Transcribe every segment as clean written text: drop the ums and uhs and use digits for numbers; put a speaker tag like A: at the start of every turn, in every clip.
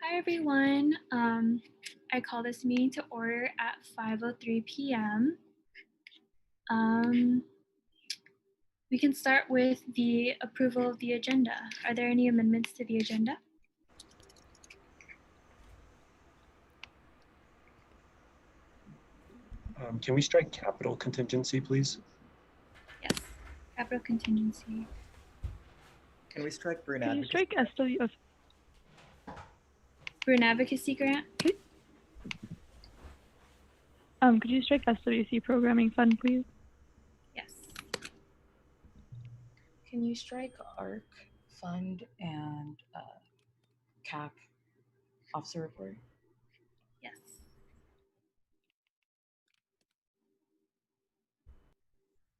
A: Hi, everyone. I call this meeting to order at 5:03 p.m. We can start with the approval of the agenda. Are there any amendments to the agenda?
B: Can we strike capital contingency, please?
A: Yes. Capital contingency.
C: Can we strike Bruin
D: Could you
C: advocacy?
D: strike SWF?
A: Bruin advocacy grant.
D: Could you strike SWC programming fund, please?
A: Yes.
E: Can you strike ARC fund and CAP officer report?
A: Yes.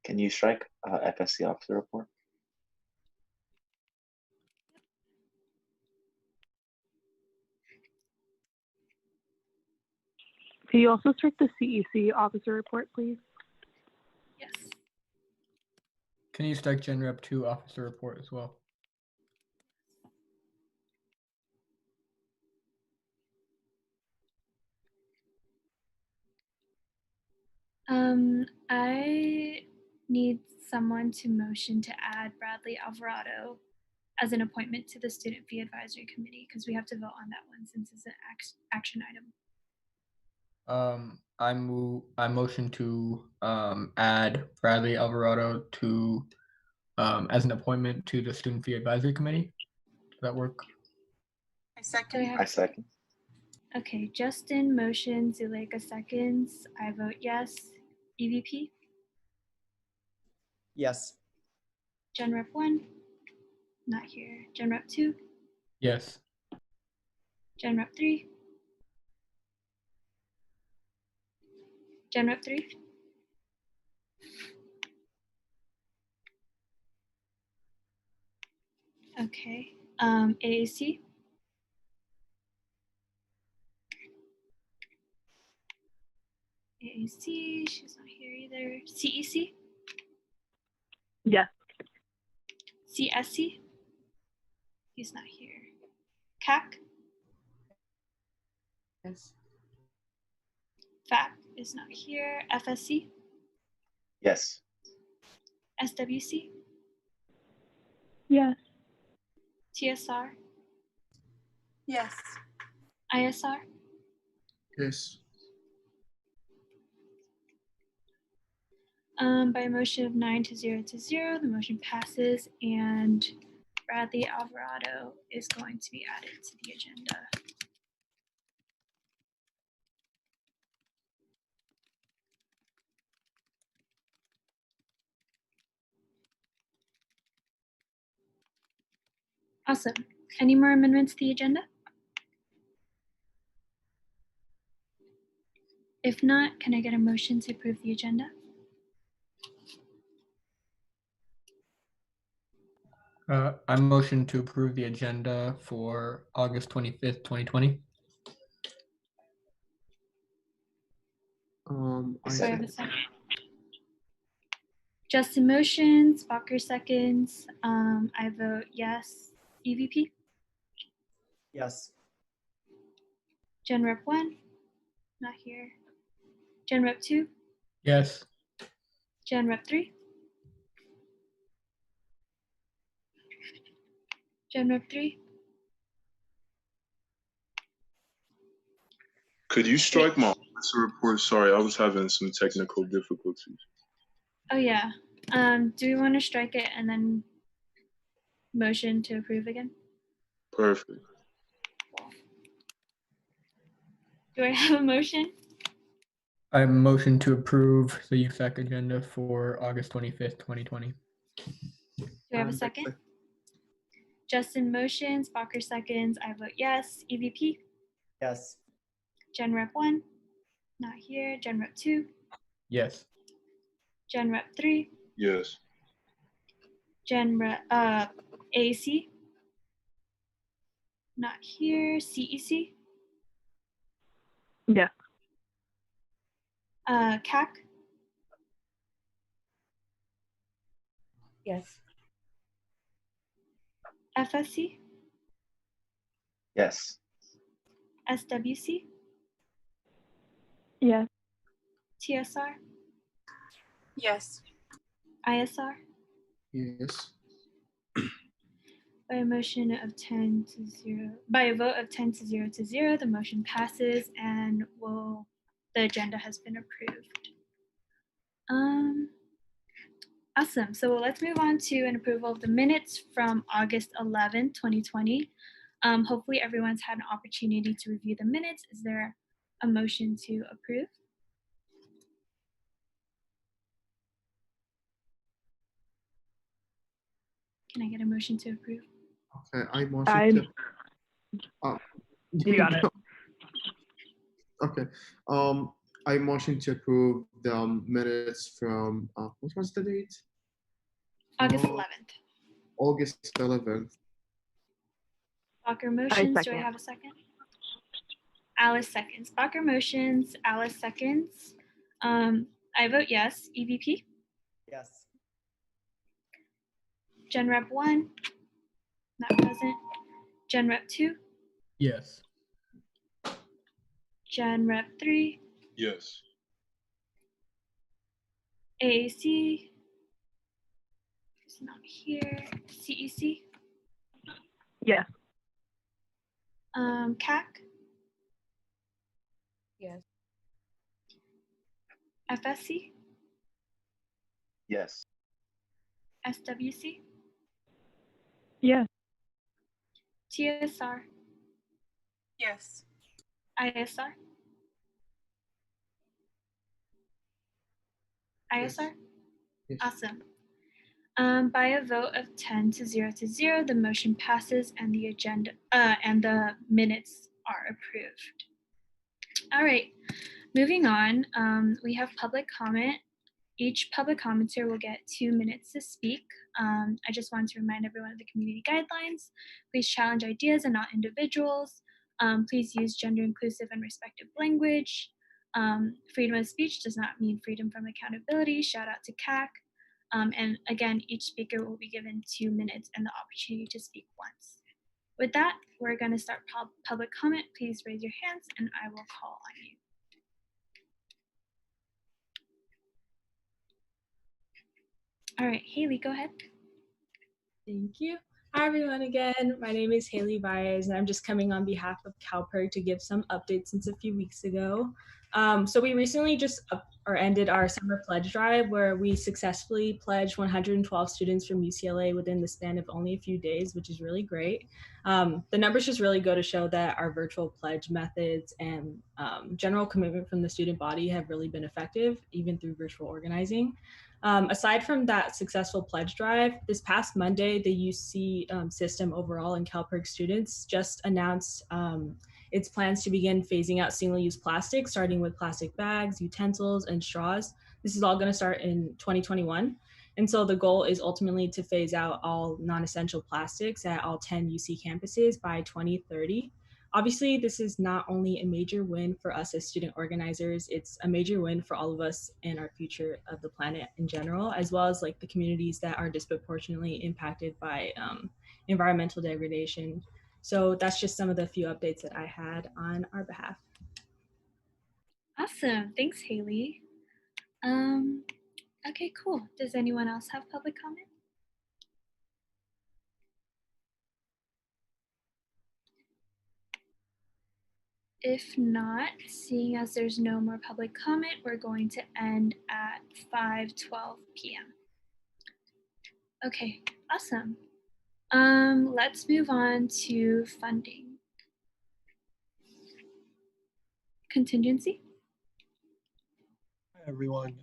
F: Can you strike FSC officer report?
D: Could you also strike the CEC officer report, please?
A: Yes.
G: Can you strike Gen Rep 2 officer report as well?
A: I need someone to motion to add Bradley Alvarado as an appointment to the Student Fee Advisory Committee because we have to vote on that one since it's an action item.
G: I motion to add Bradley Alvarado to as an appointment to the Student Fee Advisory Committee. Does that work?
E: I second.
F: I second.
A: Okay, Justin motions, Zuleika seconds. I vote yes. EVP,
C: Yes.
A: Gen Rep 1, not here. Gen Rep 2,
G: Yes.
A: Gen Rep 3, Gen Rep 3, okay. AAC, she's not here either. CEC,
D: Yes.
A: CSC, he's not here. CAC,
E: Yes.
A: FAC is not here. FSC,
F: Yes.
A: SWC,
D: Yes.
A: TSR,
E: Yes.
A: ISR,
G: Yes.
A: By a motion of 9-0, the motion passes, and Bradley Alvarado is going to be added to the agenda. Awesome. Any more amendments to the agenda? If not, can I get a motion to approve the agenda?
G: I motion to approve the agenda for August 25th, 2020.
F: I
A: Do I have
F: second.
A: a second? Justin motions, Walker seconds. I vote yes. EVP,
C: Yes.
A: Gen Rep 1, not here. Gen Rep 2,
G: Yes.
A: Gen Rep 3, Gen Rep 3,
H: Could you strike my officer report? Sorry, I was having some technical difficulties.
A: oh yeah. Do we want to strike it and then motion to approve again?
H: Perfect.
A: Do I have a motion?
G: I motion to approve the USAC agenda for August 25th, 2020.
A: Do I have a second? Justin motions, Walker seconds. I vote yes. EVP,
C: Yes.
A: Gen Rep 1, not here. Gen Rep 2,
G: Yes.
A: Gen Rep 3,
H: Yes.
A: Gen Rep AAC, not here. CEC,
D: Yes.
A: CAC,
E: Yes.
A: FSC,
F: Yes.
A: SWC,
D: Yes.
A: TSR,
E: Yes.
A: ISR.
G: Yes.
A: By a motion of 10 to 0, by a vote of 10 to 0 to 0, the motion passes and the agenda has been approved. Awesome. So let's move on to an approval of the minutes from August 11, 2020. Hopefully everyone's had an opportunity to review the minutes. Is there a motion to approve? Can I get a motion to approve?
I: Okay, I motion
D: I-
I: to. Oh,
D: You got it.
I: Okay. I motion to approve the minutes from what was the date?
A: August
I: Oh.
A: 11th.
I: August 11th.
A: Bacher motions. Do I
D: second.
A: have a second? Alice seconds. Bacher motions. Alice seconds. I vote yes. EVP.
C: Yes.
A: Gen Rep 1. Not present. Gen Rep 2.
G: Yes.
A: Gen Rep 3.
H: Yes.
A: AAC. It's not here. CEC.
D: Yes.
A: CAC.
E: Yes.
A: FSC.
F: Yes.
A: SWC.
D: Yes.
A: TSR.
E: Yes.
A: ISR. ISR.
I: Yes.
A: Awesome. By a vote of 10 to 0 to 0, the motion passes and the agenda and the minutes are approved. All right, moving on. We have public comment. Each public commenter will get 2 minutes to speak. I just want to remind everyone of the community guidelines. Please challenge ideas and not individuals. Please use gender inclusive and respectful language. Freedom of speech does not mean freedom from accountability. Shout out to CAC. And again, each speaker will be given 2 minutes and the opportunity to speak once. With that, we're going to start public comment. Please raise your hands and I will call on you. All right, Haley, go ahead.
J: Thank you. Hi, everyone, again. My name is Haley Baez, and I'm just coming on behalf of CalPERG to give some updates since a few weeks ago. So we recently just ended our summer pledge drive where we successfully pledged 112 students from UCLA within the span of only a few days, which is really great. The numbers just really go to show that our virtual pledge methods and general commitment from the student body have really been effective, even through virtual organizing. Aside from that successful pledge drive, this past Monday, the UC system overall and CalPERG students just announced its plans to begin phasing out single-use plastic, starting with plastic bags, utensils, and straws. This is all going to start in 2021. And so the goal is ultimately to phase out all non-essential plastics at all 10 UC campuses by 2030. Obviously, this is not only a major win for us as student organizers, it's a major win for all of us and our future of the planet in general, as well as like the communities that are disproportionately impacted by environmental degradation. So that's just some of the few updates that I had on our behalf.
A: Awesome, thanks, Haley. Okay, cool. Does anyone else have public comment? If not, seeing as there's no more public comment, we're going to end at 5:12 p.m. Okay, awesome. Let's move on to funding. Contingency.
B: Hi, everyone.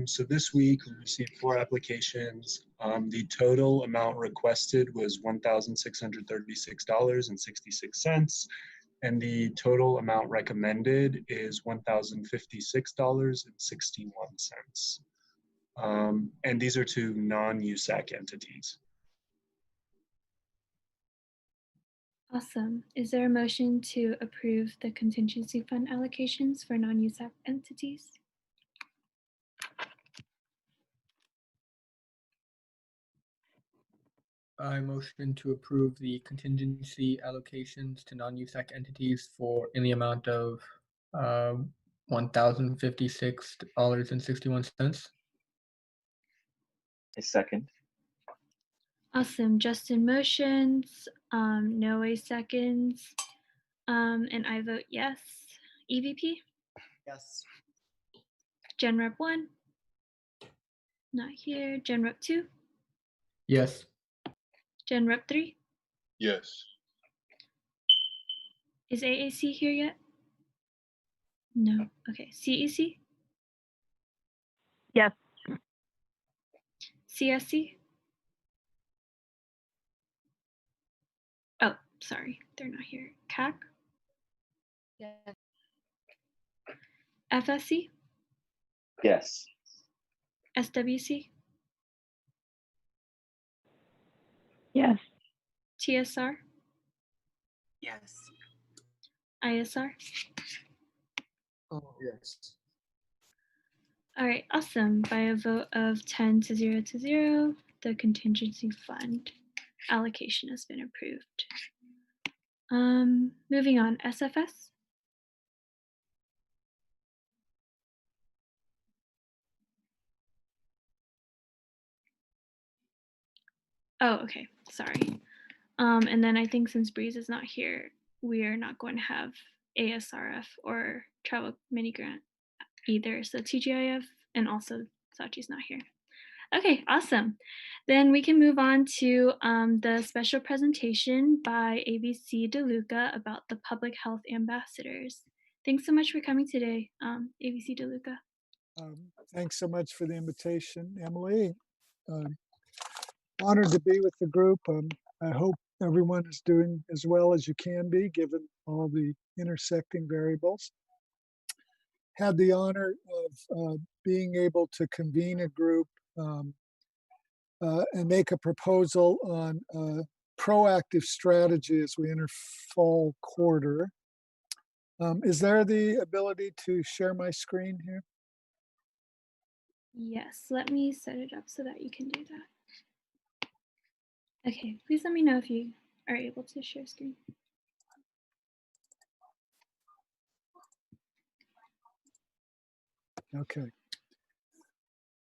B: So this week we received 4 applications. The total amount requested was $1,636.66. And the total amount recommended is $1,056.61. And these are to non-USAC entities.
A: Awesome. Is there a motion to approve the contingency fund allocations for non-USAC entities?
G: I motion to approve the contingency allocations to non-USAC entities in the amount of $1,056.61.
F: A second.
A: Awesome. Justin motions, Noe seconds, and I vote yes. EVP,
C: Yes.
A: Gen Rep 1, not here. Gen Rep 2,
G: Yes.
A: Gen Rep 3.
H: Yes.
A: Is AAC here yet? No. Okay. CEC,
D: Yes.
A: CSC. Oh, sorry, they're not here. CAC,
E: Yes.
A: FSC,
F: Yes.
A: SWC,
D: Yes.
A: TSR,
E: Yes.
A: ISR.
I: Oh, yes.
A: All right, awesome. By a vote of 10 to 0, the contingency fund allocation has been approved. Moving on, SFS. Oh, okay, sorry. And then I think since Breeze is not here, we are not going to have ASRF or travel mini grant either. So TGIF and also Sachi's not here. Okay, awesome. Then we can move on to the special presentation by ABC DeLuca about the public health ambassadors. Thanks so much for coming today, ABC DeLuca.
K: Thanks so much for the invitation, Emily. Honored to be with the group. I hope everyone is doing as well as you can be, given all the intersecting variables. Had the honor of being able to convene a group and make a proposal on proactive strategy as we enter fall quarter. Is there the ability to share my screen here?
A: Yes, let me set it up so that you can do that. Okay, please let me know if you are able to share screen.
K: Okay.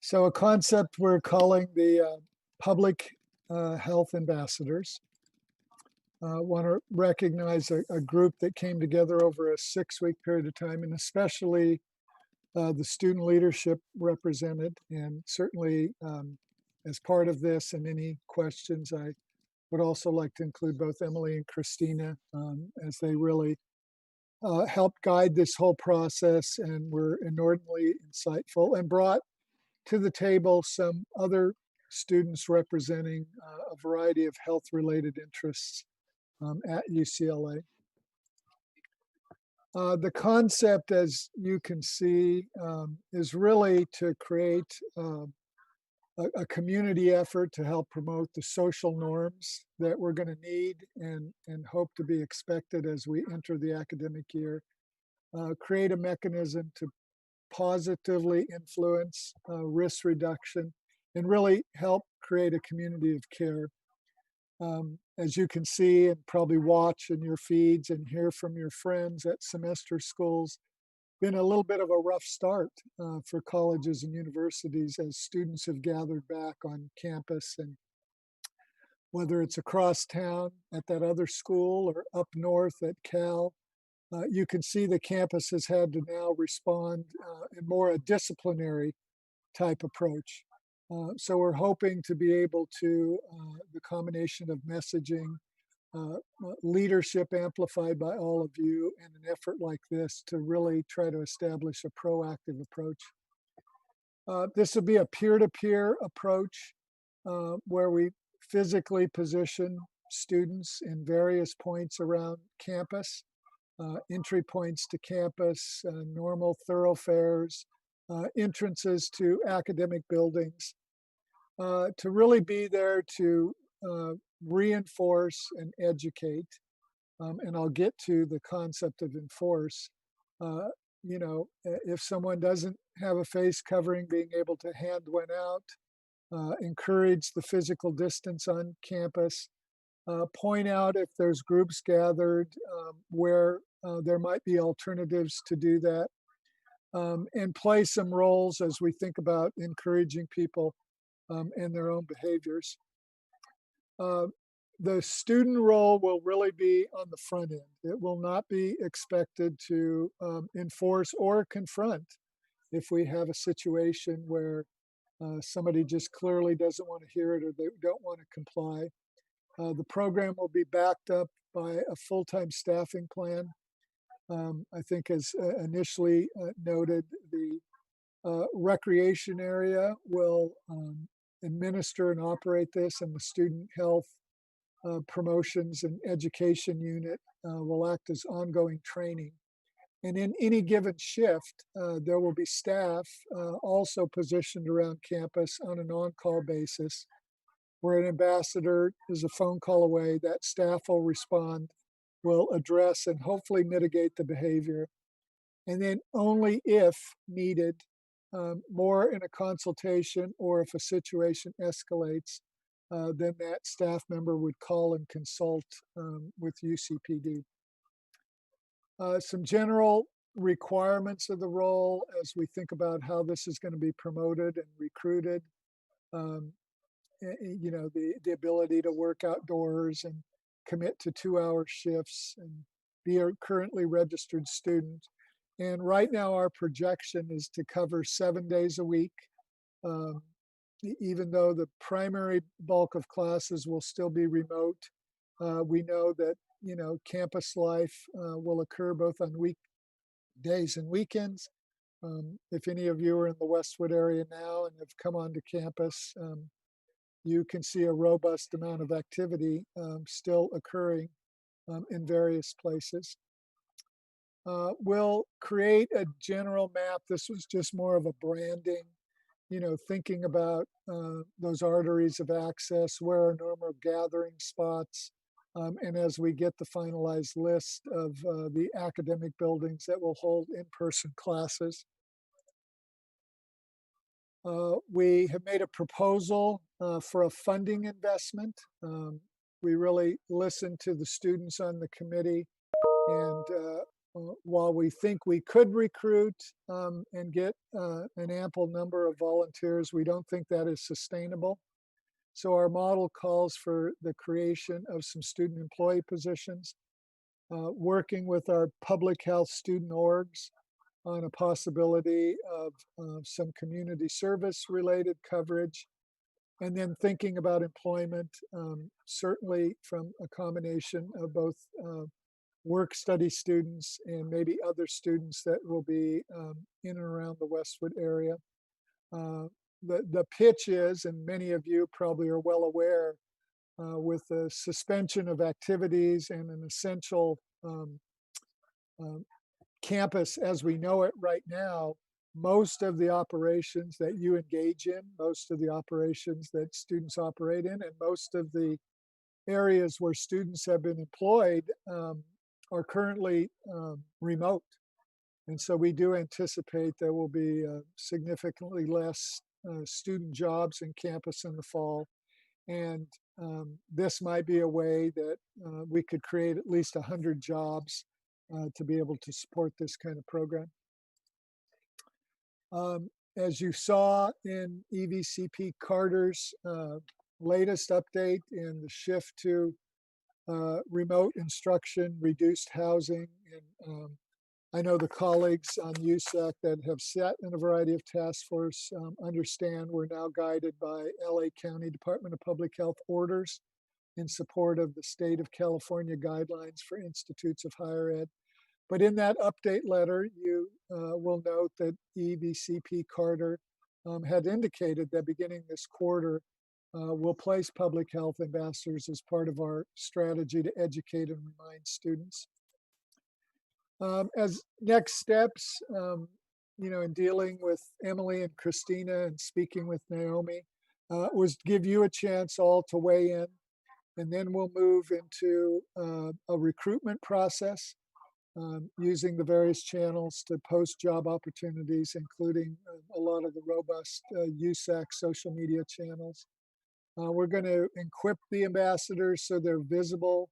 K: So a concept we're calling the public health ambassadors. Want to recognize a group that came together over a 6-week period of time, and especially the student leadership represented. And certainly as part of this and any questions, I would also like to include both Emily and Christina as they really helped guide this whole process and were inordinately insightful and brought to the table some other students representing a variety of health-related interests at UCLA. The concept, as you can see, is really to create a community effort to help promote the social norms that we're going to need and hope to be expected as we enter the academic year. Create a mechanism to positively influence risk reduction and really help create a community of care. As you can see and probably watch in your feeds and hear from your friends at semester schools, been a little bit of a rough start for colleges and universities as students have gathered back on campus, and whether it's across town at that other school or up north at Cal, you can see the campus has had to now respond in more a disciplinary type approach. So we're hoping to be able to, the combination of messaging, leadership amplified by all of you, and an effort like this to really try to establish a proactive approach. This will be a peer-to-peer approach where we physically position students in various points around campus, entry points to campus, normal thoroughfares, entrances to academic buildings, to really be there to reinforce and educate. And I'll get to the concept of enforce. You know, if someone doesn't have a face covering, being able to hand one out, encourage the physical distance on campus, point out if there's groups gathered where there might be alternatives to do that, and play some roles as we think about encouraging people and their own behaviors. The student role will really be on the front end. It will not be expected to enforce or confront if we have a situation where somebody just clearly doesn't want to hear it or they don't want to comply. The program will be backed up by a full-time staffing plan. I think as initially noted, the recreation area will administer and operate this, and the student health promotions and education unit will act as ongoing training. And in any given shift, there will be staff also positioned around campus on an on-call basis, where an ambassador is a phone call away. That staff will respond, will address and hopefully mitigate the behavior. And then only if needed, more in a consultation or if a situation escalates, then that staff member would call and consult with UCPD. Some general requirements of the role as we think about how this is going to be promoted and recruited. You know, the ability to work outdoors and commit to 2-hour shifts and be a currently registered student. And right now our projection is to cover 7 days a week. Even though the primary bulk of classes will still be remote, we know that, you know, campus life will occur both on weekdays and weekends. If any of you are in the Westwood area now and have come onto campus, you can see a robust amount of activity still occurring in various places. We'll create a general map. This was just more of a branding, you know, thinking about those arteries of access, where are normal gathering spots, and as we get the finalized list of the academic buildings that will hold in-person classes. We have made a proposal for a funding investment. We really listened to the students on the committee, and while we think we could recruit and get an ample number of volunteers, we don't think that is sustainable. So our model calls for the creation of some student employee positions, working with our public health student orgs on a possibility of some community service related coverage, and then thinking about employment, certainly from a combination of both work-study students and maybe other students that will be in and around the Westwood area. The pitch is, and many of you probably are well aware, with the suspension of activities and an essential campus as we know it right now, most of the operations that you engage in, most of the operations that students operate in, and most of the areas where students have been employed are currently remote. And so we do anticipate there will be significantly less student jobs in campus in the fall. And this might be a way that we could create at least 100 jobs to be able to support this kind of program. As you saw in EVCP Carter's latest update in the shift to remote instruction, reduced housing, and I know the colleagues on USAC that have sat in a variety of task force understand we're now guided by LA County Department of Public Health orders in support of the state of California guidelines for institutes of higher ed. But in that update letter, you will note that EVCP Carter had indicated that beginning this quarter, we'll place public health ambassadors as part of our strategy to educate and remind students. As next steps, you know, in dealing with Emily and Christina and speaking with Naomi, was give you a chance all to weigh in, and then we'll move into a recruitment process. using the various channels to post job opportunities, including a lot of the robust USAC social media channels. We're going to equip the ambassadors so they're visible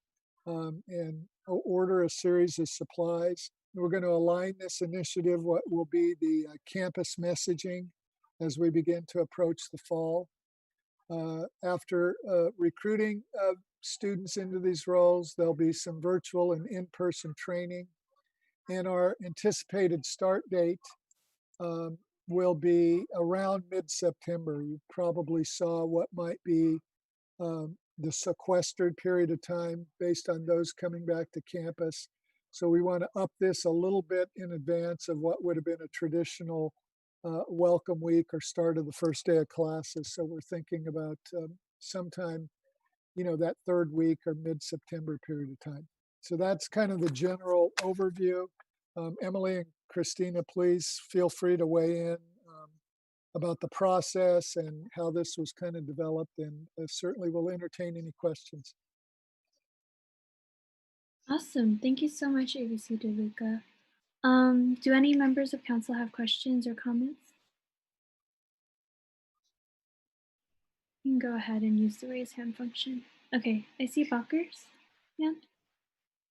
K: and order a series of supplies. We're going to align this initiative, what will be the campus messaging as we begin to approach the fall. After recruiting students into these roles, there'll be some virtual and in-person training. And our anticipated start date will be around mid-September. You probably saw what might be the sequestered period of time based on those coming back to campus. So we want to up this a little bit in advance of what would have been a traditional welcome week or start of the first day of classes. So we're thinking about sometime, that third week or mid-September period of time. So that's kind of the general overview. Emily and Christina, please feel free to weigh in about the process and how this was kind of developed, and certainly will entertain any questions.
A: Awesome. Thank you so much, ABC DeLuca. Do any members of council have questions or comments? You can go ahead and use the raise hand function. Okay, I see Bakker's hand.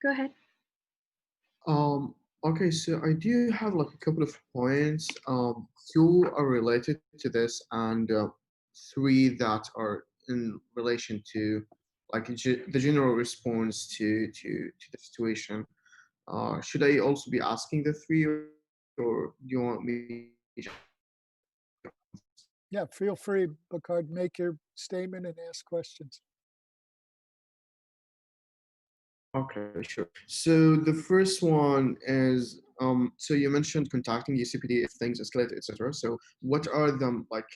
A: Go ahead.
I: Okay, so I do have like a couple of points. Two are related to this, and three that are in relation to like the general response to the situation. Should I also be asking the three, or do you want me?
K: Yeah, feel free, Bakard, make your statement and ask questions.
I: Okay, sure. So the first one is, so you mentioned contacting UCPD if things escalate, etc. So what are them like?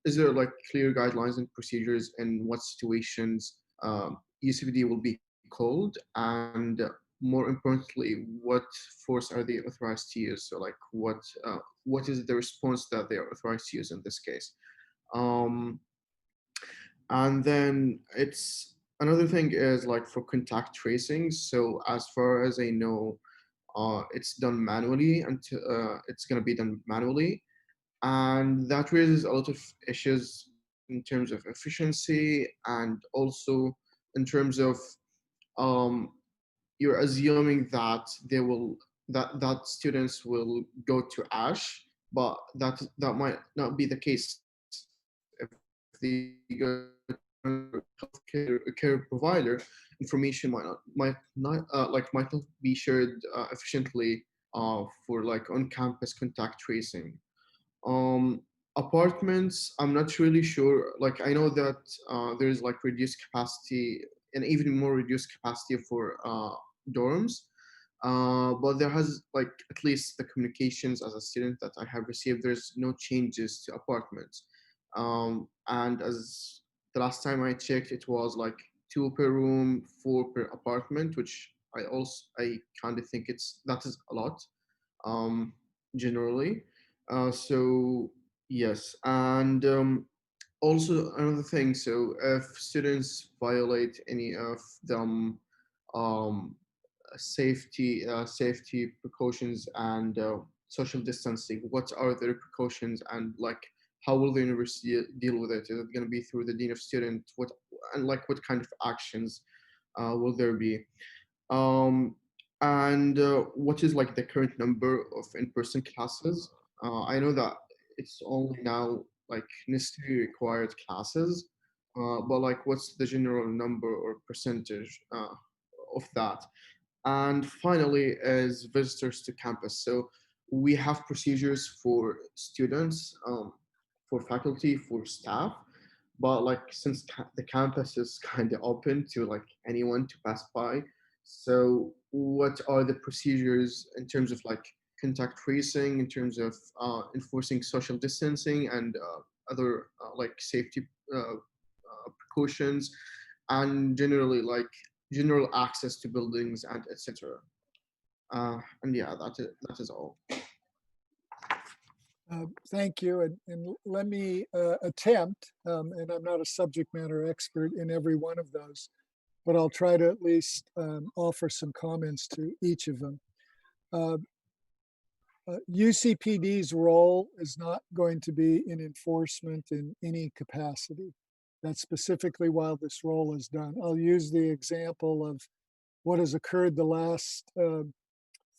I: Is there like clear guidelines and procedures in what situations UCPD will be called, and more importantly, what force are they authorized to use? So like, what is the response that they are authorized to use in this case? And then it's another thing is like for contact tracing. So as far as I know, it's done manually, and it's going to be done manually, and that raises a lot of issues in terms of efficiency, and also in terms of um, you're assuming that they will that students will go to Ash, but that might not be the case if they go to care provider. Information might not be shared efficiently for like on-campus contact tracing. um Apartments, I'm not really sure. Like I know that there's like reduced capacity, and even more reduced capacity for dorms, but there has like, at least the communications as a student that I have received, there's no changes to apartments. And as the last time I checked, it was like 2 per room, 4 per apartment, which I kind of think that is a lot, generally. So yes, and also another thing. So if students violate any of them um, safety precautions and social distancing, what are the repercussions, and like how will the university deal with it? Is it going to be through the dean of student? What kind of actions will there be? um, and what is like the current number of in-person classes? I know that it's only now like necessary required classes, but like what's the general number or percentage of that? And finally, is visitors to campus. So we have procedures for students, for faculty, for staff, but like since the campus is kind of open to like anyone to pass by, so what are the procedures in terms of like contact tracing, in terms of enforcing social distancing and other like safety precautions, and generally like general access to buildings and etc. And yeah, that is all.
K: Thank you. And let me attempt, and I'm not a subject matter expert in every one of those, but I'll try to at least offer some comments to each of them. uh, UCPD's role is not going to be in enforcement in any capacity. That's specifically why this role is done. I'll use the example of what has occurred the last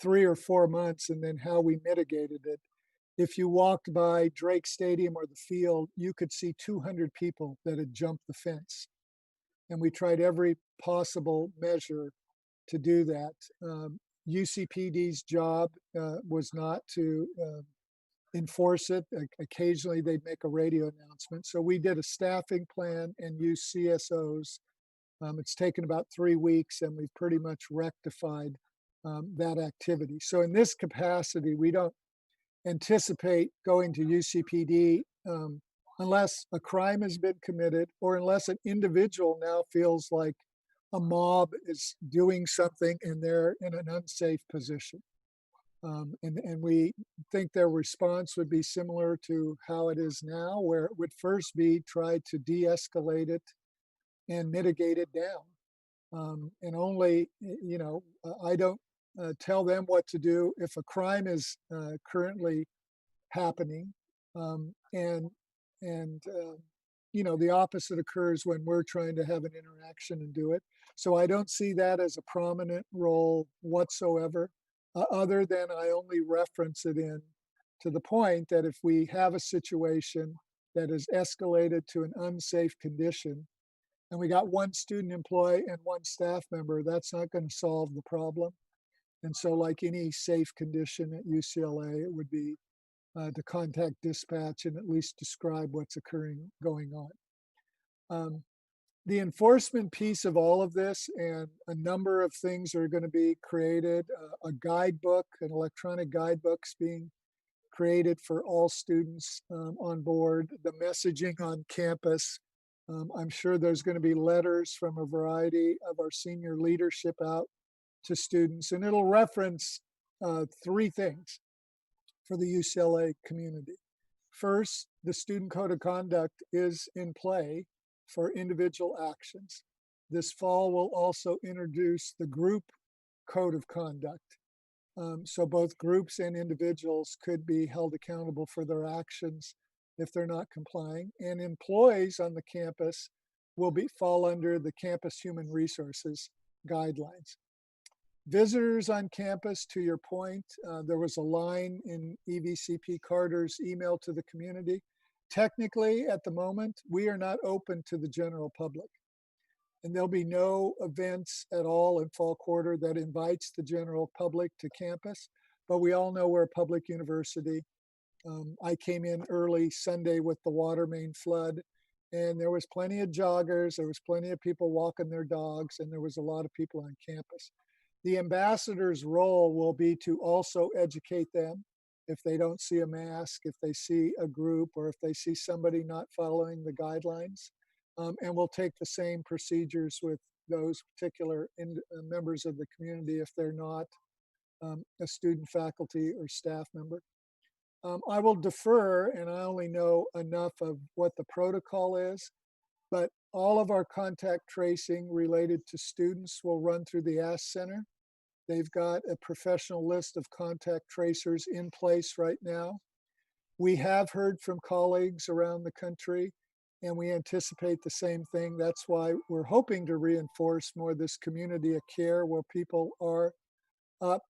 K: 3 or 4 months and then how we mitigated it. If you walked by Drake Stadium or the field, you could see 200 people that had jumped the fence. And we tried every possible measure to do that. UCPD's job was not to enforce it. Occasionally they'd make a radio announcement. So we did a staffing plan and used CSOs. It's taken about 3 weeks and we've pretty much rectified that activity. So in this capacity, we don't anticipate going to UCPD unless a crime has been committed or unless an individual now feels like a mob is doing something and they're in an unsafe position. And we think their response would be similar to how it is now, where it would first be try to de-escalate it and mitigate it down. And only, I don't tell them what to do if a crime is currently happening. And the opposite occurs when we're trying to have an interaction and do it. So I don't see that as a prominent role whatsoever, other than I only reference it in to the point that if we have a situation that is escalated to an unsafe condition, and we got one student employee and one staff member, that's not going to solve the problem. And so like any safe condition at UCLA, it would be to contact dispatch and at least describe what's going on. The enforcement piece of all of this, and a number of things are going to be created. A guidebook, an electronic guidebook's being created for all students on board. The messaging on campus. I'm sure there's going to be letters from a variety of our senior leadership out to students, and it'll reference 3 things for the UCLA community. First, the student code of conduct is in play for individual actions. This fall, we'll also introduce the group code of conduct. So both groups and individuals could be held accountable for their actions if they're not complying. And employees on the campus will fall under the campus human resources guidelines. Visitors on campus, to your point, there was a line in EVCP Carter's email to the community. Technically, at the moment, we are not open to the general public. And there'll be no events at all in fall quarter that invites the general public to campus. But we all know we're a public university. I came in early Sunday with the water main flood, and there was plenty of joggers, there was plenty of people walking their dogs, and there was a lot of people on campus. The ambassador's role will be to also educate them if they don't see a mask, if they see a group, or if they see somebody not following the guidelines. And we'll take the same procedures with those particular members of the community if they're not a student, faculty, or staff member. I will defer, and I only know enough of what the protocol is, but all of our contact tracing related to students will run through the Ask Center. They've got a professional list of contact tracers in place right now. We have heard from colleagues around the country, and we anticipate the same thing. That's why we're hoping to reinforce more this community of care where people are up.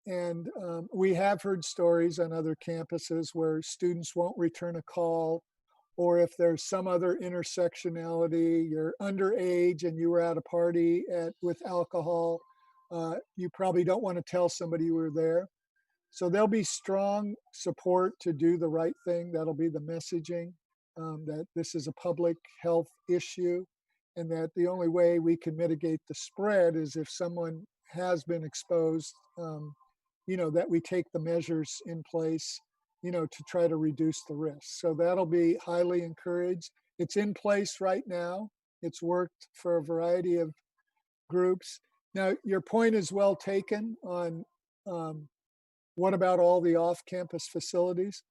K: And we have heard stories on other campuses where students won't return a call, or if there's some other intersectionality, you're underage and you were at a party with alcohol, you probably don't want to tell somebody you were there. So there'll be strong support to do the right thing. That'll be the messaging, that this is a public health issue, and that the only way we can mitigate the spread is if someone has been exposed, that we take the measures in place, to try to reduce the risk. So that'll be highly encouraged. It's in place right now. It's worked for a variety of groups. Now, your point is well taken on what about all the off-campus facilities?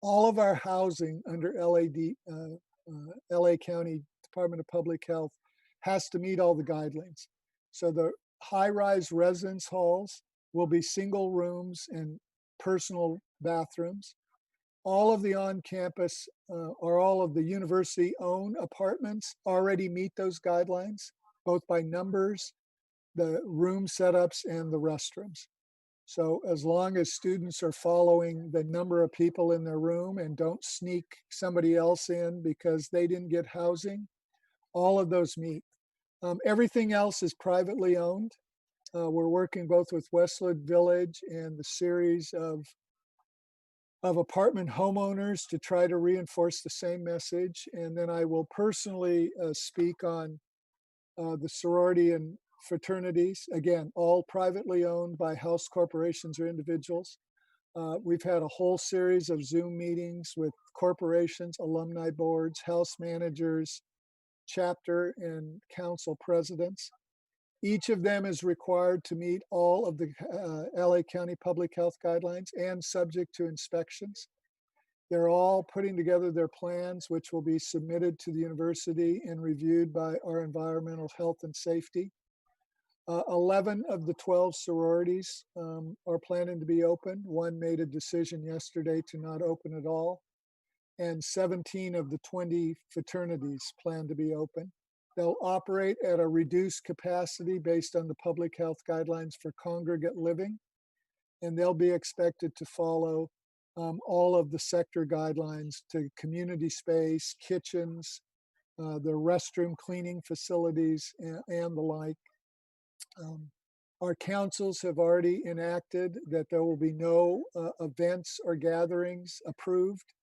K: All of our housing under LA County Department of Public Health has to meet all the guidelines. So the high-rise residence halls will be single rooms and personal bathrooms. All of the on-campus or all of the university-owned apartments already meet those guidelines, both by numbers, the room setups, and the restrooms. So as long as students are following the number of people in their room and don't sneak somebody else in because they didn't get housing, all of those meet. Everything else is privately owned. We're working both with Westwood Village and the series of apartment homeowners to try to reinforce the same message. And then I will personally speak on the sorority and fraternities, again, all privately owned by house corporations or individuals. We've had a whole series of Zoom meetings with corporations, alumni boards, house managers, chapter and council presidents. Each of them is required to meet all of the LA County public health guidelines and subject to inspections. They're all putting together their plans, which will be submitted to the university and reviewed by our environmental health and safety. 11 of the 12 sororities are planning to be open. One made a decision yesterday to not open at all. And 17 of the 20 fraternities plan to be open. They'll operate at a reduced capacity based on the public health guidelines for congregate living, and they'll be expected to follow all of the sector guidelines to community space, kitchens, the restroom cleaning facilities, and the like. Our councils have already enacted that there will be no events or gatherings approved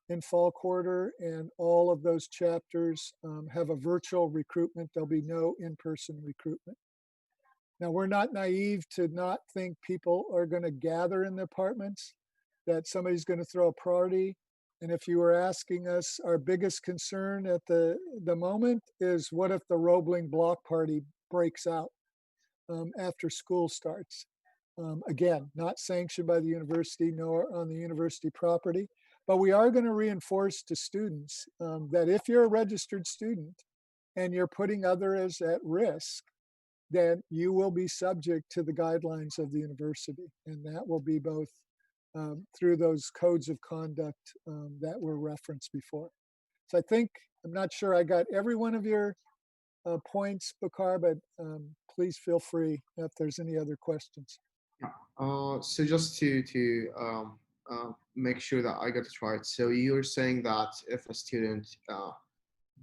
K: in fall quarter, and all of those chapters have a virtual recruitment. There'll be no in-person recruitment. Now, we're not naive to not think people are going to gather in the apartments, that somebody's going to throw a party. And if you were asking us, our biggest concern at the moment is what if the Roebling block party breaks out after school starts? Again, not sanctioned by the university nor on the university property. But we are going to reinforce to students that if you're a registered student and you're putting others at risk, then you will be subject to the guidelines of the university. And that will be both through those codes of conduct that were referenced before. So I think, I'm not sure I got every one of your points, Bakar, but please feel free if there's any other questions.
I: So just to make sure that I got it right. So you're saying that if a student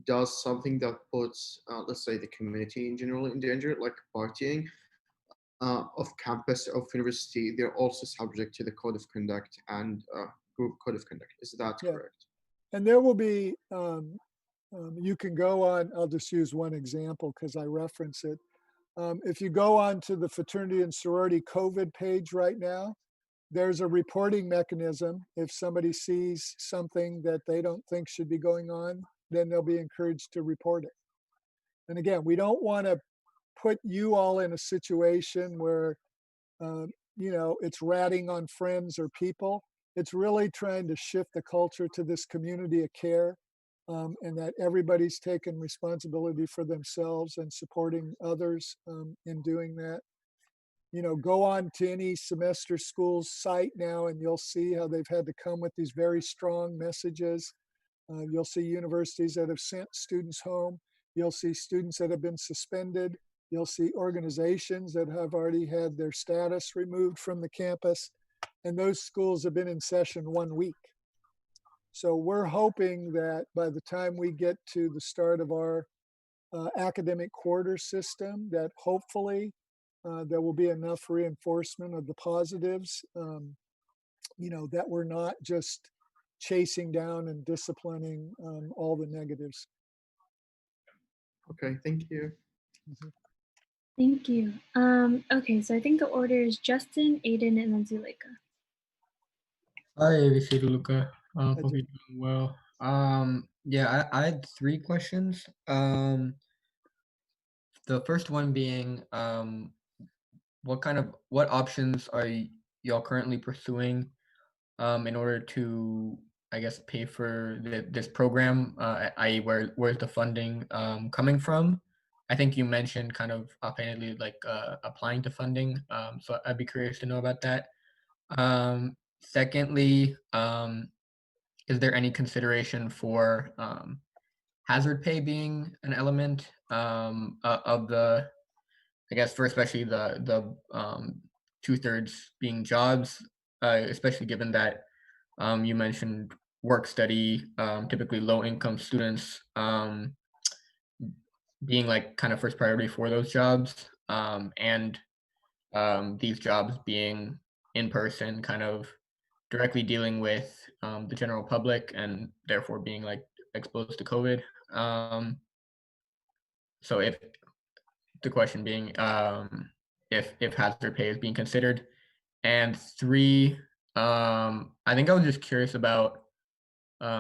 I: does something that puts, let's say, the community in general in danger, like partying, of campus of university, they're also subject to the code of conduct and group code of conduct. Is that correct?
K: And there will be, you can go on, I'll just use one example because I reference it. If you go on to the fraternity and sorority COVID page right now, there's a reporting mechanism. If somebody sees something that they don't think should be going on, then they'll be encouraged to report it. And again, we don't want to put you all in a situation where, it's ratting on friends or people. It's really trying to shift the culture to this community of care, and that everybody's taking responsibility for themselves and supporting others in doing that. Go on to any semester school's site now and you'll see how they've had to come with these very strong messages. You'll see universities that have sent students home. You'll see students that have been suspended. You'll see organizations that have already had their status removed from the campus. And those schools have been in session 1 week. So we're hoping that by the time we get to the start of our academic quarter system, that hopefully there will be enough reinforcement of the positives, that we're not just chasing down and disciplining all the negatives.
I: Okay, thank you.
A: Thank you. Okay, so I think the order is Justin, Aiden, and then Zuleika.
G: Hi, ABC Luca. Hope you're doing well. Yeah, I had 3 questions. The first one being, what options are y'all currently pursuing in order to, I guess, pay for this program, i.e. where's the funding coming from? I think you mentioned kind of offhandedly like applying to funding. So I'd be curious to know about that. Secondly, is there any consideration for hazard pay being an element of the, I guess, for especially the 2/3 being jobs, especially given that you mentioned work study, typically low income students being like kind of first priority for those jobs, and these jobs being in person, kind of directly dealing with the general public and therefore being like exposed to COVID. So if the question being if hazard pay is being considered, and three, I think I was just curious about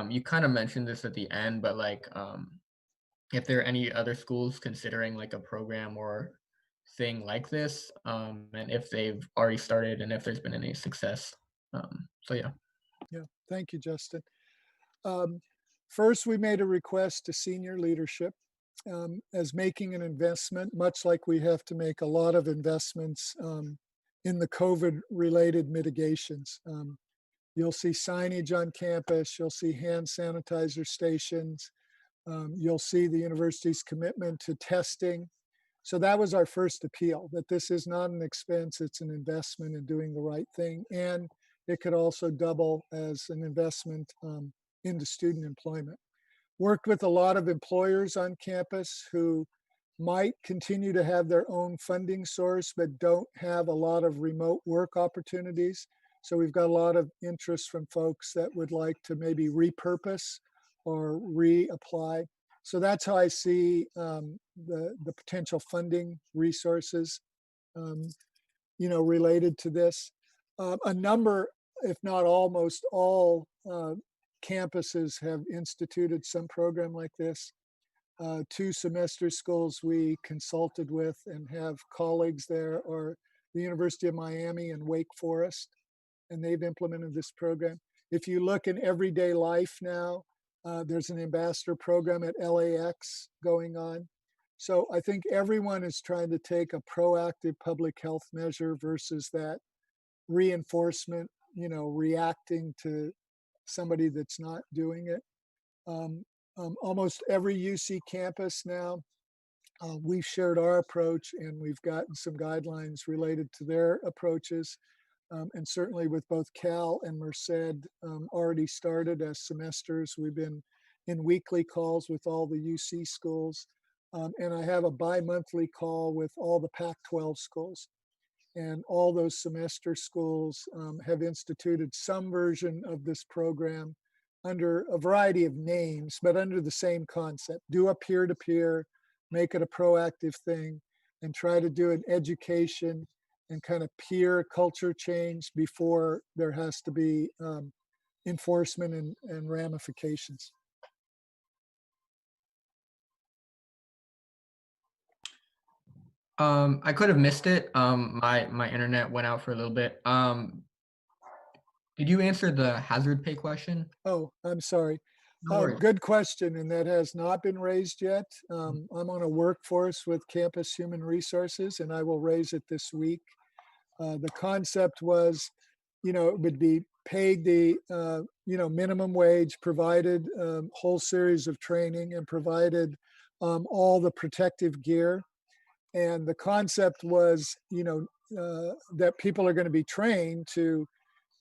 G: you kind of mentioned this at the end, but like if there are any other schools considering like a program or thing like this, and if they've already started and if there's been any success. So yeah.
K: Yeah, thank you, Justin. First, we made a request to senior leadership as making an investment, much like we have to make a lot of investments in the COVID-related mitigations. You'll see signage on campus, you'll see hand sanitizer stations, you'll see the university's commitment to testing. So that was our first appeal, that this is not an expense, it's an investment in doing the right thing. And it could also double as an investment into student employment. Worked with a lot of employers on campus who might continue to have their own funding source, but don't have a lot of remote work opportunities. So we've got a lot of interest from folks that would like to maybe repurpose or reapply. So that's how I see the potential funding resources, related to this. A number, if not almost all campuses have instituted some program like this. 2 semester schools we consulted with and have colleagues there are the University of Miami and Wake Forest, and they've implemented this program. If you look in everyday life now, there's an ambassador program at LAX going on. So I think everyone is trying to take a proactive public health measure versus that reinforcement, reacting to somebody that's not doing it. Almost every UC campus now, we've shared our approach and we've gotten some guidelines related to their approaches. And certainly with both Cal and Merced already started as semesters. We've been in weekly calls with all the UC schools. And I have a bi-monthly call with all the Pac-12 schools. And all those semester schools have instituted some version of this program under a variety of names, but under the same concept. Do a peer-to-peer, make it a proactive thing, and try to do an education and kind of peer culture change before there has to be enforcement and ramifications.
G: I could have missed it. My internet went out for a little bit. Did you answer the hazard pay question?
K: Oh, I'm sorry.
G: No worries.
K: Good question, and that has not been raised yet. I'm on a workforce with Campus Human Resources, and I will raise it this week. The concept was, it would be paid the, minimum wage, provided a whole series of training, and provided all the protective gear. And the concept was, that people are going to be trained to,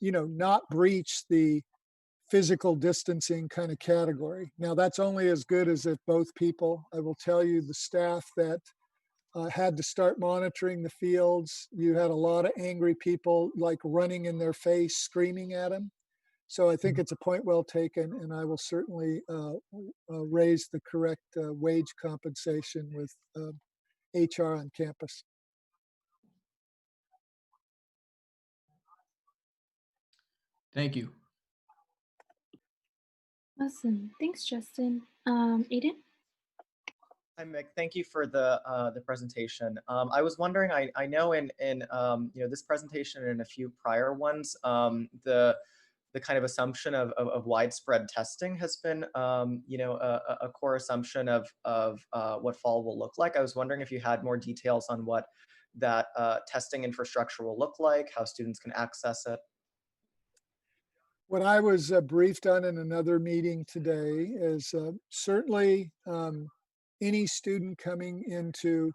K: not breach the physical distancing kind of category. Now, that's only as good as if both people, I will tell you, the staff that had to start monitoring the fields, you had a lot of angry people like running in their face, screaming at them. So I think it's a point well taken, and I will certainly raise the correct wage compensation with HR on campus.
G: Thank you.
A: Awesome. Thanks, Justin. Aiden?
C: Hi, Mick. Thank you for the presentation. I was wondering, I know in this presentation and a few prior ones, the the kind of assumption of widespread testing has been, a core assumption of what fall will look like. I was wondering if you had more details on what that testing infrastructure will look like, how students can access it.
K: What I was briefed on in another meeting today is certainly any student coming into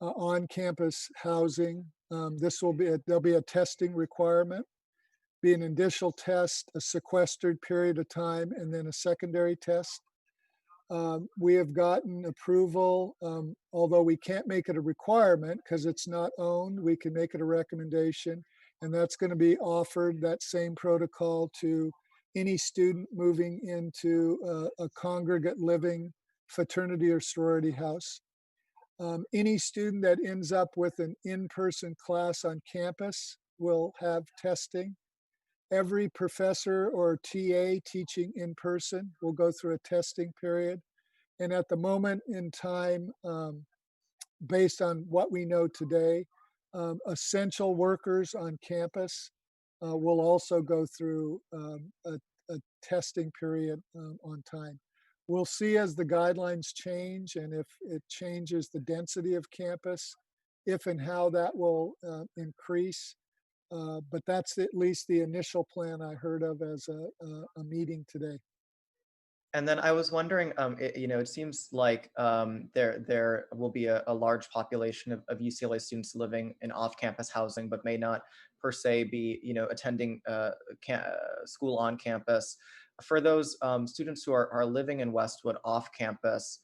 K: on-campus housing, there'll be a testing requirement, be an initial test, a sequestered period of time, and then a secondary test. We have gotten approval, although we can't make it a requirement because it's not owned, we can make it a recommendation, and that's going to be offered, that same protocol, to any student moving into a congregate living fraternity or sorority house. Any student that ends up with an in-person class on campus will have testing. Every professor or TA teaching in person will go through a testing period. And at the moment in time, based on what we know today, essential workers on campus will also go through a testing period on time. We'll see as the guidelines change and if it changes the density of campus, if and how that will increase. But that's at least the initial plan I heard of as a meeting today.
C: And then I was wondering, it seems like there will be a large population of UCLA students living in off-campus housing, but may not per se be, attending school on campus. For those students who are living in Westwood off campus,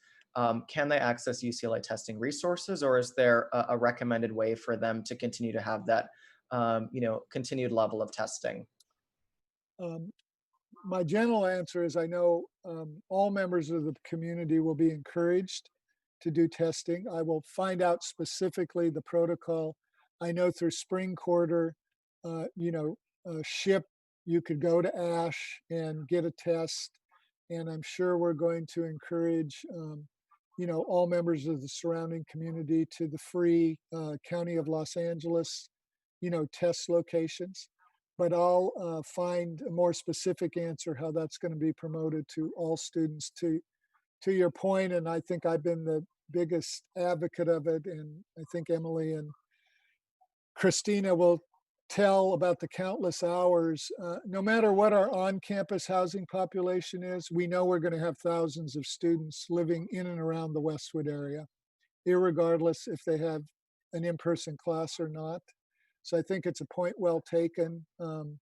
C: can they access UCLA testing resources, or is there a recommended way for them to continue to have that, continued level of testing?
K: My general answer is I know all members of the community will be encouraged to do testing. I will find out specifically the protocol. I know through spring quarter, SHIP, you could go to ASH and get a test. And I'm sure we're going to encourage, all members of the surrounding community to the free County of Los Angeles, test locations. But I'll find a more specific answer how that's going to be promoted to all students. To your point, and I think I've been the biggest advocate of it, and I think Emily and Christina will tell about the countless hours. No matter what our on-campus housing population is, we know we're going to have thousands of students living in and around the Westwood area, irregardless if they have an in-person class or not. So I think it's a point well taken on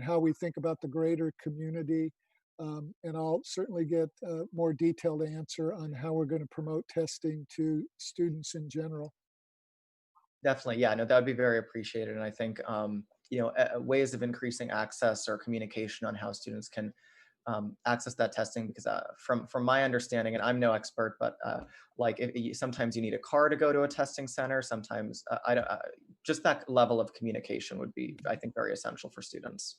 K: how we think about the greater community. And I'll certainly get a more detailed answer on how we're going to promote testing to students in general.
C: Definitely, yeah, no, that would be very appreciated. And I think, ways of increasing access or communication on how students can access that testing, because from my understanding, and I'm no expert, but sometimes you need a car to go to a testing center. Sometimes just that level of communication would be, I think, very essential for students.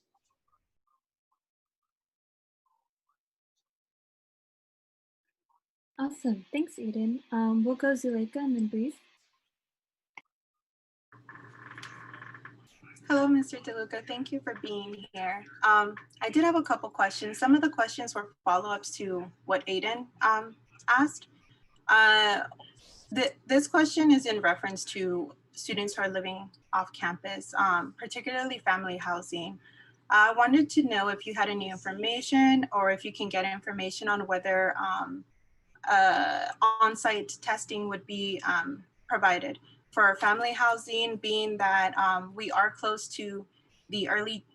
A: Awesome. Thanks, Aiden. We'll go Zuleika and then Breeze.
L: Hello, Mr. DeLuca. Thank you for being here. I did have a couple questions. Some of the questions were follow-ups to what Aiden asked. This question is in reference to students who are living off campus, particularly family housing. I wanted to know if you had any information or if you can get information on whether on-site testing would be provided for family housing, being that we are close to the early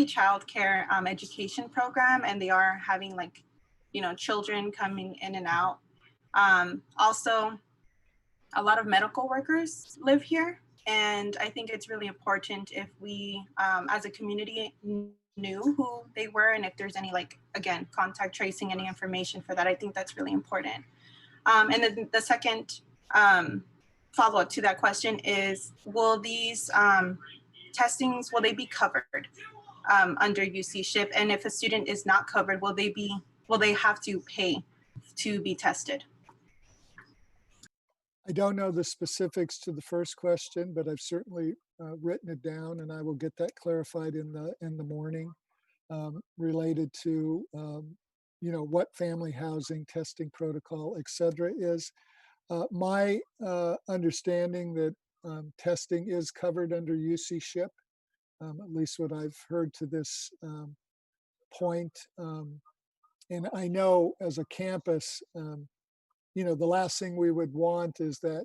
L: child care education program, and they are having children coming in and out. Also, a lot of medical workers live here, and I think it's really important if we, as a community, knew who they were, and if there's any, again, contact tracing, any information for that. I think that's really important. And then the second follow-up to that question is, will these testings, will they be covered under UC SHIP? And if a student is not covered, will they have to pay to be tested?
K: I don't know the specifics to the first question, but I've certainly written it down, and I will get that clarified in the morning, related to what family housing testing protocol, et cetera, is. My understanding that testing is covered under UC SHIP, at least what I've heard to this point. And I know as a campus, the last thing we would want is that,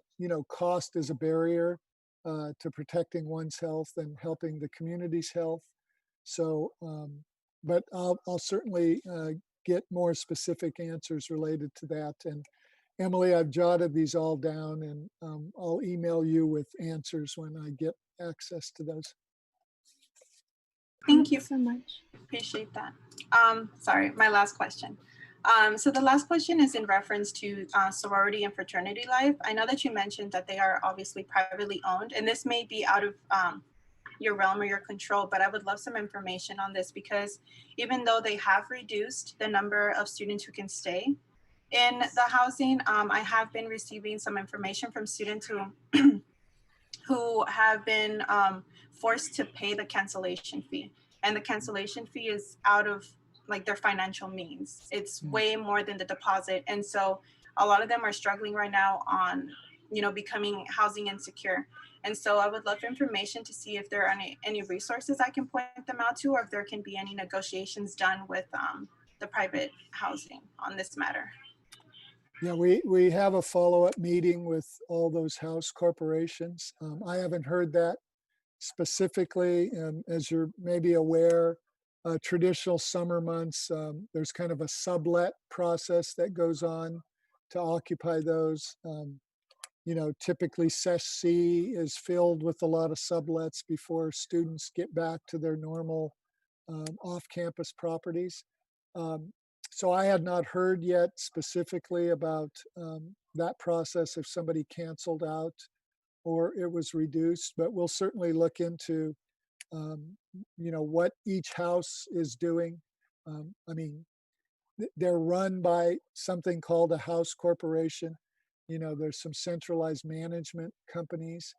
K: cost is a barrier to protecting one's health and helping the community's health. So, but I'll certainly get more specific answers related to that. And Emily, I've jotted these all down, and I'll email you with answers when I get access to those.
L: Thank you
A: so much.
L: Appreciate that. Sorry, my last question. So the last question is in reference to sorority and fraternity life. I know that you mentioned that they are obviously privately owned, and this may be out of your realm or your control, but I would love some information on this, because even though they have reduced the number of students who can stay in the housing, I have been receiving some information from students who have been forced to pay the cancellation fee. And the cancellation fee is out of like their financial means. It's way more than the deposit. And so a lot of them are struggling right now on, becoming housing insecure. And so I would love information to see if there are any resources I can point them out to, or if there can be any negotiations done with the private housing on this matter.
K: Yeah, we have a follow-up meeting with all those house corporations. I haven't heard that specifically. As you're maybe aware, traditional summer months, there's kind of a sublet process that goes on to occupy those. Typically Sesh C is filled with a lot of sublets before students get back to their normal off-campus properties. So I had not heard yet specifically about that process, if somebody canceled out or it was reduced, but we'll certainly look into what each house is doing. They're run by something called a house corporation. There's some centralized management companies.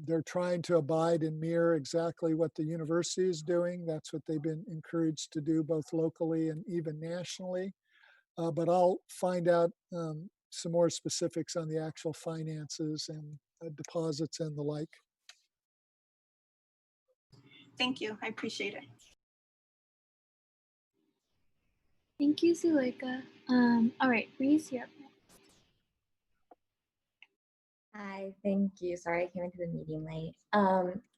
K: They're trying to abide and mirror exactly what the university is doing. That's what they've been encouraged to do, both locally and even nationally. But I'll find out some more specifics on the actual finances and deposits and the like.
L: Thank you. I appreciate it.
A: Thank you, Zuleika. All right, Reese, you're up next.
M: Hi, thank you. Sorry, I came into the meeting late.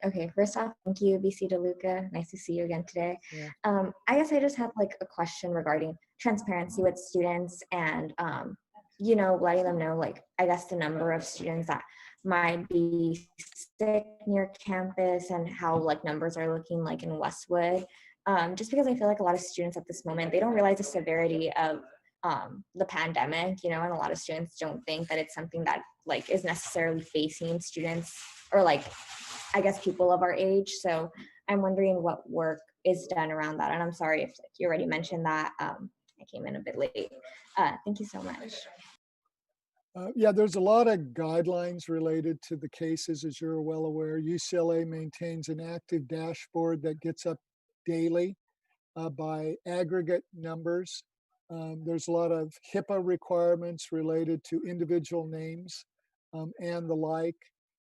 M: Okay, first off, thank you, BC DeLuca. Nice to see you again today.
K: Yeah.
M: I guess I just have like a question regarding transparency with students and, letting them know, like, I guess the number of students that might be sick near campus and how like numbers are looking like in Westwood. Just because I feel like a lot of students at this moment, they don't realize the severity of the pandemic, and a lot of students don't think that it's something that like is necessarily facing students or like, I guess, people of our age. So I'm wondering what work is done around that. And I'm sorry if you already mentioned that. I came in a bit late. Thank you so much.
K: Yeah, there's a lot of guidelines related to the cases, as you're well aware. UCLA maintains an active dashboard that gets up daily by aggregate numbers. There's a lot of HIPAA requirements related to individual names and the like.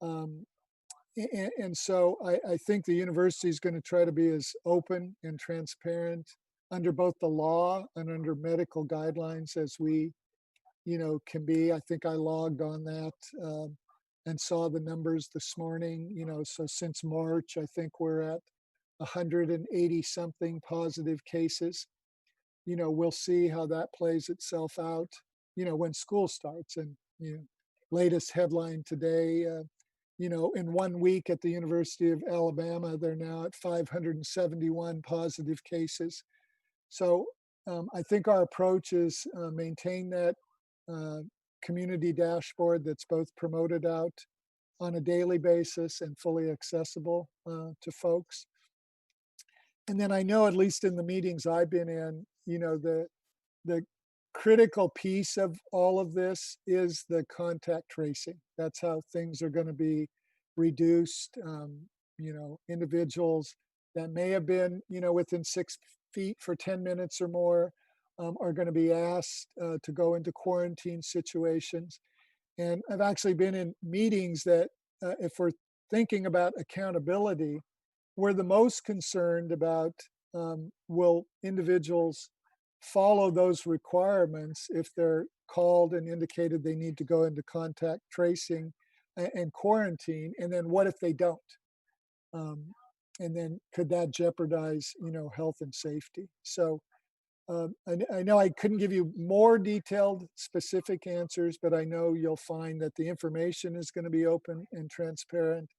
K: And so I think the university is going to try to be as open and transparent under both the law and under medical guidelines as we can be. I think I logged on that and saw the numbers this morning. So since March, I think we're at 180 something positive cases. We'll see how that plays itself out, when school starts. And, latest headline today, in 1 week at the University of Alabama, they're now at 571 positive cases. So I think our approach is maintain that community dashboard that's both promoted out on a daily basis and fully accessible to folks. And then I know, at least in the meetings I've been in, the critical piece of all of this is the contact tracing. That's how things are going to be reduced. Individuals that may have been, within 6 feet for 10 minutes or more are going to be asked to go into quarantine situations. And I've actually been in meetings that, if we're thinking about accountability, we're the most concerned about will individuals follow those requirements if they're called and indicated they need to go into contact tracing and quarantine, and then what if they don't? And then could that jeopardize, health and safety? So I know I couldn't give you more detailed, specific answers, but I know you'll find that the information is going to be open and transparent,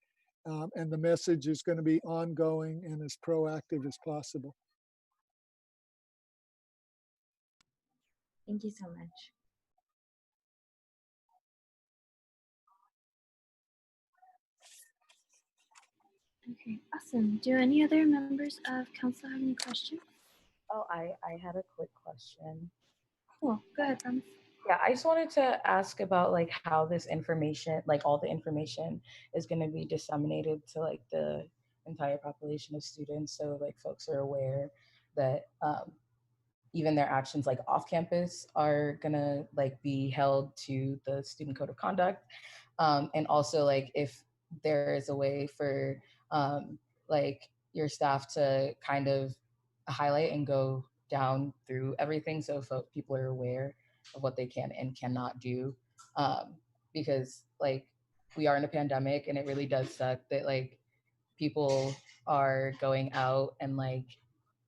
K: and the message is going to be ongoing and as proactive as possible.
M: Thank you so much.
A: Okay, awesome. Do any other members of council have any questions?
N: Oh, I had a quick question.
A: Cool, go ahead, Promise.
N: Yeah, I just wanted to ask about like how this information, like all the information is going to be disseminated to like the entire population of students. So like folks are aware that even their actions like off campus are gonna like be held to the student code of conduct. And also like if there is a way for like your staff to kind of highlight and go down through everything so people are aware of what they can and cannot do. Because like we are in a pandemic and it really does suck that like people are going out and like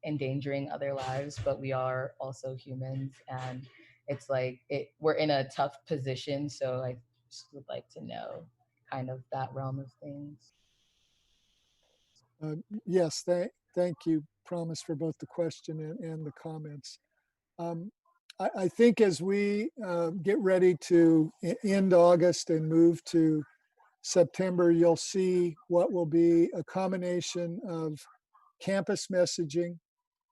N: endangering other lives, but we are also humans and it's like we're in a tough position. So I just would like to know kind of that realm of things.
K: Yes, thank you, Promise, for both the question and the comments. I think as we get ready to end August and move to September, you'll see what will be a combination of campus messaging.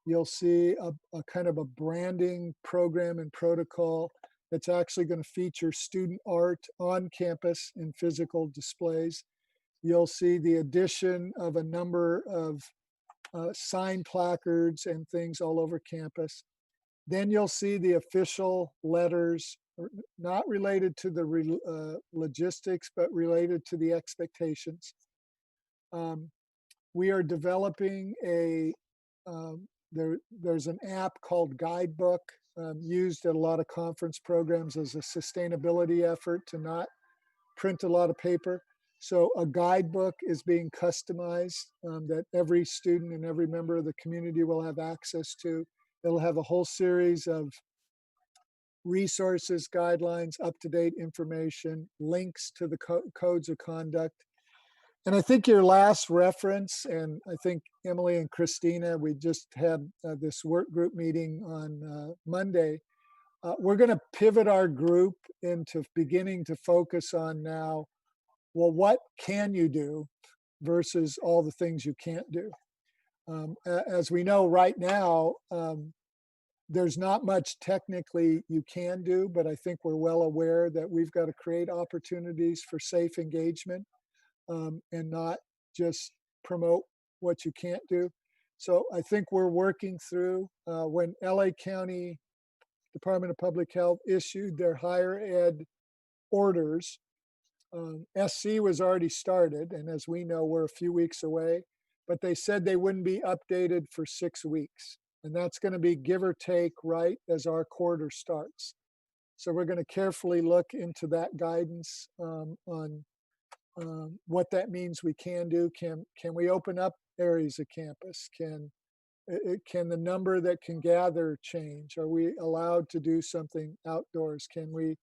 K: You'll see a kind of a branding program and protocol that's actually going to feature student art on campus in physical displays. You'll see the addition of a number of sign placards and things all over campus. Then you'll see the official letters, not related to the logistics, but related to the expectations. We are developing there's an app called Guidebook, used at a lot of conference programs as a sustainability effort to not print a lot of paper. So a guidebook is being customized that every student and every member of the community will have access to. It'll have a whole series of resources, guidelines, up-to-date information, links to the codes of conduct. And I think your last reference, and I think Emily and Christina, we just had this work group meeting on Monday. We're going to pivot our group into beginning to focus on now, well, what can you do versus all the things you can't do? As we know right now, there's not much technically you can do, but I think we're well aware that we've got to create opportunities for safe engagement and not just promote what you can't do. So I think we're working through when LA County Department of Public Health issued their higher ed orders. SC was already started, and as we know, we're a few weeks away, but they said they wouldn't be updated for 6 weeks. And that's going to be give or take right as our quarter starts. So we're going to carefully look into that guidance on what that means we can do. Can we open up areas of campus? Can the number that can gather change? Are we allowed to do something outdoors? Can we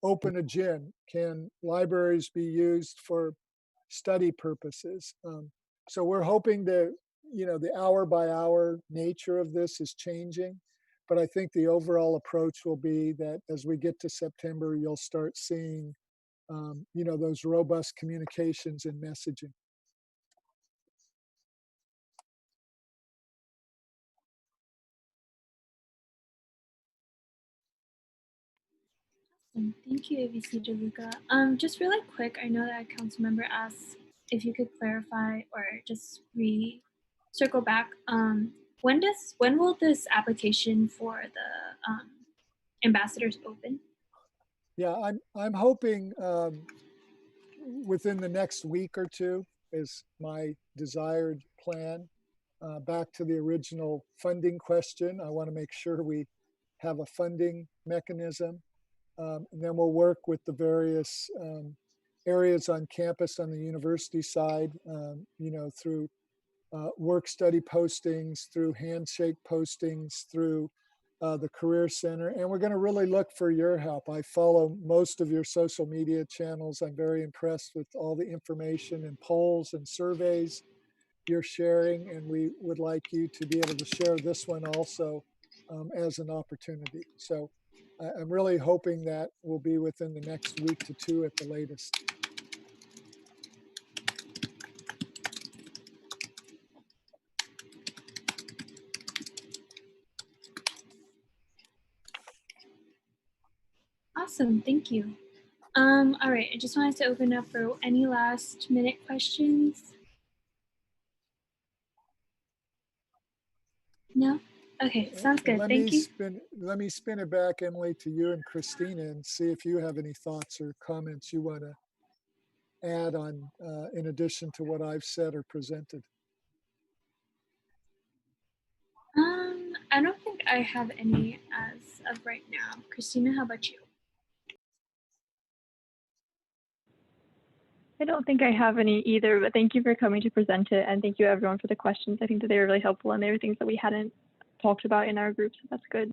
K: open a gym? Can libraries be used for study purposes? So we're hoping that, the hour by hour nature of this is changing, but I think the overall approach will be that as we get to September, you'll start seeing, those robust communications and messaging.
A: Thank you, AVC DeLuca. Just really quick, I know that a council member asked if you could clarify or just circle back, when will this application for the ambassadors open?
K: Yeah, I'm hoping within the next week or two is my desired plan. Back to the original funding question, I want to make sure we have a funding mechanism. And then we'll work with the various areas on campus on the university side, through work study postings, through handshake postings, through the Career Center. And we're going to really look for your help. I follow most of your social media channels. I'm very impressed with all the information and polls and surveys you're sharing. And we would like you to be able to share this one also as an opportunity. So I'm really hoping that will be within the next week to two at the latest.
A: Awesome, thank you. All right, I just wanted to open up for any last minute questions. No? Okay, sounds good. Thank you.
K: Let me spin it back, Emily, to you and Christina, and see if you have any thoughts or comments you want to add on in addition to what I've said or presented.
A: I don't think I have any as of right now. Christina, how about you?
D: I don't think I have any either, but thank you for coming to present it, and thank you everyone for the questions. I think that they were really helpful, and they were things that we hadn't talked about in our group, so that's good.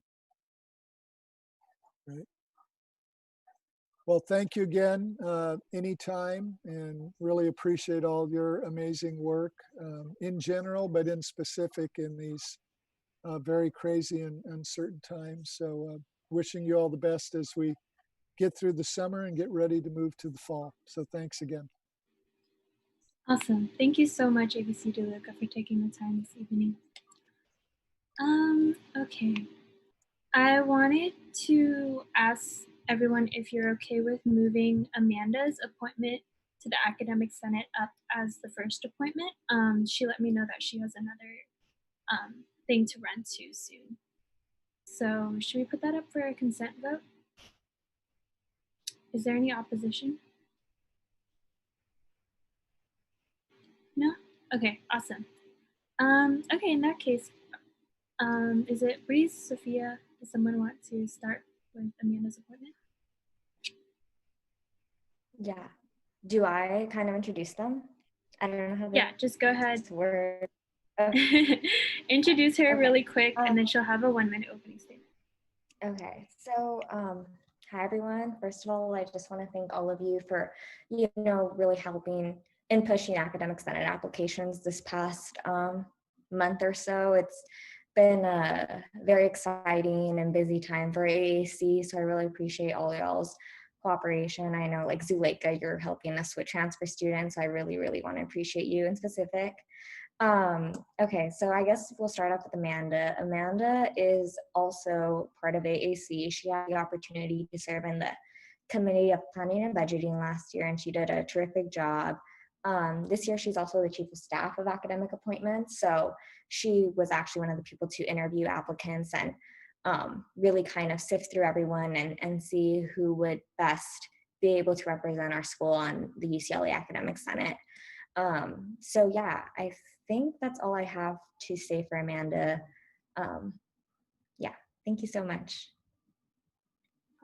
K: Right. Well, thank you again, anytime, and really appreciate all your amazing work in general, but in specific in these very crazy and uncertain times. So wishing you all the best as we get through the summer and get ready to move to the fall. So thanks again.
A: Awesome. Thank you so much, ABC DeLuca, for taking the time this evening. Okay. I wanted to ask everyone if you're okay with moving Amanda's appointment to the Academic Senate up as the first appointment. She let me know that she has another thing to run to soon. So should we put that up for a consent vote? Is there any opposition? No? Okay, awesome. Okay, in that case, is it Breeze, Sophia? Does someone want to start with Amanda's appointment?
M: Yeah. Do I kind of introduce them? I don't know how.
A: Yeah, just go ahead.
M: Word.
A: Introduce her
M: Okay.
A: really quick, and then she'll have a 1-minute opening statement.
M: Okay, so hi everyone. First of all, I just want to thank all of you for, really helping in pushing academic senate applications this past month or so. It's been a very exciting and busy time for AAC, so I really appreciate all y'all's cooperation. I know, like Zuleika, you're helping us with transfer students. I really, really want to appreciate you in specific. Okay, so I guess we'll start off with Amanda. Amanda is also part of AAC. She had the opportunity to serve in the Committee of Planning and Budgeting last year, and she did a terrific job. This year, she's also the Chief of Staff of Academic Appointments, so she was actually one of the people to interview applicants and really kind of sift through everyone and see who would best be able to represent our school on the UCLA Academic Senate. So yeah, I think that's all I have to say for Amanda. Yeah, thank you so much.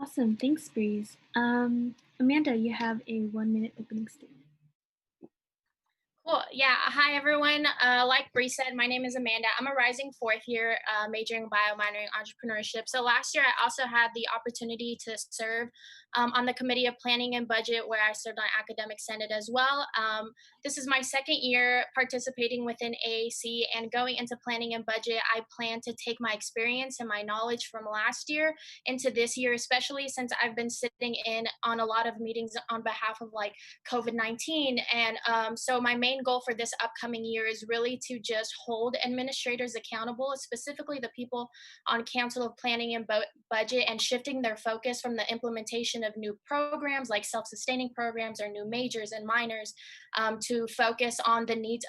A: Awesome, thanks, Breeze. Amanda, you have a 1-minute opening statement.
O: Cool. Yeah. Hi, everyone. Like Bree said, my name is Amanda. I'm a rising fourth year majoring bio, minoring entrepreneurship. So last year, I also had the opportunity to serve on the Committee of Planning and Budget, where I served on Academic Senate as well. This is my second year participating within AAC, and going into Planning and Budget, I plan to take my experience and my knowledge from last year into this year, especially since I've been sitting in on a lot of meetings on behalf of like COVID-19. And so my main main goal for this upcoming year is really to just hold administrators accountable, specifically the people on Council of Planning and Budget, and shifting their focus from the implementation of new programs like self-sustaining programs or new majors and minors to focus on the needs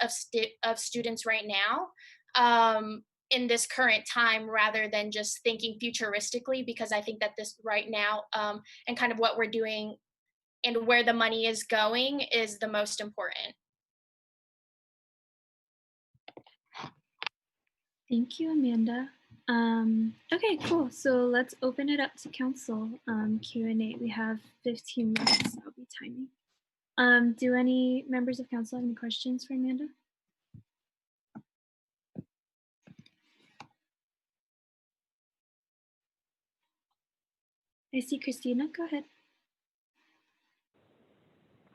O: of students right now. In this current time, rather than just thinking futuristically, because I think that this right now and kind of what we're doing and where the money is going is the most important.
A: Thank you, Amanda. Okay, cool. So let's open it up to council Q&A. We have 15 minutes. I'll be timing. Do any members of council have any questions for Amanda? I see Christina. Go ahead.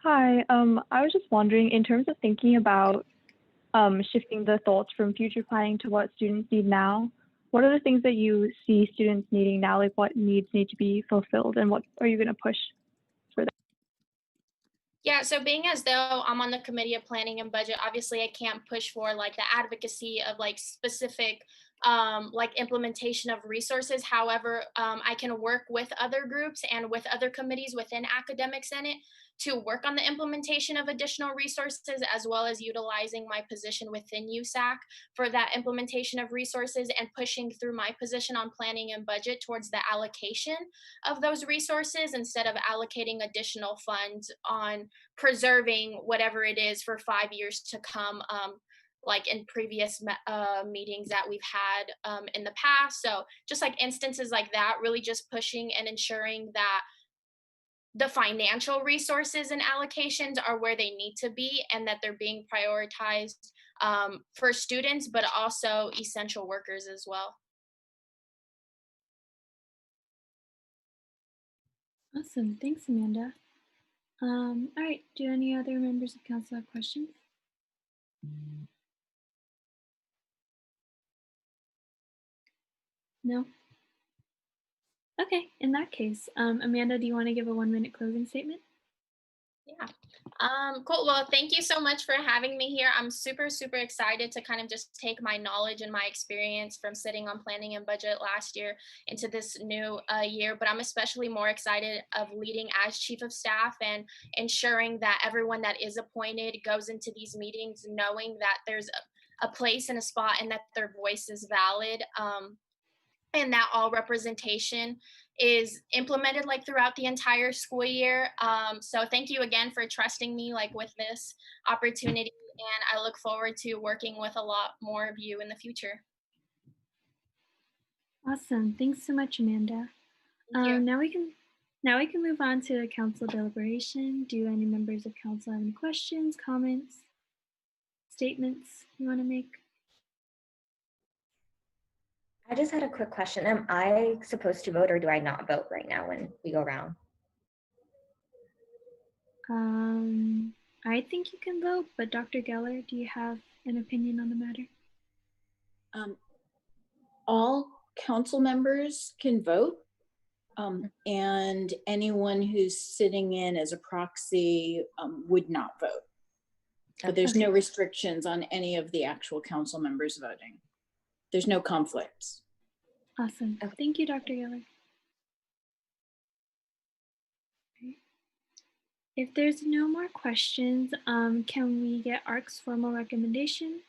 D: Hi, I was just wondering, in terms of thinking about shifting the thoughts from future planning to what students need now, what are the things that you see students needing now? Like what needs need to be fulfilled, and what are you going to push for that?
O: Yeah, so being as though I'm on the Committee of Planning and Budget, obviously I can't push for like the advocacy of like specific like implementation of resources. However, I can work with other groups and with other committees within Academic Senate to work on the implementation of additional resources, as well as utilizing my position within USAC for that implementation of resources and pushing through my position on planning and budget towards the allocation of those resources instead of allocating additional funds on preserving whatever it is for 5 years to come, like in previous meetings that we've had in the past. So just like instances like that, really just pushing and ensuring that the financial resources and allocations are where they need to be and that they're being prioritized for students, but also essential workers as well.
A: Awesome. Thanks, Amanda. All right. Do any other members of council have questions? No? Okay, in that case, Amanda, do you want to give a 1-minute closing statement?
O: Yeah. Cool. Well, thank you so much for having me here. I'm super excited to kind of just take my knowledge and my experience from sitting on planning and budget last year into this new year. But I'm especially more excited of leading as chief of staff and ensuring that everyone that is appointed goes into these meetings knowing that there's a place and a spot and that their voice is valid. And that all representation is implemented like throughout the entire school year. So thank you again for trusting me like with this opportunity, and I look forward to working with a lot more of you in the future.
A: Awesome. Thanks so much, Amanda. Now we can move on to council deliberation. Do any members of council have any questions, comments, statements you want to make?
M: I just had a quick question. Am I supposed to vote or do I not vote right now when we go around?
A: I think you can vote, but Dr. Geller, do you have an opinion on the matter?
P: All council members can vote, and anyone who's sitting in as a proxy would not vote. But there's no restrictions on any of the actual council members voting. There's no conflicts.
A: Awesome. Thank you, Dr. Geller. If there's no more questions, can we get ARC's formal recommendation?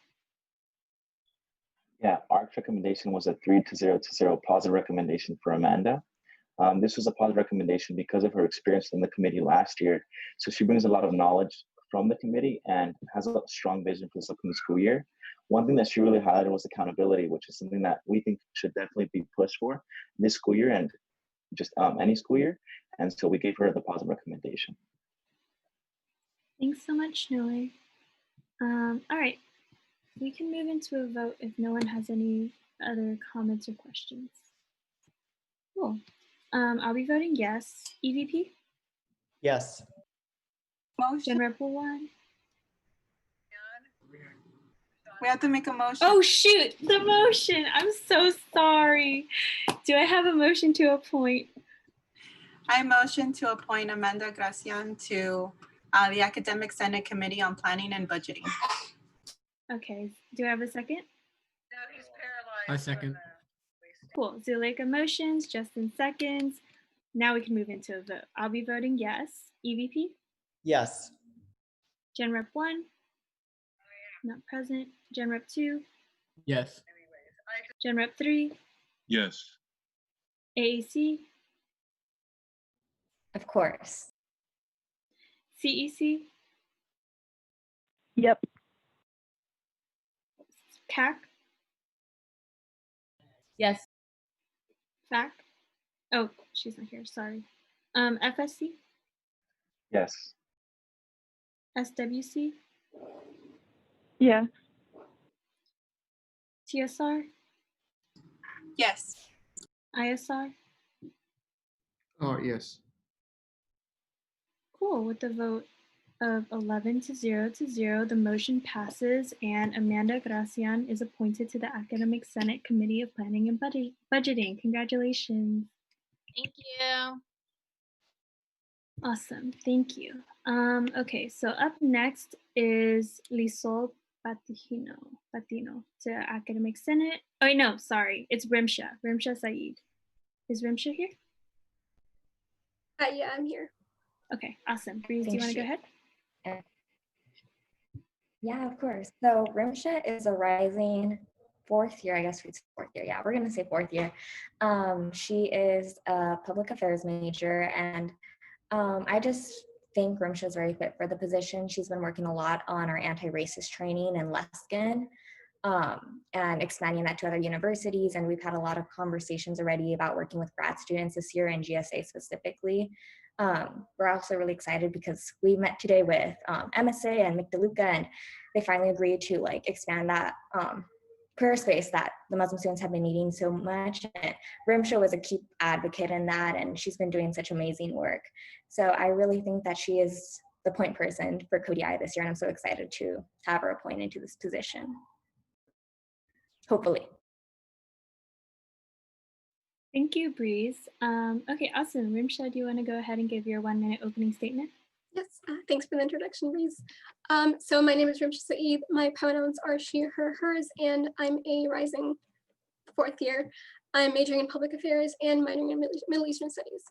F: Yeah, ARC's recommendation was a 3-0 positive recommendation for Amanda. This was a positive recommendation because of her experience in the committee last year. So she brings a lot of knowledge from the committee and has a strong vision for this upcoming school year. One thing that she really highlighted was accountability, which is something that we think should definitely be pushed for this school year and just any school year. And so we gave her the positive recommendation.
A: Thanks so much, Noe. All right, we can move into a vote if no one has any other comments or questions. Cool. I'll be voting yes. EVP?
C: Yes.
L: Motion.
A: Rep 1.
L: We have to make a motion.
A: Oh shoot, the motion. I'm so sorry. Do I have a motion to appoint?
L: I motion to appoint Amanda Gracian to the Academic Senate Committee on Planning and Budgeting.
A: Okay, do I have a second?
G: I second.
A: Cool. Zuleika motions, Justin seconds. Now we can move into a vote. I'll be voting yes. EVP?
C: Yes.
A: Gen Rep 1? Not present. Gen Rep 2?
G: Yes.
A: Gen Rep 3?
H: Yes.
A: AAC?
M: Of course.
A: CEC?
D: Yep.
A: CAC?
E: Yes.
A: FAC? Oh, she's not here, sorry. FSC?
F: Yes.
A: SWC?
D: Yeah.
A: TSR?
L: Yes.
A: ISR?
I: Yes.
A: Cool. With the vote of 11 to 0, the motion passes and Amanda Gracian is appointed to the Academic Senate Committee of Planning and Budgeting. Congratulations.
O: Thank you.
A: Awesome. Thank you. Okay, so up next is Lisol Patino to Academic Senate. Oh, wait, no, sorry. It's Rimsha Saeed. Is Rimsha here?
Q: Yeah, I'm here.
A: Okay, awesome. Breeze, do you want to go ahead?
M: Yeah, of course. So Rimsha is a rising fourth year, I guess it's fourth year. Yeah, we're going to say fourth year. She is a public affairs major, and I just think Rimsha is very fit for the position. She's been working a lot on our anti-racist training in Luskin, and expanding that to other universities. And we've had a lot of conversations already about working with grad students this year in GSA specifically. We're also really excited because we met today with MSA and McDeluca, and they finally agreed to like expand that prayer space that the Muslim students have been needing so much. And Rimsha was a key advocate in that, and she's been doing such amazing work. So I really think that she is the point person for Cody I this year, and I'm so excited to have her appointed to this position. Hopefully.
A: Thank you, Breeze. Okay, awesome. Rimsha, do you want to go ahead and give your 1-minute opening statement?
Q: Yes, thanks for the introduction, Reese. So my name is Rimsha Saeed. My pronouns are she, her, hers, and I'm a rising fourth year. I'm majoring in public affairs and minoring in Middle Eastern studies.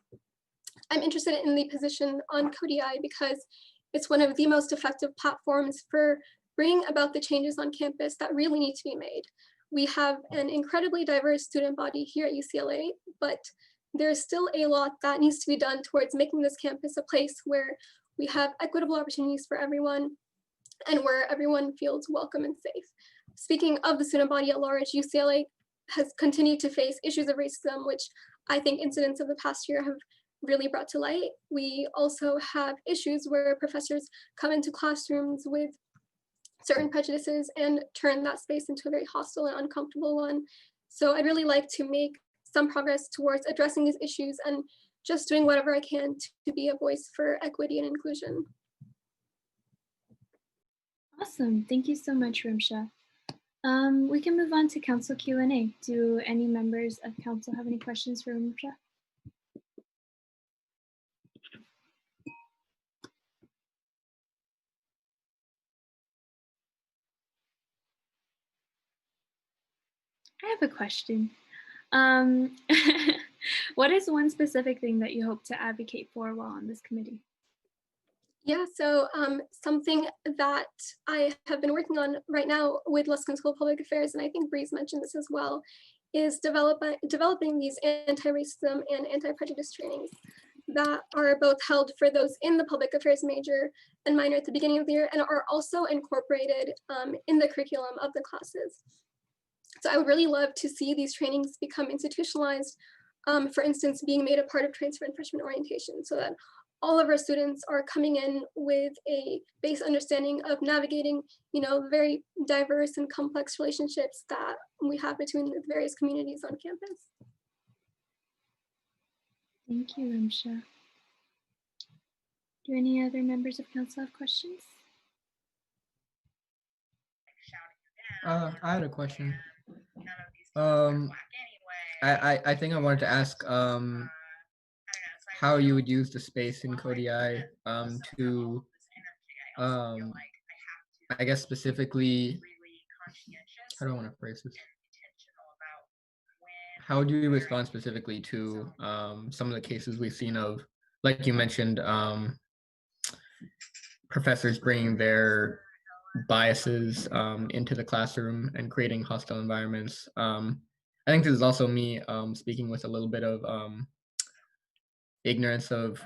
Q: I'm interested in the position on Cody I because it's one of the most effective platforms for bringing about the changes on campus that really need to be made. We have an incredibly diverse student body here at UCLA, but there's still a lot that needs to be done towards making this campus a place where we have equitable opportunities for everyone and where everyone feels welcome and safe. Speaking of the student body at large, UCLA has continued to face issues of racism, which I think incidents of the past year have really brought to light. We also have issues where professors come into classrooms with certain prejudices and turn that space into a very hostile and uncomfortable one. So I'd really like to make some progress towards addressing these issues and just doing whatever I can to be a voice for equity and inclusion.
A: Awesome. Thank you so much, Rimsha. We can move on to council Q&A. Do any members of council have any questions for Rimsha? I have a question. What is one specific thing that you hope to advocate for while on this committee?
Q: Yeah, so something that I have been working on right now with Luskin School of Public Affairs, and I think Breeze mentioned this as well, is developing these anti-racism and anti-prejudice trainings that are both held for those in the public affairs major and minor at the beginning of the year and are also incorporated in the curriculum of the classes. So I would really love to see these trainings become institutionalized, for instance, being made a part of transfer and freshman orientation so that all of our students are coming in with a base understanding of navigating, very diverse and complex relationships that we have between the various communities on campus.
A: Thank you, Rimsha. Do any other members of council have questions?
G: I had a question. I think I wanted to ask how you would use the space in Cody I to I guess specifically, how do I want to phrase this? How do you respond specifically to some of the cases we've seen of, like you mentioned, professors bringing their biases into the classroom and creating hostile environments? I think this is also me speaking with a little bit of ignorance of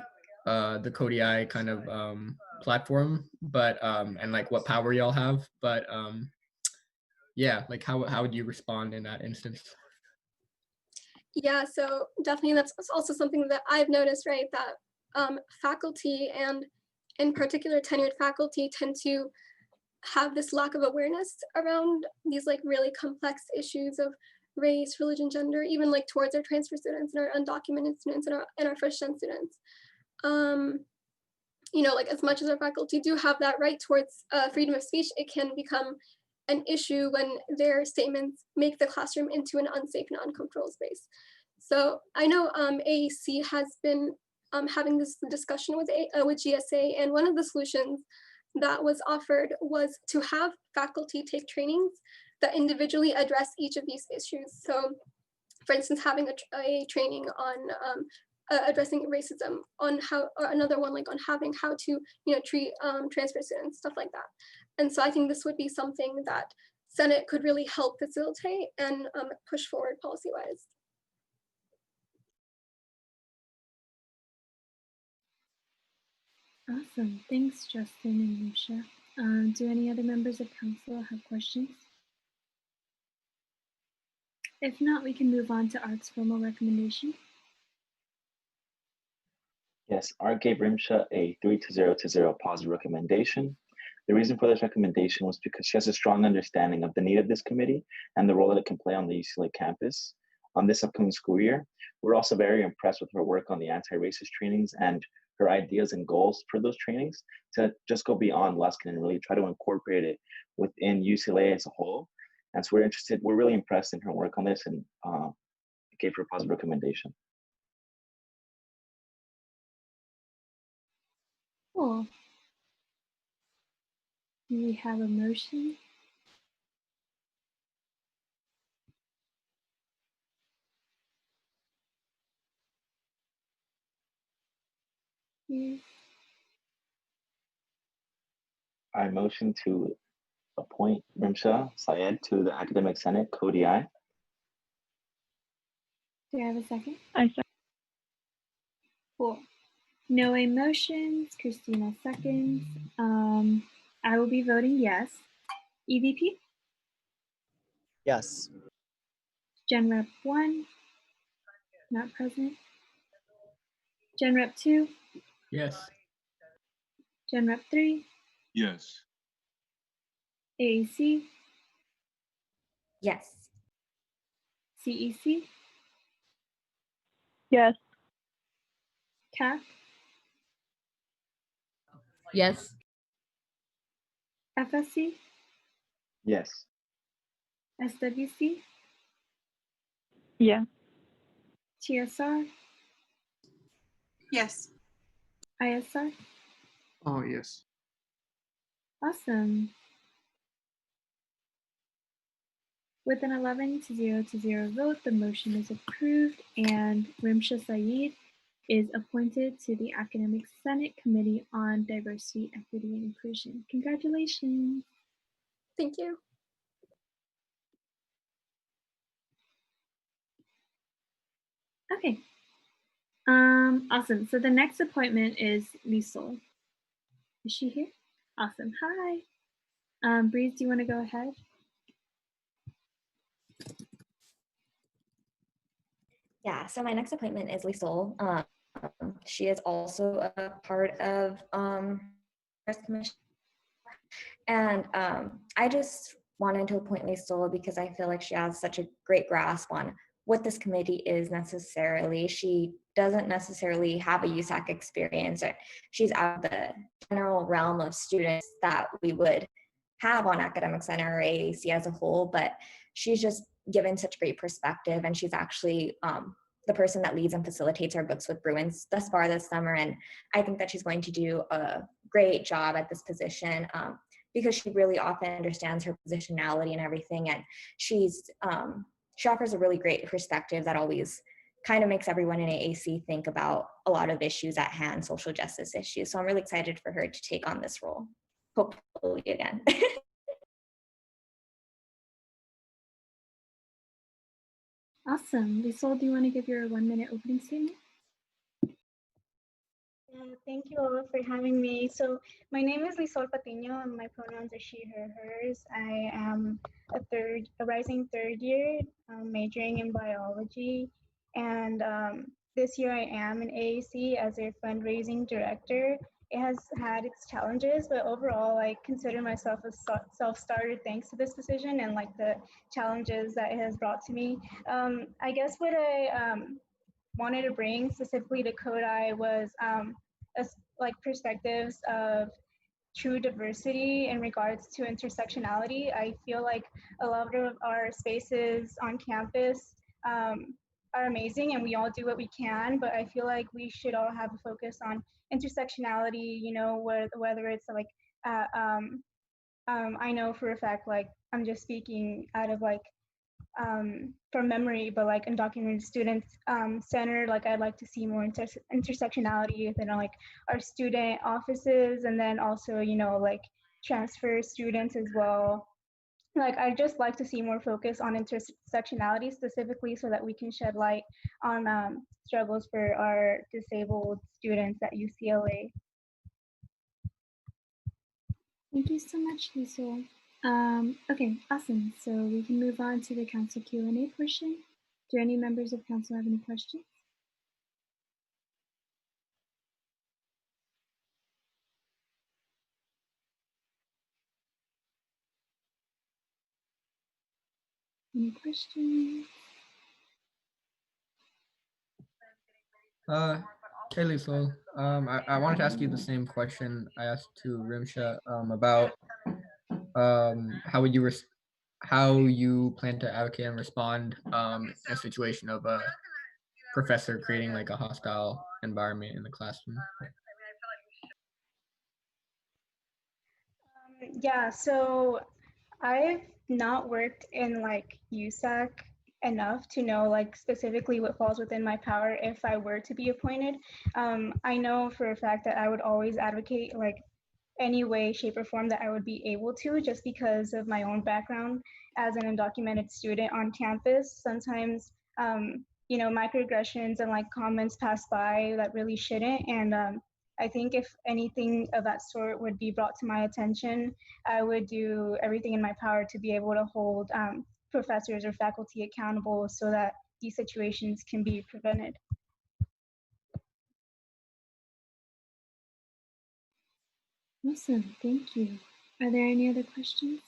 G: the Kodi kind of platform, but and like what power y'all have. But yeah, like how would you respond in that instance?
Q: Yeah, so definitely that's also something that I've noticed, right? That faculty and in particular tenured faculty tend to have this lack of awareness around these like really complex issues of race, religion, gender, even like towards our transfer students and our undocumented students and our first-gen students. You know, like as much as our faculty do have that right towards freedom of speech, it can become an issue when their statements make the classroom into an unsafe and uncomfortable space. So I know AAC has been having this discussion with GSA, and one of the solutions that was offered was to have faculty take trainings that individually address each of these issues. So for instance, having a training on addressing racism, on how, or another one like on having how to, you know, treat transfer students, stuff like that. And so I think this would be something that Senate could really help facilitate and push forward policy-wise.
A: Awesome. Thanks, Justin and Lucia. Do any other members of council have questions? If not, we can move on to ARC's formal recommendation.
F: Yes, ARC gave RIMSHA a 3-0 positive recommendation. The reason for this recommendation was because she has a strong understanding of the need of this committee and the role that it can play on the UCLA campus on this upcoming school year. We're also very impressed with her work on the anti-racist trainings and her ideas and goals for those trainings to just go beyond Luskin and really try to incorporate it within UCLA as a whole. And so we're really impressed in her work on this and gave her a positive recommendation.
A: Cool. Do we have a motion? Yes.
F: I motion to appoint RIMSHA Syed to the Academic Senate, Cody I.
A: Do I have a second?
D: I second.
A: Cool. Noe motions, Christina seconds. I will be voting yes. EVP?
C: Yes.
A: Gen Rep 1, not present. Gen Rep 2,
G: Yes.
A: Gen Rep 3,
H: Yes.
A: AAC,
M: Yes.
A: CEC,
D: Yes.
A: CAC,
E: Yes.
A: FSC,
F: Yes.
A: SWC,
D: Yeah.
A: TSR,
L: Yes.
A: ISR.
I: Oh, yes.
A: Awesome. With an 11-0 vote, the motion is approved and Rimsha Saeed is appointed to the Academic Senate Committee on Diversity, Equity, and Inclusion. Congratulations.
Q: Thank you.
A: Okay. Awesome. So the next appointment is Lisol. Is she here? Awesome. Hi. Breeze, do you want to go ahead?
M: Yeah, so my next appointment is Lisol. She is also a part of Commission. And I just wanted to appoint Lisol because I feel like she has such a great grasp on what this committee is necessarily. She doesn't necessarily have a USAC experience, or she's out of the general realm of students that we would have on Academic Center or AAC as a whole, but she's just given such great perspective, and she's actually the person that leads and facilitates our Books with Bruins thus far this summer, and I think that she's going to do a great job at this position because she really often understands her positionality and everything. And she offers a really great perspective that always kind of makes everyone in AAC think about a lot of issues at hand, social justice issues. So I'm really excited for her to take on this role, hopefully again.
A: Awesome. Lisa, do you want to give your 1-minute opening statement?
R: Thank you all for having me. So my name is Lisol Patiño and my pronouns are she, her, hers. I am a rising third year majoring in biology. And this year I am in AAC as their fundraising director. It has had its challenges, but overall I consider myself a self-starter thanks to this decision and like the challenges that it has brought to me. I guess what I wanted to bring specifically to Kodai was like perspectives of true diversity in regards to intersectionality. I feel like a lot of our spaces on campus are amazing and we all do what we can, but I feel like we should all have a focus on intersectionality, you know, whether it's like, I know for a fact, like I'm just speaking out of like, from memory, but like undocumented students centered, like I'd like to see more intersectionality within like our student offices, and then also, you know, like transfer students as well. Like I'd just like to see more focus on intersectionality specifically so that we can shed light on struggles for our disabled students at UCLA.
A: Thank you so much, Lisa. Okay, awesome. So we can move on to the council Q&A portion. Do any members of council have any questions? Any questions?
G: Hey Lisa, I wanted to ask you the same question I asked to Rimsha about how you plan to advocate and respond in a situation of a professor creating like a hostile environment in the classroom.
R: Yeah, so I've not worked in like USAC enough to know like specifically what falls within my power if I were to be appointed. I know for a fact that I would always advocate like any way, shape, or form that I would be able to, just because of my own background as an undocumented student on campus. Sometimes, you know, microaggressions and like comments pass by that really shouldn't. And I think if anything of that sort would be brought to my attention, I would do everything in my power to be able to hold professors or faculty accountable so that these situations can be prevented.
A: Awesome, thank you. Are there any other questions?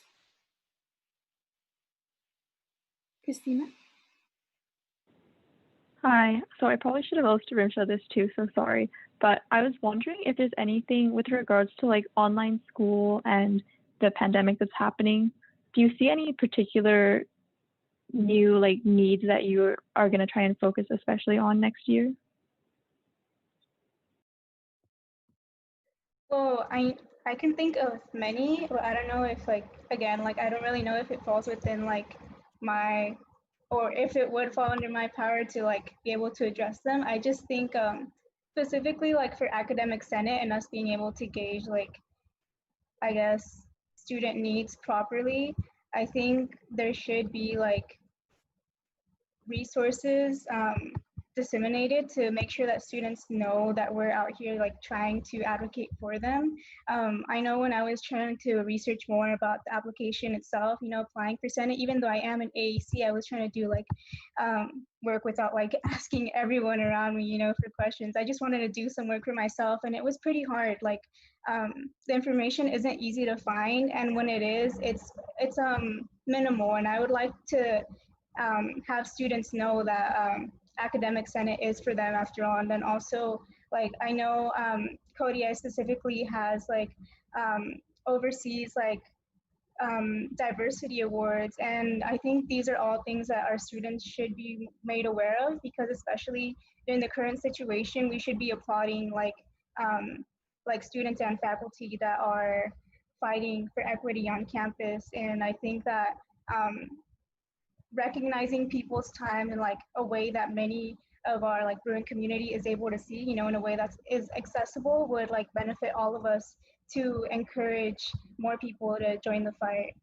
A: Christina?
D: Hi. So I probably should have asked Rimsha this too, so sorry. But I was wondering if there's anything with regards to like online school and the pandemic that's happening. Do you see any particular new like needs that you are going to try and focus especially on next year?
R: Well, I can think of many, but I don't know if like again, like I don't really know if it falls within like my or if it would fall under my power to like be able to address them. I just think specifically like for academic senate and us being able to gauge like I guess student needs properly, I think there should be like resources disseminated to make sure that students know that we're out here like trying to advocate for them. I know when I was trying to research more about the application itself, you know, applying for Senate, even though I am an AAC, I was trying to do like work without like asking everyone around me, you know, for questions. I just wanted to do some work for myself and it was pretty hard. Like the information isn't easy to find, and when it is, it's minimal, and I would like to have students know that academic senate is for them after all. And then also like I know Cody specifically has like oversees like diversity awards, and I think these are all things that our students should be made aware of, because especially in the current situation we should be applauding like like students and faculty that are fighting for equity on campus. And I think that recognizing people's time in like a way that many of our like Bruin community is able to see, in a way that is accessible would like benefit all of us to encourage more people to join the fight.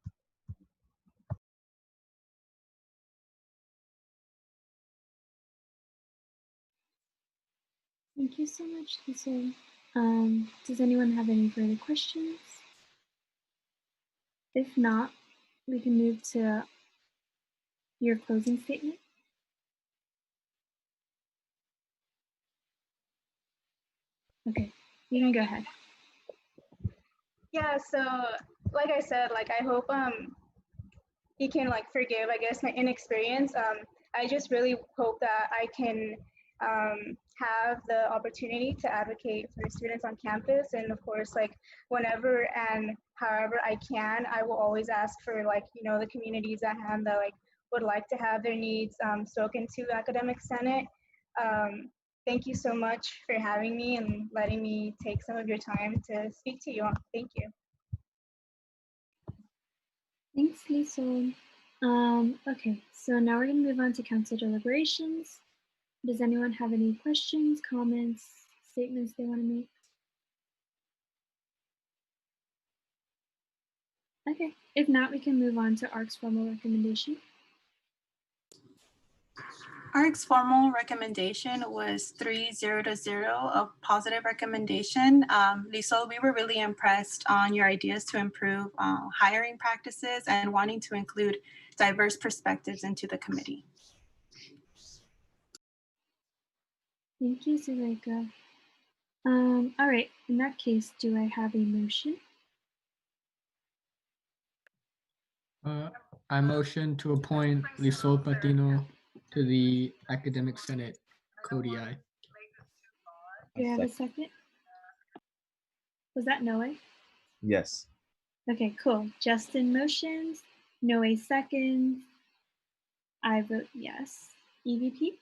A: Thank you so much, Lisa. Does anyone have any further questions? If not, we can move to your closing statement. Okay, you can go ahead.
R: Yeah, so like I said, like I hope you can like forgive, I guess, my inexperience. I just really hope that I can have the opportunity to advocate for students on campus. And of course, like whenever and however I can, I will always ask for like, the communities at hand that like would like to have their needs spoken to the Academic Senate. Thank you so much for having me and letting me take some of your time to speak to you. Thank you.
A: Thanks, Lisa. Okay, so now we're going to move on to council deliberations. Does anyone have any questions, comments, statements they want to make? Okay, if not, we can move on to ARC's formal recommendation.
L: ARC's formal recommendation was 3-0, a positive recommendation. Lisol, we were really impressed on your ideas to improve hiring practices and wanting to include diverse perspectives into the committee.
A: Thank you, Zuleika. All right, in that case, do I have a motion?
G: I motion to appoint Lisol Patino to the Academic Senate, CODI.
A: Do I have a second? Was that Noe?
S: Yes.
A: Okay, cool. Justin motions, Noe seconds. I vote yes. EVP?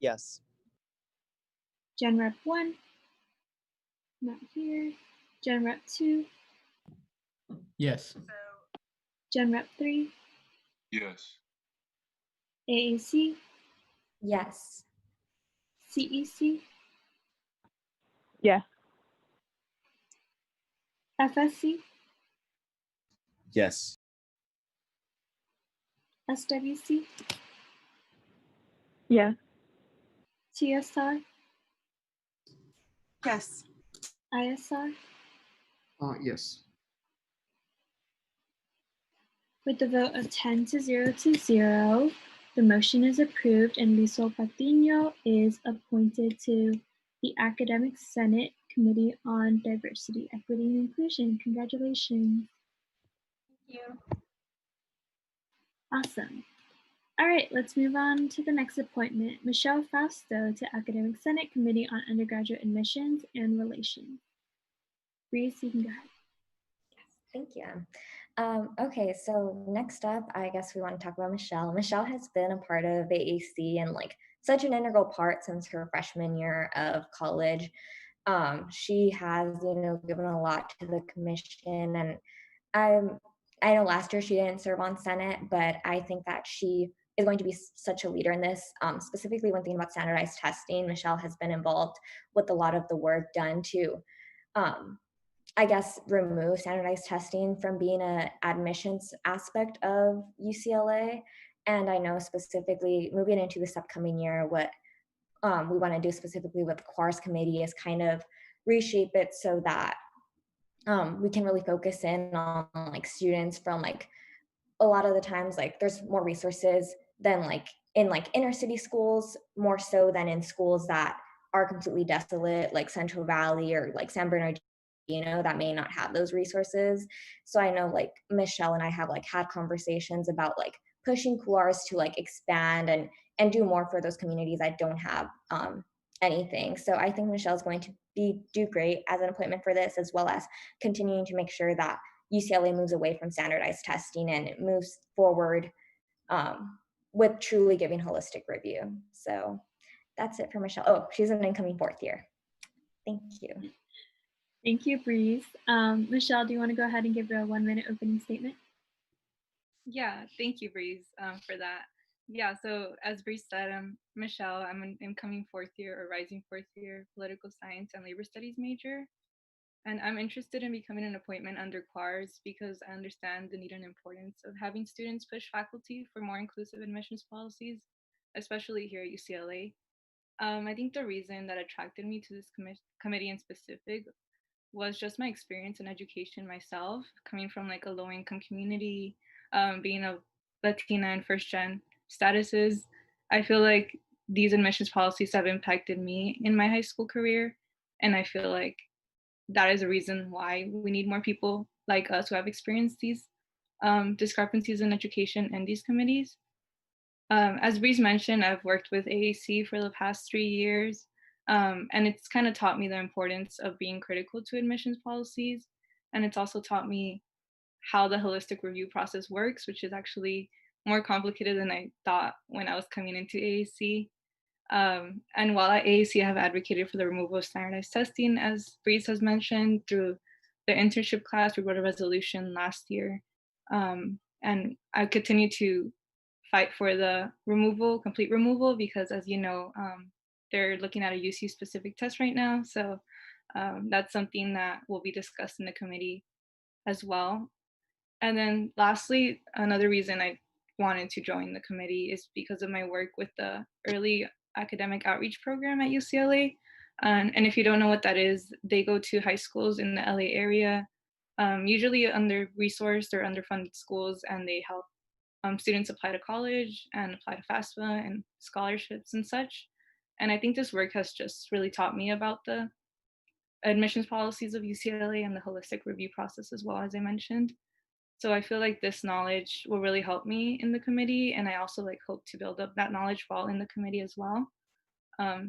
C: Yes.
A: Gen Rep 1? Not here. Gen Rep 2?
G: Yes.
A: Gen Rep 3?
H: Yes.
A: AAC?
M: Yes.
A: CEC?
D: Yes.
A: FSC?
S: Yes.
A: SWC?
D: Yes.
A: TSR?
L: Yes.
A: ISR?
I: Yes.
A: With the vote of 10-0, the motion is approved and Lisol Patiño is appointed to the Academic Senate Committee on Diversity, Equity, and Inclusion. Congratulations.
R: Thank you.
A: Awesome. All right, let's move on to the next appointment. Michelle Fausto to Academic Senate Committee on Undergraduate Admissions and Relations. Reese, you can go ahead.
M: Thank you. Okay, so next up, I guess we want to talk about Michelle. Michelle has been a part of AAC and like such an integral part since her freshman year of college. She has, given a lot to the commission, and I know last year she didn't serve on Senate, but I think that she is going to be such a leader in this. Specifically when thinking about standardized testing, Michelle has been involved with a lot of the work done to I guess, remove standardized testing from being an admissions aspect of UCLA. And I know specifically moving into this upcoming year, what we want to do specifically with the QARS committee is kind of reshape it so that we can really focus in on like students from like a lot of the times like there's more resources than like in like inner city schools, more so than in schools that are completely desolate, like Central Valley or like San Bernardino, that may not have those resources. So I know like Michelle and I have like had conversations about like pushing QARS to like expand and do more for those communities that don't have anything. So I think Michelle's going to do great as an appointment for this, as well as continuing to make sure that UCLA moves away from standardized testing and it moves forward with truly giving holistic review. So that's it for Michelle. Oh, she's an incoming fourth year. Thank you.
A: Thank you, Breeze. Michelle, do you want to go ahead and give a 1-minute opening statement?
S: Yeah, thank you, Breeze, for that. Yeah, so as Breeze said, I'm Michelle. I'm an incoming fourth year or rising fourth year political science and labor studies major. And I'm interested in becoming an appointment under QUARS because I understand the need and importance of having students push faculty for more inclusive admissions policies, especially here at UCLA. I think the reason that attracted me to this committee in specific was just my experience in education myself, coming from like a low income community, being a Latina and first gen statuses. I feel like these admissions policies have impacted me in my high school career. And I feel like that is a reason why we need more people like us who have experienced these discrepancies in education and these committees. As Breeze mentioned, I've worked with AAC for the past 3 years, and it's kind of taught me the importance of being critical to admissions policies. And it's also taught me how the holistic review process works, which is actually more complicated than I thought when I was coming into AAC. And while at AAC, I have advocated for the removal of standardized testing, as Breeze has mentioned, through the internship class, we wrote a resolution last year. And I continue to fight for the removal, complete removal, because as you know, they're looking at a UC specific test right now. So that's something that will be discussed in the committee as well. And then lastly, another reason I wanted to join the committee is because of my work with the early academic outreach program at UCLA. And if you don't know what that is, they go to high schools in the LA area, usually under resourced or underfunded schools, and they help students apply to college and apply to FAFSA and scholarships and such. And I think this work has just really taught me about the admissions policies of UCLA and the holistic review process as well, as I mentioned. So I feel like this knowledge will really help me in the committee, and I also like hope to build up that knowledge while in the committee as well.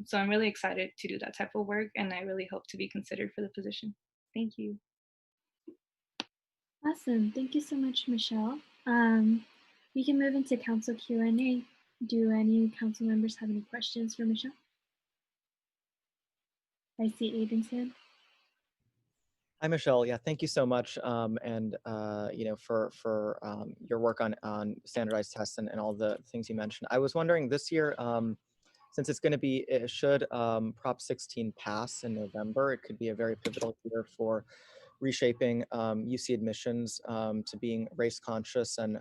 S: So I'm really excited to do that type of work, and I really hope to be considered for the position. Thank you.
A: Awesome. Thank you so much, Michelle. We can move into council Q&A. Do any council members have any questions for Michelle? I see Aiden's hand.
C: Hi, Michelle. Yeah, thank you so much, and for your work on standardized tests and all the things you mentioned. I was wondering this year, since it's going to be, should Prop 16 pass in November, it could be a very pivotal year for reshaping UC admissions to being race conscious and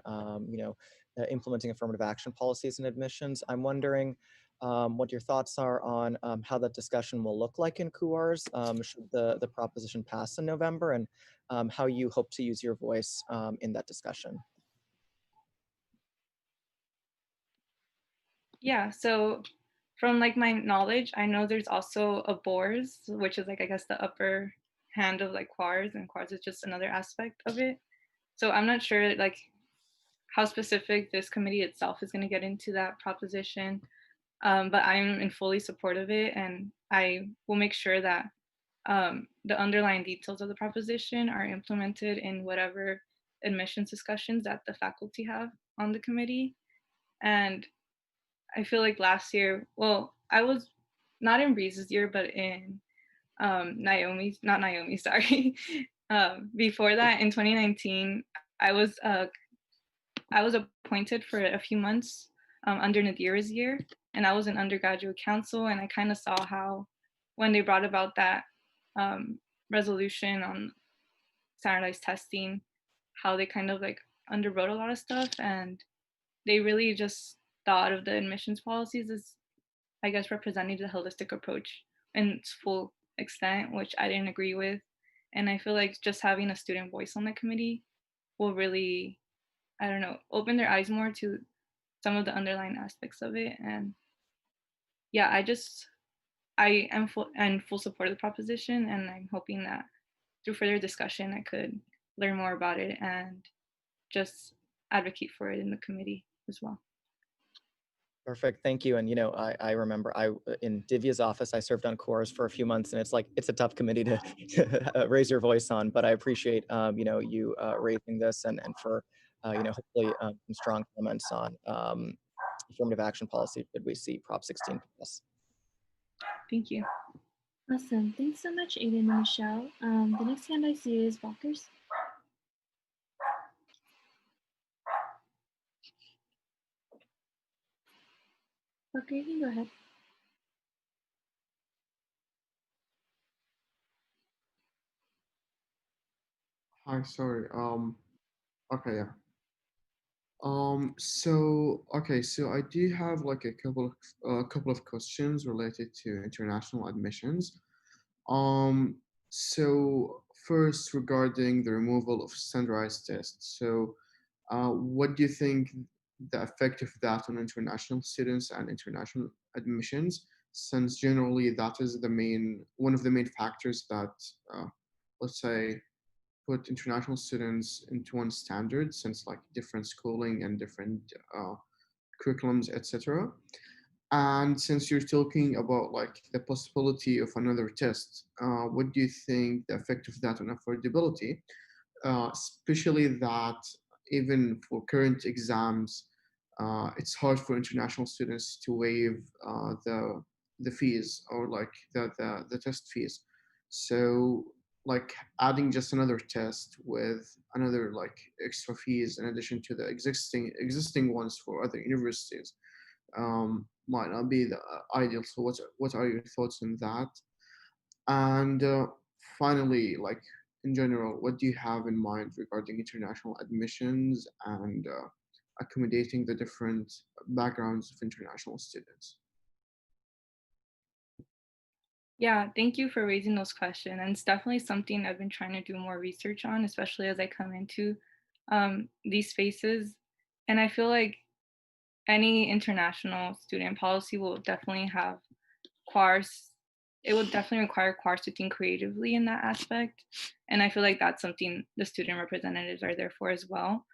C: implementing affirmative action policies in admissions. I'm wondering what your thoughts are on how that discussion will look like in QARS should the proposition pass in November, and how you hope to use your voice in that discussion.
S: Yeah, so from like my knowledge, I know there's also a BORS, which is like I guess the upper hand of like QARS, and QARS is just another aspect of it. So I'm not sure like how specific this committee itself is going to get into that proposition, but I'm in fully support of it, and I will make sure that the underlying details of the proposition are implemented in whatever admissions discussions that the faculty have on the committee. And I feel like last year, well, I was not in Breeze's year, but in Naomi's, not Naomi, sorry. Before that, in 2019, I was appointed for a few months under Nadira's year, and I was in undergraduate council, and I kind of saw how when they brought about that resolution on standardized testing, how they kind of like underwrote a lot of stuff, and they really just thought of the admissions policies as, I guess, representing the holistic approach in its full extent, which I didn't agree with. And I feel like just having a student voice on the committee will really, I don't know, open their eyes more to some of the underlying aspects of it. And yeah, I am in full support of the proposition, and I'm hoping that through further discussion, I could learn more about it and just advocate for it in the committee as well.
C: Perfect, thank you. And I remember in Divya's office, I served on CORS for a few months, and it's a tough committee to raise your voice on. But I appreciate you raising this, and for hopefully some strong comments on affirmative action policy should we see Prop 16 pass.
S: Thank you.
A: Awesome. Thanks so much, Aiden and Michelle. The next hand I see is Walker's. Walker, you can go ahead.
I: Hi, sorry. Okay, yeah. So I do have like a couple of questions related to international admissions. Um, so first regarding the removal of standardized tests. So, what do you think the effect of that on international students and international admissions? Since generally that is one of the main factors that, let's say, put international students into one standard, since like different schooling and different curriculums, etc. And since you're talking about like the possibility of another test, what do you think the effect of that on affordability? Especially that even for current exams, it's hard for international students to waive the fees, or like the test fees. So like adding just another test with another like extra fees in addition to the existing ones for other universities might not be the ideal. So what are your thoughts on that? And finally, like in general, what do you have in mind regarding international admissions and accommodating the different backgrounds of international students?
S: Yeah, thank you for raising those questions. And it's definitely something I've been trying to do more research on, especially as I come into these spaces. And I feel like any international student policy will definitely have quars. It will definitely require quars to think creatively in that aspect. And I feel like that's something the student representatives are there for as well.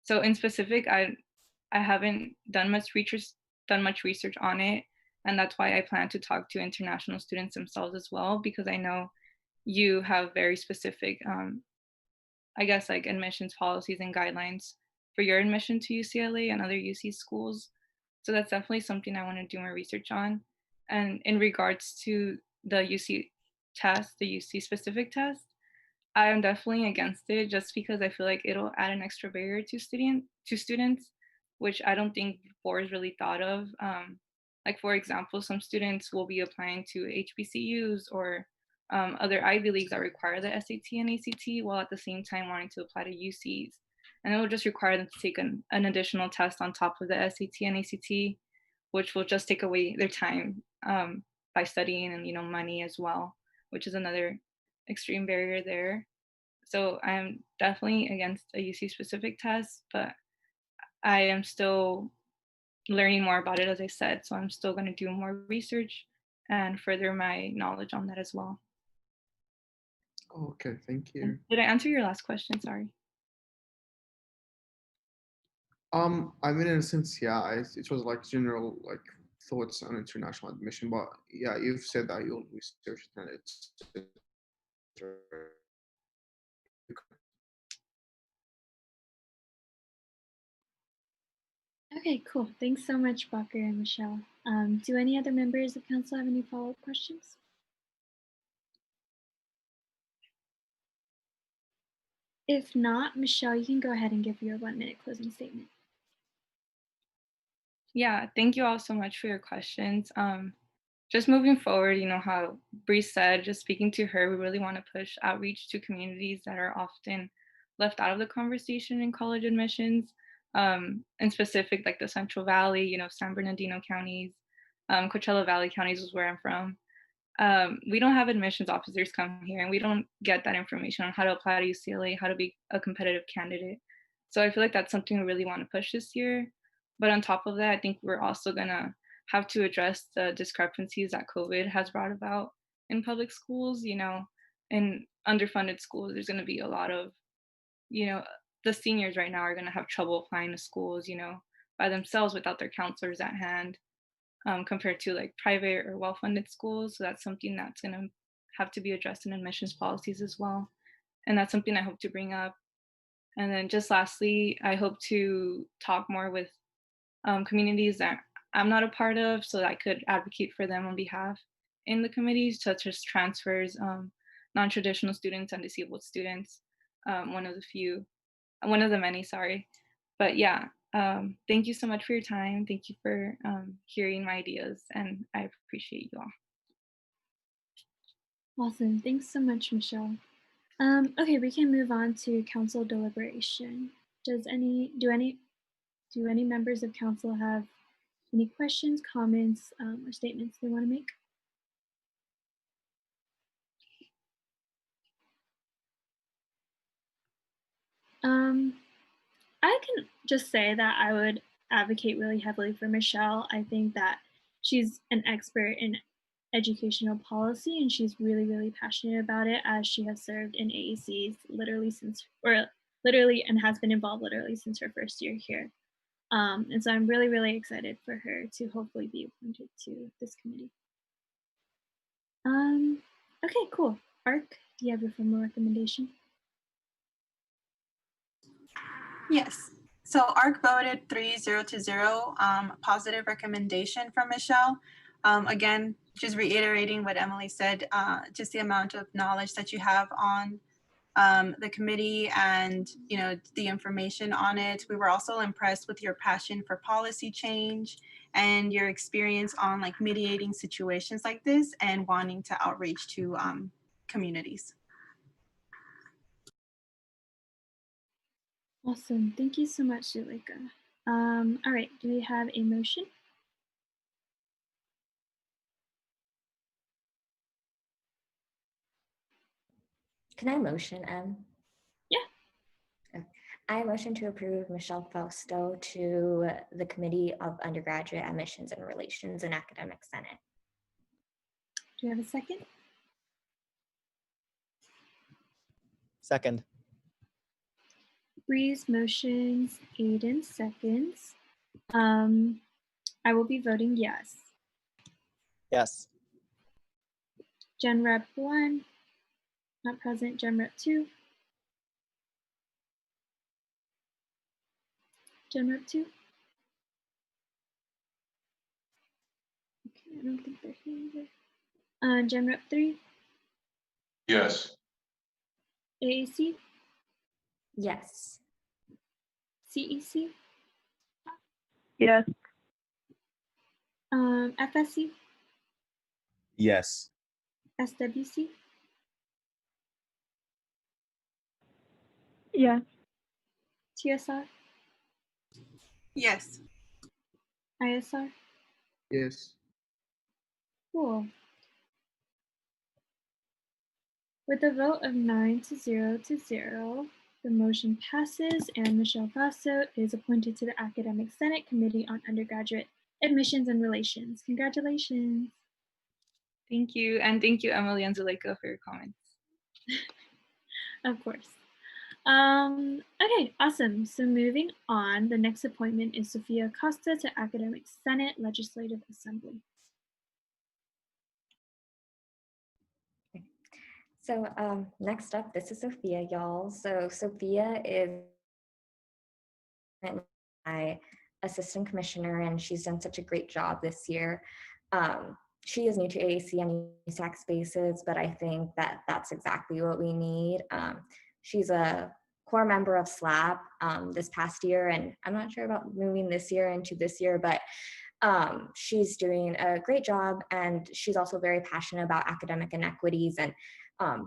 S: So in specific, I haven't done much research on it, and that's why I plan to talk to international students themselves as well, because I know you have very specific, I guess, like admissions policies and guidelines for your admission to UCLA and other UC schools. So that's definitely something I want to do more research on. And in regards to the UC test, the UC specific test, I am definitely against it just because I feel like it'll add an extra barrier to students, which I don't think boards really thought of. Like for example, some students will be applying to HBCUs or other Ivy Leagues that require the SAT and ACT, while at the same time wanting to apply to UCs, and it will just require them to take an additional test on top of the SAT and ACT, which will just take away their time by studying and money as well, which is another extreme barrier there. So I'm definitely against a UC specific test, but I am still learning more about it, as I said. So I'm still going to do more research and further my knowledge on that as well.
I: Okay, thank you.
S: Did I answer your last question? Sorry.
I: I mean, in a sense, yeah, it was like general like thoughts on international admission, but yeah, you've said that you'll research it and it's
A: Okay, cool. Thanks so much, Walker and Michelle. Do any other members of council have any follow-up questions? If not, Michelle, you can go ahead and give your 1-minute closing statement.
S: Yeah, thank you all so much for your questions. Just moving forward, how Bree said, just speaking to her, we really want to push outreach to communities that are often left out of the conversation in college admissions, in specific like the Central Valley, San Bernardino counties, Coachella Valley counties is where I'm from. We don't have admissions officers come here, and we don't get that information on how to apply to UCLA, how to be a competitive candidate. So I feel like that's something we really want to push this year. But on top of that, I think we're also gonna have to address the discrepancies that COVID has brought about in public schools. In underfunded schools, there's gonna be a lot of, you know, the seniors right now are gonna have trouble applying to schools, by themselves without their counselors at hand, compared to like private or well-funded schools. So that's something that's going to have to be addressed in admissions policies as well. And that's something I hope to bring up. And then just lastly, I hope to talk more with communities that I'm not a part of so that I could advocate for them on behalf. in the committee, such as transfers, non-traditional students, and disabled students. One of the many, sorry. But yeah, thank you so much for your time. Thank you for hearing my ideas, and I appreciate you all.
A: Awesome. Thanks so much, Michelle. Okay, we can move on to council deliberation. Do any members of council have any questions, comments, or statements they want to make? I can just say that I would advocate really heavily for Michelle. I think that she's an expert in educational policy and she's really, really passionate about it, as she has served in AACs literally and has been involved literally since her first year here. And so I'm really, really excited for her to hopefully be appointed to this committee. Okay, cool. Ark, do you have your formal recommendation?
L: Yes. So ARC voted 3-0 positive recommendation from Michelle. Again, just reiterating what Emily said, just the amount of knowledge that you have on the committee and the information on it. We were also impressed with your passion for policy change and your experience on like mediating situations like this and wanting to outreach to communities.
A: Awesome. Thank you so much, Zuleika. All right, do we have a motion?
M: Can I motion, Em?
A: Yeah.
M: I motion to approve Michelle Fausto to the Committee of Undergraduate Admissions and Relations and Academic Senate.
A: Do you have a second?
C: Second.
A: Breeze motions, Aiden seconds. I will be voting yes.
C: Yes.
A: Gen Rep 1, not present. Gen Rep 2. Gen Rep 2. Okay, I don't think they're here either. Gen Rep 3.
H: Yes.
A: AAC.
M: Yes.
A: CEC.
D: Yes.
A: FSC.
T: Yes.
A: SWC.
D: Yes.
A: TSR.
L: Yes.
A: ISR.
I: Yes.
A: Cool. With a vote of 9-0, the motion passes and Michelle Fausto is appointed to the Academic Senate Committee on Undergraduate Admissions and Relations. Congratulations.
S: Thank you. And thank you, Emily and Zuleika, for your comments.
A: Of course. Okay, awesome. So moving on, the next appointment is Sophia Costa to Academic Senate Legislative Assembly.
M: So next up, this is Sophia, y'all. So Sophia is my assistant commissioner, and she's done such a great job this year. She is new to AAC and USAC spaces, but I think that that's exactly what we need. She's a core member of SLAP this past year, and I'm not sure about moving this year into this year, but she's doing a great job, and she's also very passionate about academic inequities and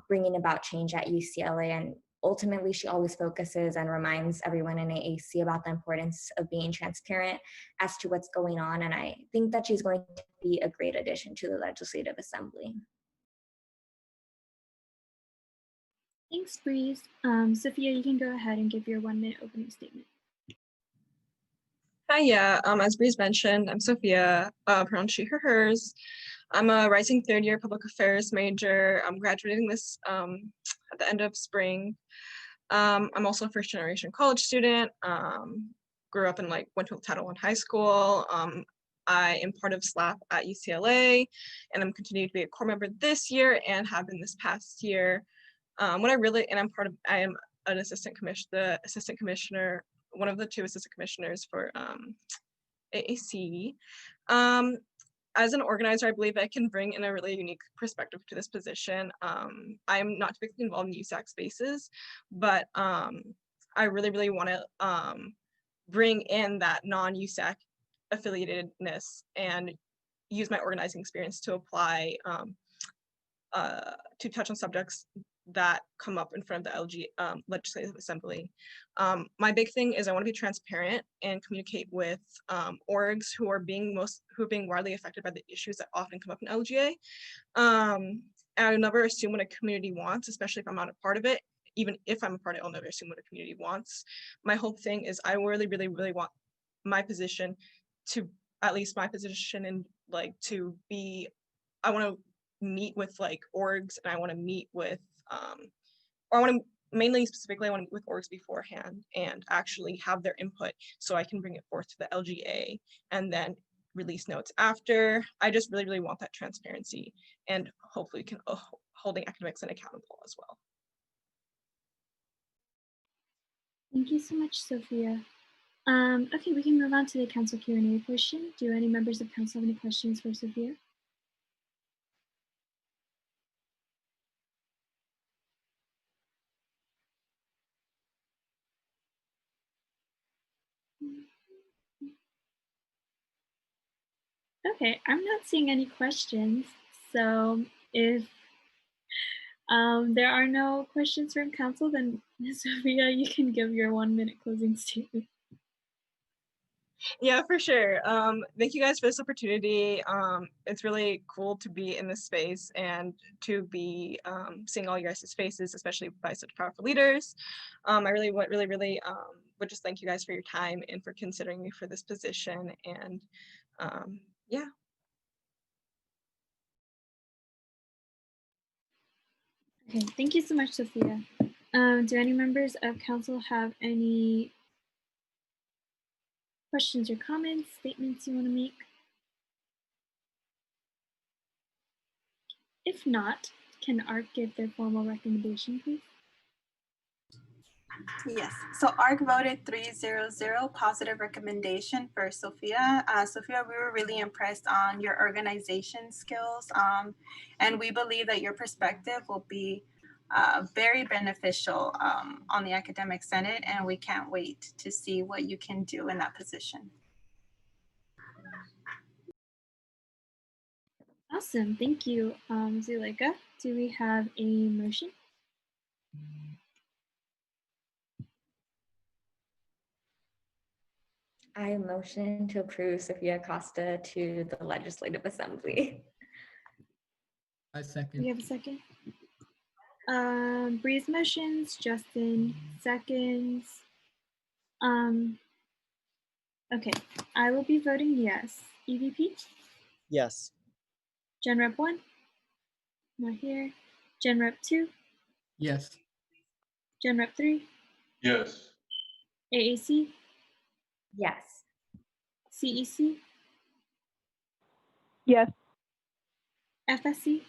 M: bringing about change at UCLA. And ultimately, she always focuses and reminds everyone in AAC about the importance of being transparent as to what's going on. And I think that she's going to be a great addition to the Legislative Assembly.
A: Thanks, Breeze. Sophia, you can go ahead and give your 1-minute opening statement.
U: Hi, yeah. As Breeze mentioned, I'm Sophia, pronouns she, her, hers. I'm a rising third-year public affairs major. I'm graduating this at the end of spring. I'm also a first-generation college student. Grew up and went to Title I high school. I am part of SLAP at UCLA, and I'm continuing to be a core member this year and have been this past year. I am an assistant commissioner, one of the 2 assistant commissioners for AAC. as an organizer, I believe I can bring in a really unique perspective to this position. I'm not typically involved in USAC spaces, but I really want to bring in that non-USAC affiliatedness and use my organizing experience to apply to touch on subjects that come up in front of the Legislative Assembly. My big thing is I want to be transparent and communicate with orgs who are being widely affected by the issues that often come up in LGA. I'll never assume what a community wants, especially if I'm not a part of it. Even if I'm a part of it, I'll never assume what a community wants. My whole thing is I really want my position to, at least my position, and like to be, I want to meet with like orgs, and I want to meet with or I want to mainly specifically I want to meet with orgs beforehand and actually have their input so I can bring it forth to the LGA and then release notes after. I just really want that transparency, and hopefully can holding academics and accountable as well.
A: Thank you so much, Sophia. Okay, we can move on to the council Q&A portion. Do any members of council have any questions for Sophia? Okay, I'm not seeing any questions. So if there are no questions from council, then Sophia, you can give your 1-minute closing statement.
U: Yeah, for sure. Thank you guys for this opportunity. It's really cool to be in this space and to be seeing all you guys' faces, especially by such powerful leaders. I really would just thank you guys for your time and for considering me for this position. And yeah.
A: Okay, thank you so much, Sophia. Do any members of council have any questions or comments, statements you want to make? If not, can ARC give their formal recommendation, please?
L: Yes, so ARC voted 3-0-0 positive recommendation for Sophia. Sophia, we were really impressed on your organization skills, and we believe that your perspective will be very beneficial on the Academic Senate, and we can't wait to see what you can do in that position.
A: Awesome, thank you, Zuleika. Do we have a motion?
M: I motion to approve Sophia Costa to the Legislative Assembly.
G: I second.
A: We have a second. Breeze motions, Justin seconds. Okay, I will be voting yes. EVP?
C: Yes.
A: Gen Rep 1? Not here. Gen Rep 2?
G: Yes.
A: Gen Rep 3?
H: Yes.
A: AAC?
M: Yes.
A: CEC?
D: Yes.
A: FSC?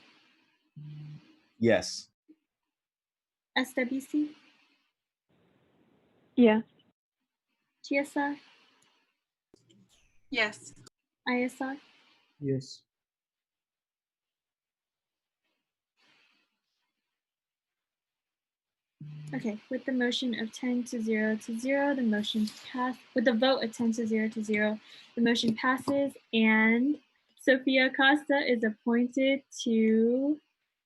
T: Yes.
A: SWC?
D: Yes.
A: TSR?
L: Yes.
A: ISR?
I: Yes.
A: Okay, with the motion of 10-0, the motion passed. With the vote of 10-0, the motion passes, and Sophia Costa is appointed to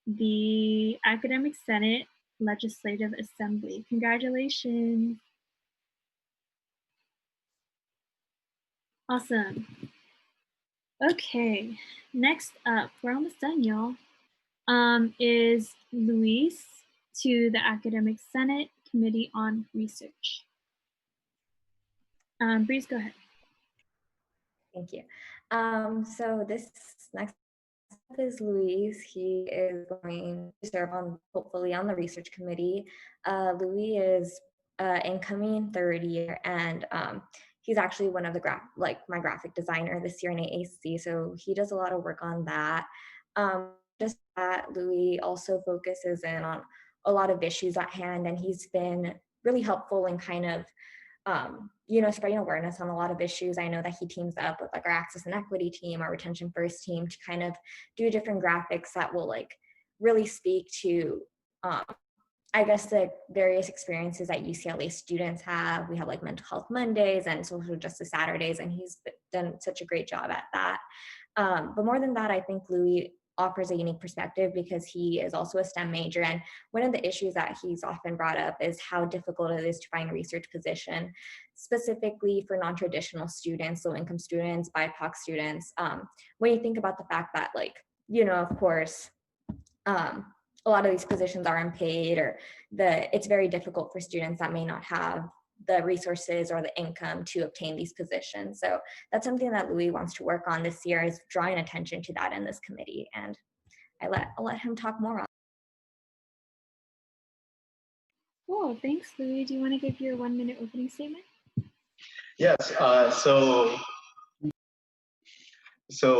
A: the Academic Senate Legislative Assembly. Congratulations. Awesome. Okay, next up, we're almost done, y'all, is Luis to the Academic Senate Committee on Research. Breeze, go ahead.
M: Thank you. So this next up is Luis. He is going to serve on, hopefully, on the research committee. Louis is incoming 3rd year, and he's actually one of the my graphic designer this year in AAC. So he does a lot of work on that. Just that, Louis also focuses in on a lot of issues at hand, and he's been really helpful in kind of spreading awareness on a lot of issues. I know that he teams up with like our access and equity team, our retention first team, to kind of do different graphics that will like really speak to I guess the various experiences that UCLA students have. We have like mental health Mondays and social justice Saturdays, and he's done such a great job at that. But more than that, I think Louis offers a unique perspective because he is also a STEM major. And one of the issues that he's often brought up is how difficult it is to find a research position, specifically for non-traditional students, low-income students, BIPOC students. When you think about the fact that, like, of course, a lot of these positions are unpaid, or it's very difficult for students that may not have the resources or the income to obtain these positions. So that's something that Louis wants to work on this year, is drawing attention to that in this committee. And I'll let him talk more on.
A: Cool, thanks, Louis. Do you want to give your 1-minute opening statement?
J: Yes, so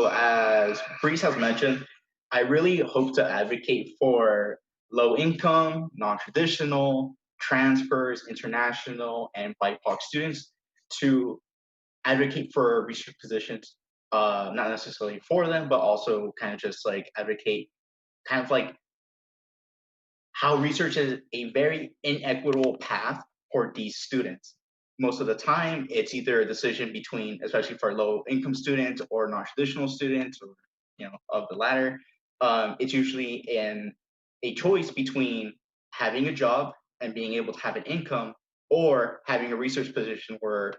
J: as Breeze has mentioned, I really hope to advocate for low income, non-traditional, transfers, international, and BIPOC students to advocate for research positions, not necessarily for them, but also kind of just like advocate kind of like how research is a very inequitable path for these students. Most of the time, it's either a decision between, especially for low income students or non-traditional students, or of the latter. It's usually a choice between having a job and being able to have an income, or having a research position where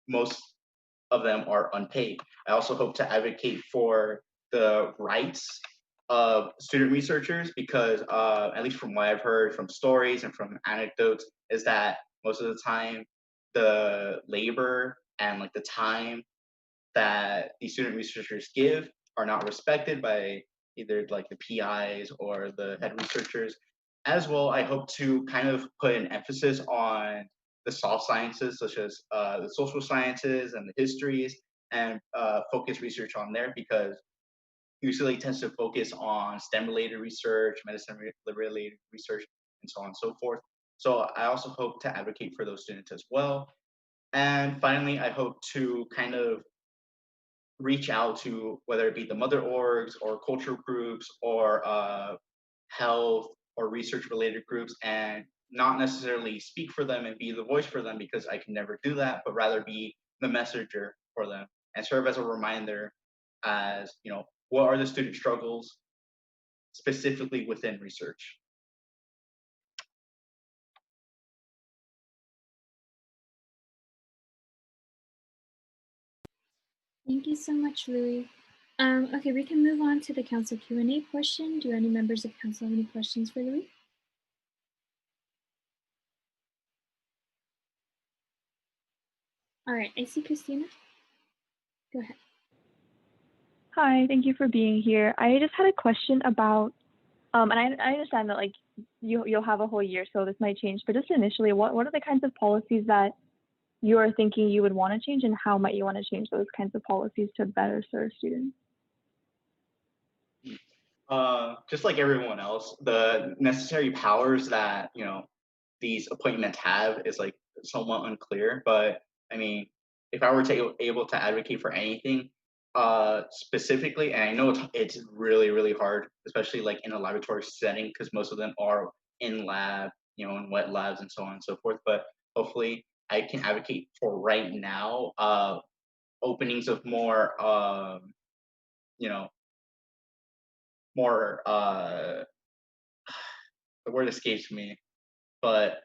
J: most of them are unpaid. I also hope to advocate for the rights of student researchers, because at least from what I've heard from stories and from anecdotes, is that most of the time the labor and like the time that these student researchers give are not respected by either like the PIs or the head researchers. As well, I hope to kind of put an emphasis on the soft sciences, such as the social sciences and the histories, and focus research on there, because UCLA tends to focus on STEM-related research, medicine-related research, and so on and so forth. So I also hope to advocate for those students as well. And finally, I hope to kind of reach out to, whether it be the mother orgs or culture groups or health or research-related groups, and not necessarily speak for them and be the voice for them, because I can never do that, but rather be the messenger for them and serve as a reminder as, what are the student struggles specifically within research.
A: Thank you so much, Louis. Okay, we can move on to the council Q&A portion. Do any members of council have any questions for Louis? All right, I see Christina. Go ahead.
D: Hi, thank you for being here. I just had a question about, and I understand that like you'll have a whole year, so this might change, but just initially, what are the kinds of policies that you are thinking you would want to change, and how might you want to change those kinds of policies to better serve students?
J: Just like everyone else, the necessary powers that these appointments have is like somewhat unclear. But I mean, if I were to able to advocate for anything specifically, and I know it's really really hard, especially like in a laboratory setting, because most of them are in lab, in wet labs and so on and so forth. But hopefully, I can advocate for right now openings of more, more the word escapes me, but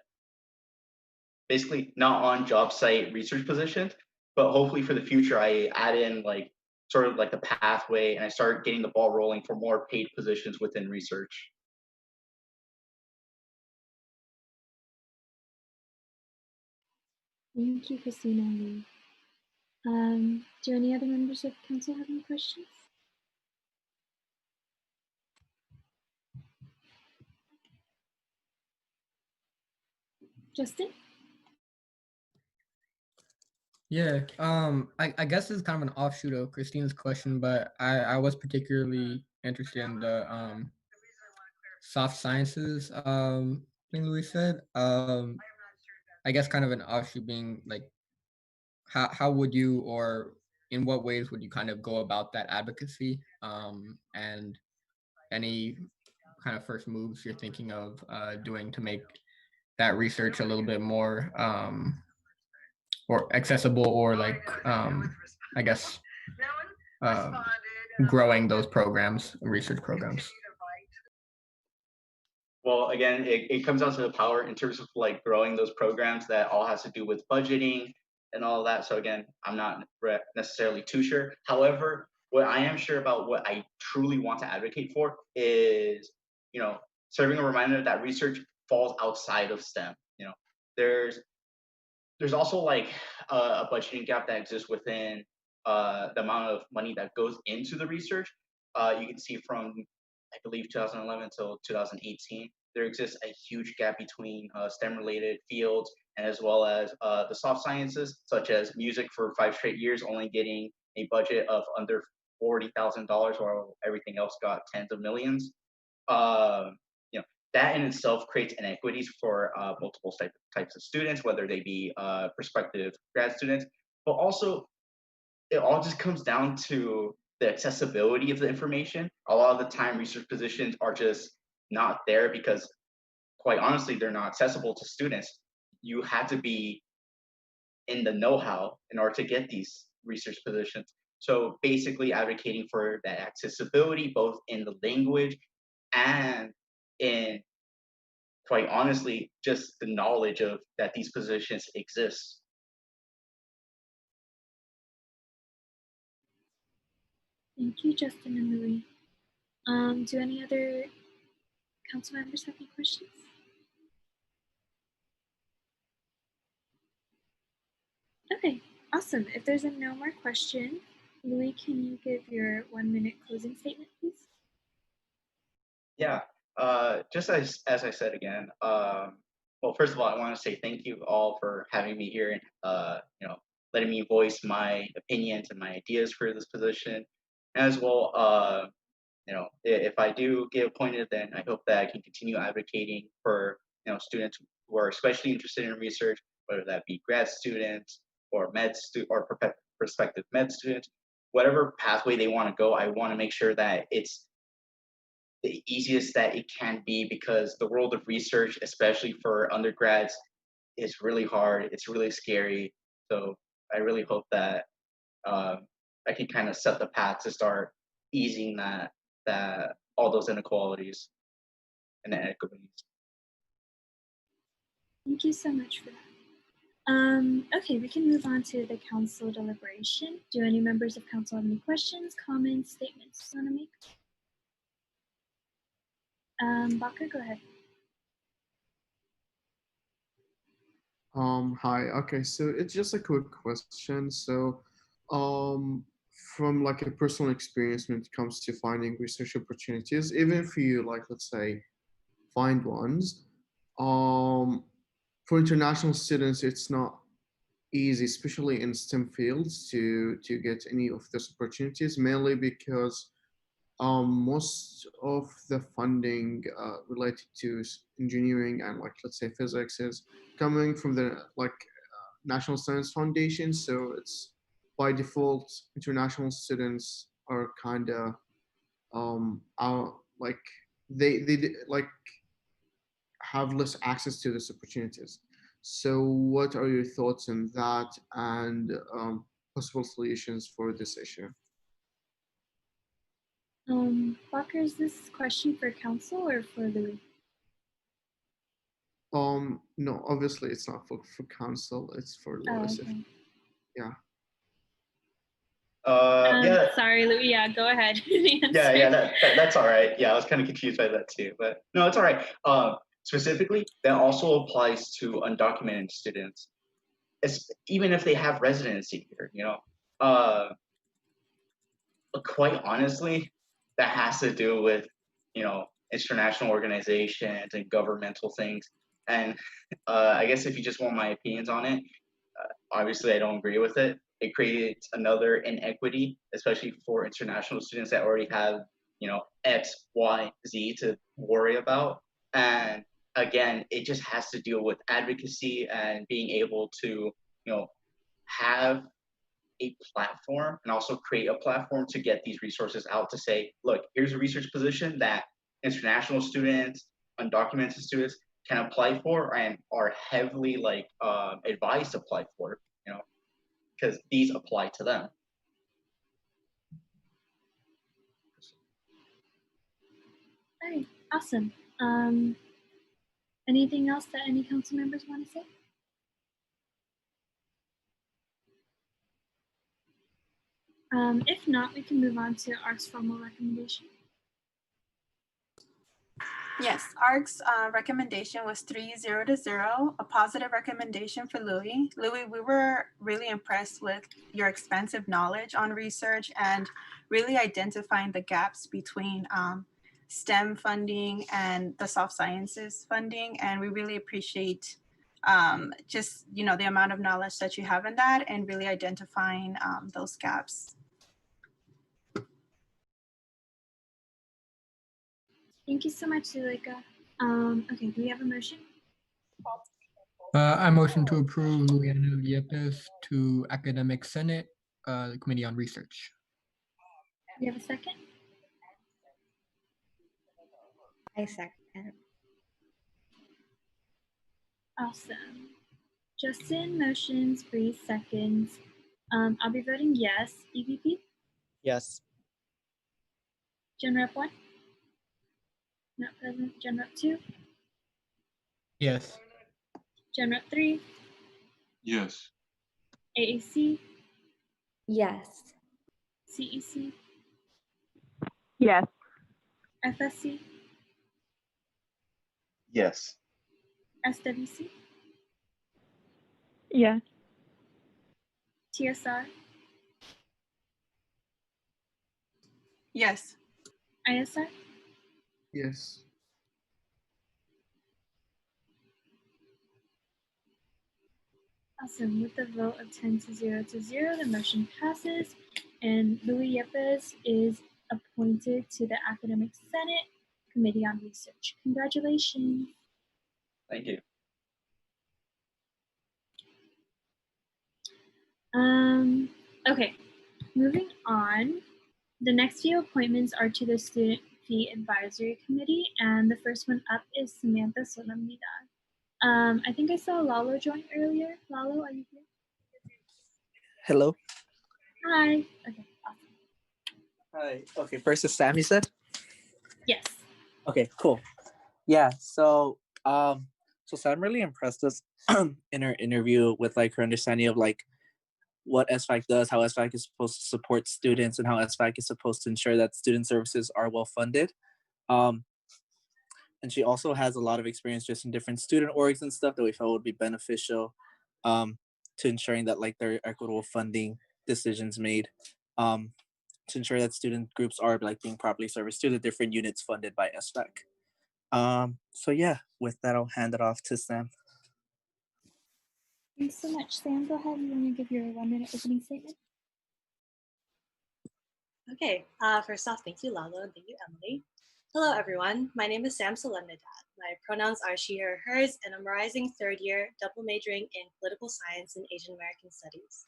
J: basically not on job site research positions. But hopefully for the future, I add in like sort of like the pathway, and I start getting the ball rolling for more paid positions within research.
A: Thank you, Christina. Do any other members of council have any questions? Justin?
G: Yeah, I guess it's kind of an offshoot of Christina's question, but I was particularly interested in the soft sciences thing Louis said. I guess kind of an offshoot being like, how would you, or in what ways would you kind of go about that advocacy, and any kind of first moves you're thinking of doing to make that research a little bit more or accessible, or like I guess um, growing those programs, research programs.
J: Well, again, it comes down to the power in terms of like growing those programs that all has to do with budgeting and all of that. So again, I'm not necessarily too sure. However, what I am sure about, what I truly want to advocate for is, serving a reminder that research falls outside of STEM. There's also like a budgeting gap that exists within the amount of money that goes into the research. You can see from, I believe, 2011 till 2018, there exists a huge gap between STEM-related fields and as well as the soft sciences, such as music, for 5 straight years, only getting a budget of under $40,000, while everything else got tens of millions. Um, you know, that in itself creates inequities for multiple types of students, whether they be prospective grad students, but also it all just comes down to the accessibility of the information. A lot of the time, research positions are just not there because, quite honestly, they're not accessible to students. You have to be in the know-how in order to get these research positions. So basically advocating for that accessibility, both in the language and in, quite honestly, just the knowledge of that these positions exist.
A: Thank you, Justin and Louis. Do any other council members have any questions? Okay, awesome. If there's no more question, Louis, can you give your 1-minute closing statement, please?
J: Yeah, just as I said again, well, first of all, I want to say thank you all for having me here and letting me voice my opinions and my ideas for this position. As well, if I do get appointed, then I hope that I can continue advocating for students who are especially interested in research, whether that be grad students or prospective med students, whatever pathway they want to go. I want to make sure that it's the easiest that it can be, because the world of research, especially for undergrads, is really hard. It's really scary. So I really hope that I can kind of set the path to start easing that all those inequalities and inequities.
A: Thank you so much for that. Okay, we can move on to the council deliberation. Do any members of council have any questions, comments, statements you want to make? Bakker, go ahead.
I: Hi. Okay, so it's just a quick question. So, from like a personal experience when it comes to finding research opportunities, even if you like, let's say, find ones, for international students, it's not easy, especially in STEM fields, to get any of those opportunities, mainly because most of the funding related to engineering and like let's say physics is coming from the National Science Foundation. So it's by default international students are kind of like they like have less access to these opportunities. So what are your thoughts on that, and possible solutions for this issue?
A: Bakker, is this question for council or for Louis?
I: No, obviously it's not for council, it's for Louis.
A: Okay.
I: Yeah.
J: Yeah.
A: Sorry, Louis. Yeah, go ahead.
J: That's all right. Yeah, I was kind of confused by that too, but no, it's all right. Specifically, that also applies to undocumented students, even if they have residency here. Quite honestly, that has to do with international organizations and governmental things. And I guess if you just want my opinions on it, obviously I don't agree with it. It creates another inequity, especially for international students that already have X, Y, Z to worry about. And again, it just has to deal with advocacy and being able to, have a platform and also create a platform to get these resources out to say, look, here's a research position that international students, undocumented students can apply for and are heavily advised to apply for, because these apply to them.
A: All right, awesome. Anything else that any council members want to say? If not, we can move on to ARC's formal recommendation.
L: Yes, ARC's recommendation was 3-0, a positive recommendation for Louis. Louis, we were really impressed with your extensive knowledge on research and really identifying the gaps between STEM funding and the soft sciences funding. And we really appreciate just, the amount of knowledge that you have in that and really identifying those gaps.
A: Thank you so much, Zuleika. Okay, do we have a motion?
G: I motion to approve Luciana Yepes to Academic Senate, the Committee on Research.
A: Do we have a second?
M: I second.
A: Awesome. Justin motions, Bree seconds. I'll be voting yes. EVP?
C: Yes.
A: Gen Rep 1? Not present. Gen Rep 2?
G: Yes.
A: Gen Rep 3?
H: Yes.
A: AAC?
M: Yes.
A: CEC?
D: Yes.
A: FSC?
F: Yes.
A: SWC?
D: Yes.
A: TSR?
L: Yes.
A: ISR?
I: Yes.
A: Awesome. With a vote of 10-0, the motion passes, and Louis Yepes is appointed to the Academic Senate Committee on Research. Congratulations.
J: Thank you.
A: Okay, moving on. The next few appointments are to the Student Fee Advisory Committee, and the first one up is Samantha Solemnidad. I think I saw Lalo join earlier. Lalo, are you here?
B: Hello.
A: Hi. Okay, awesome.
B: Hi. Okay, first is Sam, you said?
A: Yes.
B: Okay, cool. Yeah, so Sam really impressed us in her interview with her understanding of what SFAC does, how SFAC is supposed to support students, and how SFAC is supposed to ensure that student services are well funded. And she also has a lot of experience just in different student orgs and stuff that we felt would be beneficial to ensuring that there are equitable funding decisions made to ensure that student groups are being properly serviced to the different units funded by SFAC. So yeah, with that, I'll hand it off to Sam.
A: Thanks so much. Sam, go ahead. You want to give your 1-minute opening statement?
V: Okay, first off, thank you, Lalo, and thank you, Emily. Hello, everyone. My name is Sam Solemnidad. My pronouns are she, her, hers, and I'm a rising third year, double majoring in political science and Asian American studies.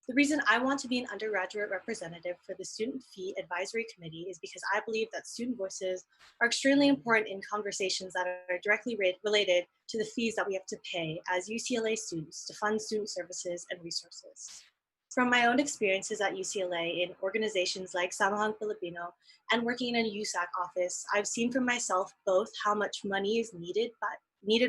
V: The reason I want to be an undergraduate representative for the Student Fee Advisory Committee is because I believe that student voices are extremely important in conversations that are directly related to the fees that we have to pay as UCLA students to fund student services and resources. From my own experiences at UCLA in organizations like Samahang Filipino and working in a USAC office, I've seen for myself both how much money is needed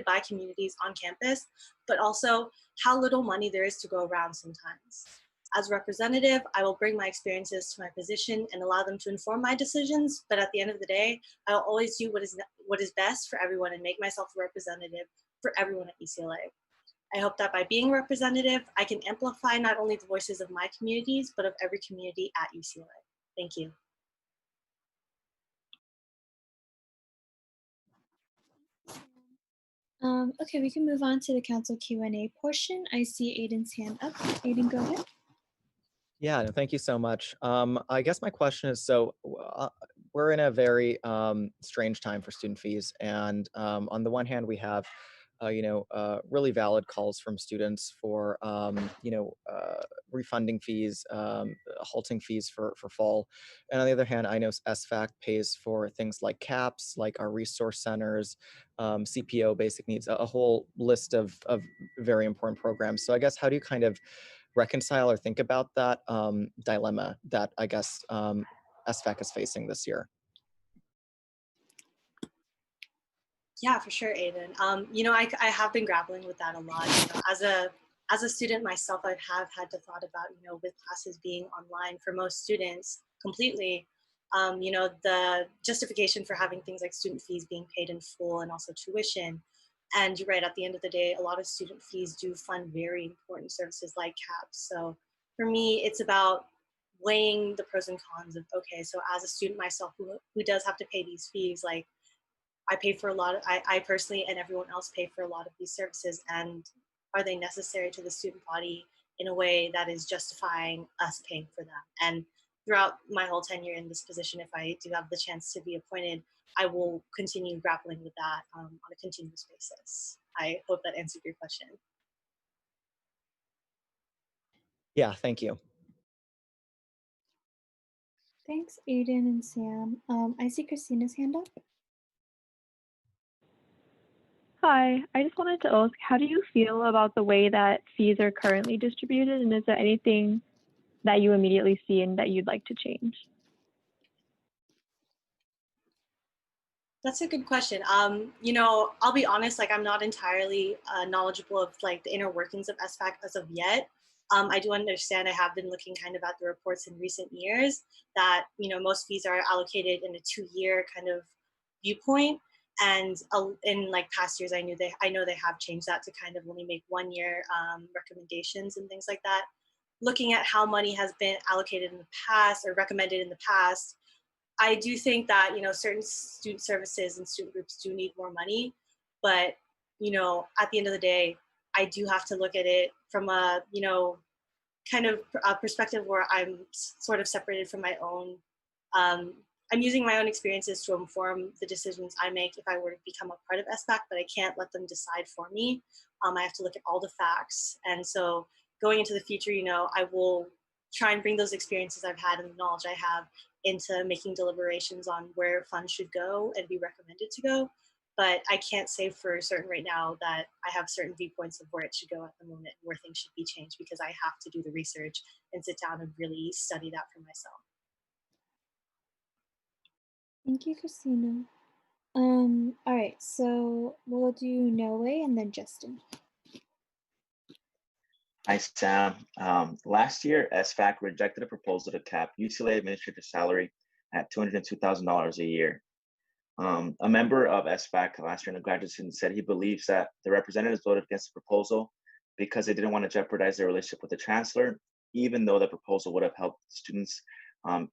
V: by communities on campus, but also how little money there is to go around sometimes. As a representative, I will bring my experiences to my position and allow them to inform my decisions, but at the end of the day, I will always do what is best for everyone and make myself a representative for everyone at UCLA. I hope that by being a representative, I can amplify not only the voices of my communities, but of every community at UCLA. Thank you.
A: Okay, we can move on to the council Q&A portion. I see Aiden's hand up. Aiden, go ahead.
C: Yeah, no, thank you so much. I guess my question is, so we're in a very strange time for student fees, and on the one hand, we have really valid calls from students for refunding fees, halting fees for fall. And on the other hand, I know SFAC pays for things like CAPS, like our resource centers, CPO, basic needs, a whole list of very important programs. So I guess, how do you kind of reconcile or think about that dilemma that I guess SFAC is facing this year?
V: Yeah, for sure, Aiden. I have been grappling with that a lot. As a student myself, I have had to thought about, with classes being online for most students completely, the justification for having things like student fees being paid in full and also tuition. And you're right, at the end of the day, a lot of student fees do fund very important services like CAPS. So for me, it's about weighing the pros and cons of, okay, so as a student myself who does have to pay these fees, like I pay for a lot of, I personally and everyone else pay for a lot of these services, and are they necessary to the student body in a way that is justifying us paying for them? And throughout my whole tenure in this position, if I do have the chance to be appointed, I will continue grappling with that on a continuous basis. I hope that answered your question.
C: Yeah, thank you.
A: Thanks, Aiden and Sam. I see Christina's hand up.
D: Hi, I just wanted to ask, how do you feel about the way that fees are currently distributed, and is there anything that you immediately see and that you'd like to change?
V: That's a good question. I'll be honest, like I'm not entirely knowledgeable of like the inner workings of SFAC as of yet. I do understand, I have been looking kind of at the reports in recent years that, most fees are allocated in a 2-year kind of viewpoint. And in like past years, I know they have changed that to kind of only make 1-year recommendations and things like that. Looking at how money has been allocated in the past or recommended in the past, I do think that, certain student services and student groups do need more money, but, at the end of the day, I do have to look at it from a, kind of a perspective where I'm sort of separated from my own, I'm using my own experiences to inform the decisions I make if I were to become a part of SBAC, but I can't let them decide for me. I have to look at all the facts. And so going into the future, I will try and bring those experiences I've had and the knowledge I have into making deliberations on where funds should go and be recommended to go. But I can't say for certain right now that I have certain viewpoints of where it should go at the moment, where things should be changed, because I have to do the research and sit down and really study that for myself.
A: Thank you, Christina. All right, so we'll do Noe and then Justin.
F: Hi, Sam. Last year, SFAC rejected a proposal to cap UCLA administrator salary at $202,000 a year. A member of SFAC last year in the graduate student said he believes that the representatives voted against the proposal because they didn't want to jeopardize their relationship with the chancellor, even though the proposal would have helped students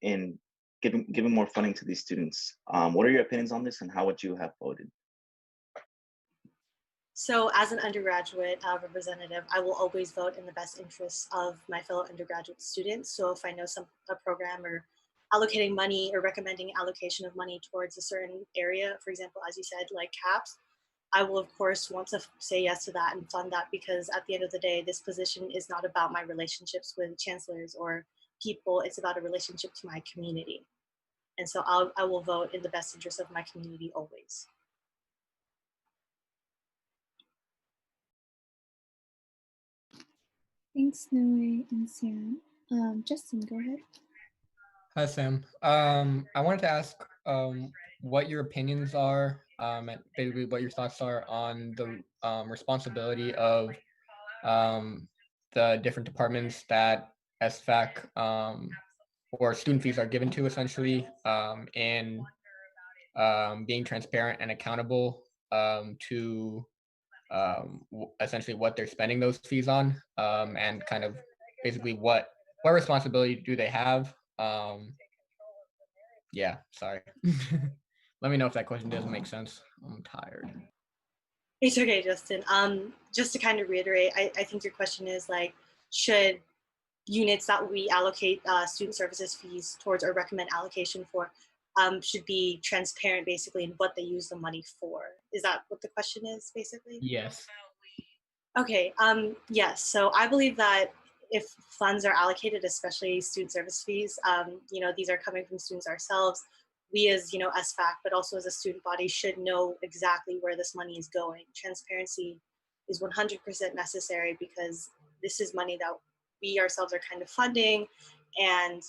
F: in giving more funding to these students. What are your opinions on this, and how would you have voted?
V: So as an undergraduate representative, I will always vote in the best interests of my fellow undergraduate students. So if I know a program or allocating money or recommending allocation of money towards a certain area, for example, as you said, like CAPS, I will of course want to say yes to that and fund that, because at the end of the day, this position is not about my relationships with chancellors or people, it's about a relationship to my community. And so I will vote in the best interest of my community always.
A: Thanks, Noe and Sam. Justin, go ahead.
G: Hi, Sam. I wanted to ask what your opinions are, and basically what your thoughts are on the responsibility of the different departments that SFAC or student fees are given to, essentially, in being transparent and accountable to essentially what they're spending those fees on, and kind of basically what responsibility do they have. Yeah, sorry. Let me know if that question doesn't make sense. I'm tired.
V: It's okay, Justin. Just to kind of reiterate, I think your question is like, should units that we allocate student services fees towards or recommend allocation for, should be transparent basically in what they use the money for. Is that what the question is basically?
G: Yes.
V: Okay, yes, so I believe that if funds are allocated, especially student service fees, these are coming from students ourselves. We as, SFAC, but also as a student body should know exactly where this money is going. Transparency is 100% necessary because this is money that we ourselves are kind of funding. And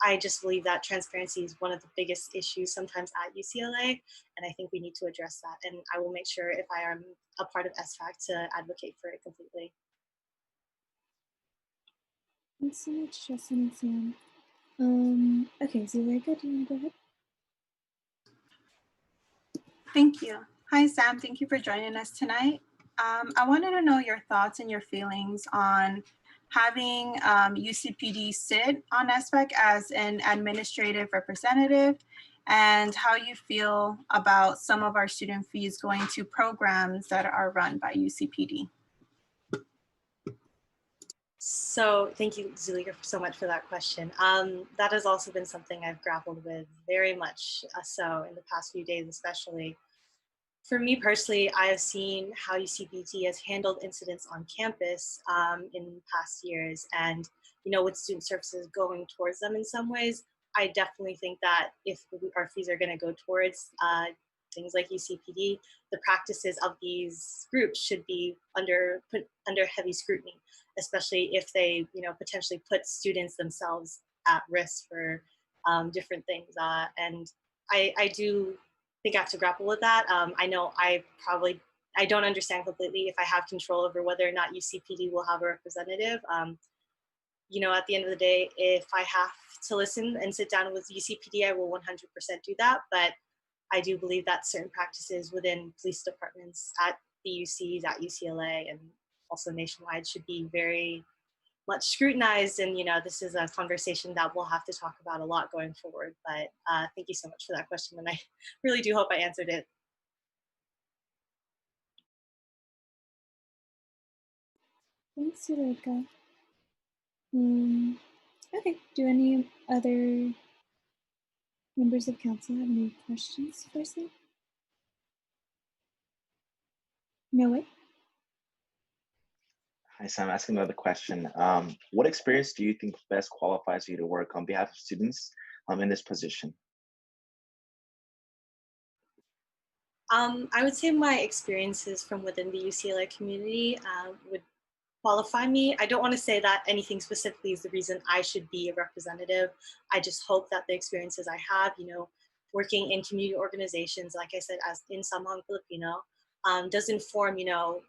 V: I just believe that transparency is one of the biggest issues sometimes at UCLA, and I think we need to address that. And I will make sure if I am a part of SFAC to advocate for it completely.
A: Thanks so much, Justin and Sam. Okay, Zuleika, do you want to go ahead?
L: Thank you. Hi, Sam. Thank you for joining us tonight. I wanted to know your thoughts and your feelings on having UCPD sit on SFAC as an administrative representative, and how you feel about some of our student fees going to programs that are run by UCPD.
V: So thank you, Zuleika, so much for that question. That has also been something I've grappled with very much so in the past few days, especially. For me personally, I have seen how UCPD has handled incidents on campus in past years, and with student services going towards them in some ways, I definitely think that if our fees are going to go towards things like UCPD, the practices of these groups should be put under heavy scrutiny, especially if they potentially put students themselves at risk for different things. And I do think I have to grapple with that. I know I don't understand completely if I have control over whether or not UCPD will have a representative. At the end of the day, if I have to listen and sit down with UCPD, I will 100% do that. But I do believe that certain practices within police departments at the UCs, at UCLA, and also nationwide should be very much scrutinized. And this is a conversation that we'll have to talk about a lot going forward. But thank you so much for that question, and I really do hope I answered it.
A: Thanks, Zuleika. Okay, do any other members of council have any questions for Sam? No way.
F: Hi, Sam. Asking another question. What experience do you think best qualifies you to work on behalf of students in this position?
V: I would say my experiences from within the UCLA community would qualify me. I don't want to say that anything specifically is the reason I should be a representative. I just hope that the experiences I have, working in community organizations, like I said, as in Samhang Filipino, does inform,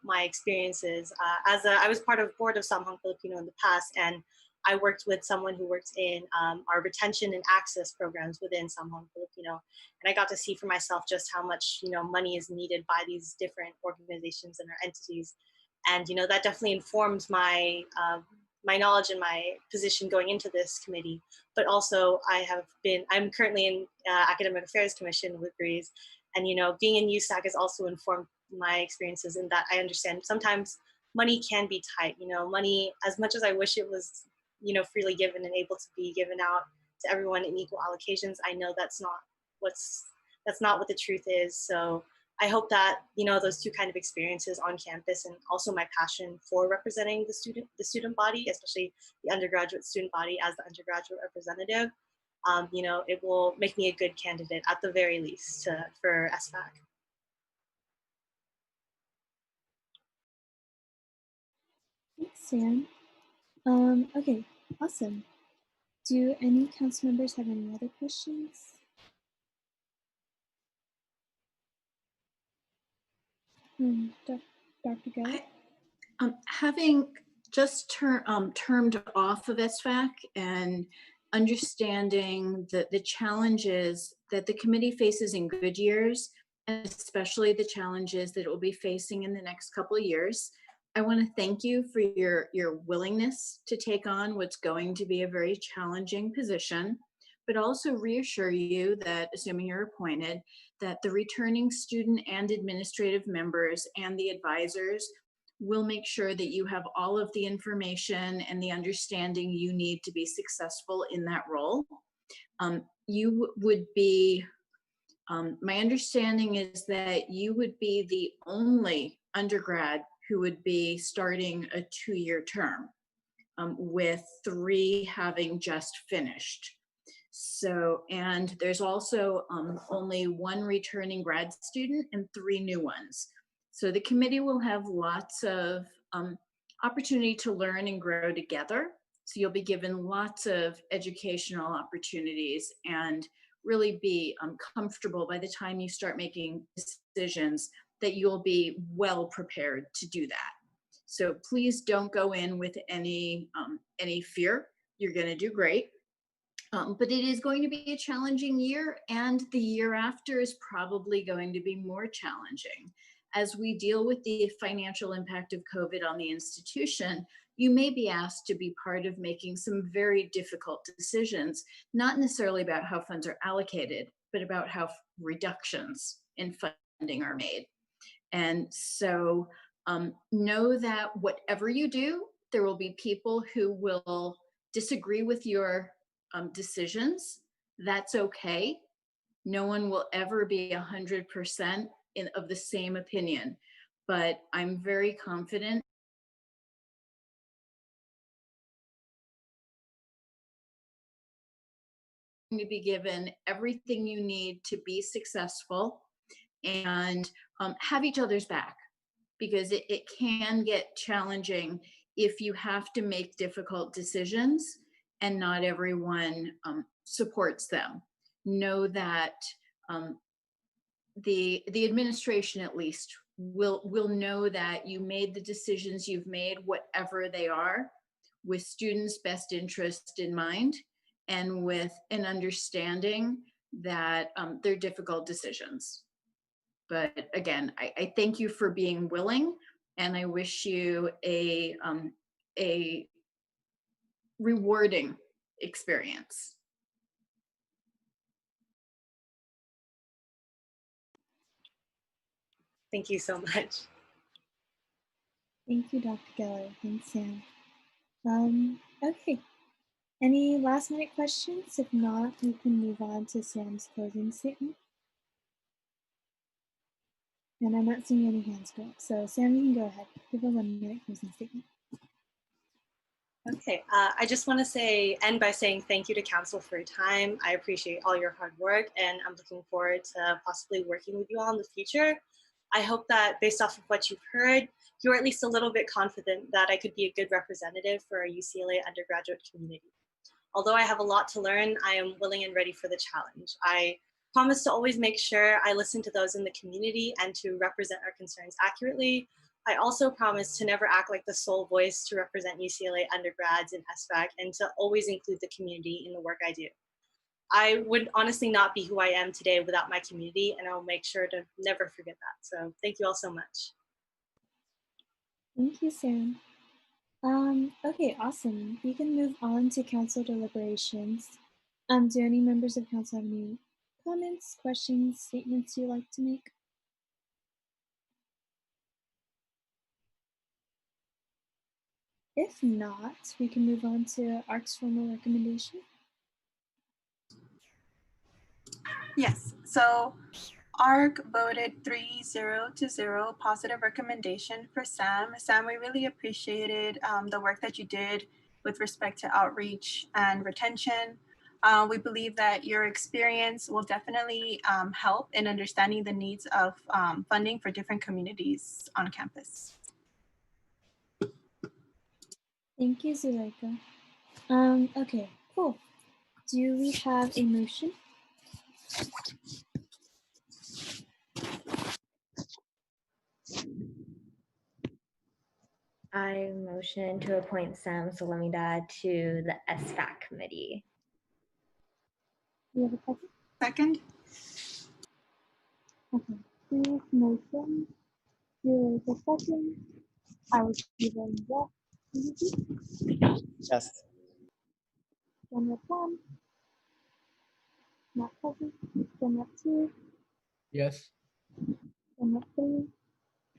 V: my experiences. I was part of board of Samhang Filipino in the past, and I worked with someone who worked in our retention and access programs within Samhang Filipino, and I got to see for myself just how much money is needed by these different organizations and our entities, and that definitely informed my my knowledge and my position going into this committee. But also, I'm currently in Academic Affairs Commission with Breeze, and being in USAC has also informed my experiences in that I understand sometimes money can be tight. Money, as much as I wish it was freely given and able to be given out to everyone in equal allocations, I know that's not what the truth is. So I hope that those two kind of experiences on campus, and also my passion for representing the student body, especially the undergraduate student body as the undergraduate representative, it will make me a good candidate at the very least for SFAC.
A: Thanks, Sam. Okay, awesome. Do any council members have any other questions? Dr. Geller?
P: Having just termed off of SFAC and understanding the challenges that the committee faces in good years, and especially the challenges that it will be facing in the next couple of years, I want to thank you for your willingness to take on what's going to be a very challenging position, but also reassure you that, assuming you're appointed, that the returning student and administrative members and the advisors will make sure that you have all of the information and the understanding you need to be successful in that role. you would be, my understanding is that you would be the only undergrad who would be starting a 2-year term, with 3 having just finished. So, and there's also only 1 returning grad student and 3 new ones. So the committee will have lots of opportunity to learn and grow together. So you'll be given lots of educational opportunities and really be comfortable by the time you start making decisions that you'll be well prepared to do that. So please don't go in with any fear. You're going to do great. But it is going to be a challenging year, and the year after is probably going to be more challenging. As we deal with the financial impact of COVID on the institution, you may be asked to be part of making some very difficult decisions, not necessarily about how funds are allocated, but about how reductions in funding are made. And so know that whatever you do, there will be people who will disagree with your decisions. That's okay. No one will ever be 100% of the same opinion, but I'm very confident to be given everything you need to be successful and have each other's back, because it can get challenging if you have to make difficult decisions and not everyone supports them. Know that the administration at least will know that you made the decisions you've made, whatever they are, with students' best interest in mind and with an understanding that they're difficult decisions. But again, I thank you for being willing, and I wish you a rewarding experience.
V: Thank you so much.
A: Thank you, Dr. Geller. Thanks, Sam. Okay. Any last minute questions? If not, we can move on to Sam's closing statement. And I'm not seeing any hands go up. So Sam, you can go ahead. Give a 1 minute closing statement.
V: Okay, I just want to end by saying thank you to Council for your time. I appreciate all your hard work, and I'm looking forward to possibly working with you all in the future. I hope that based off of what you've heard, you're at least a little bit confident that I could be a good representative for our UCLA undergraduate community. Although I have a lot to learn, I am willing and ready for the challenge. I promise to always make sure I listen to those in the community and to represent our concerns accurately. I also promise to never act like the sole voice to represent UCLA undergrads in SVAC and to always include the community in the work I do. I would honestly not be who I am today without my community, and I'll make sure to never forget that. So thank you all so much.
A: Thank you, Sam. Okay, awesome. We can move on to council deliberations. Do any members of council have any comments, questions, statements you'd like to make? If not, we can move on to ARC's formal recommendation.
L: Yes, so ARC voted 3-0 positive recommendation for Sam. Sam, we really appreciated the work that you did with respect to outreach and retention. We believe that your experience will definitely help in understanding the needs of funding for different communities on campus.
A: Thank you, Zuleika. Okay, cool. Do we have a motion?
M: I motion to appoint Sam Salamida to the SVAC committee.
A: Do you have a second?
L: Second.
A: Okay, please motion. Zuleika second. I will give a yes.
C: Yes.
A: General 1. Not present. General 2.
G: Yes.
A: General 3.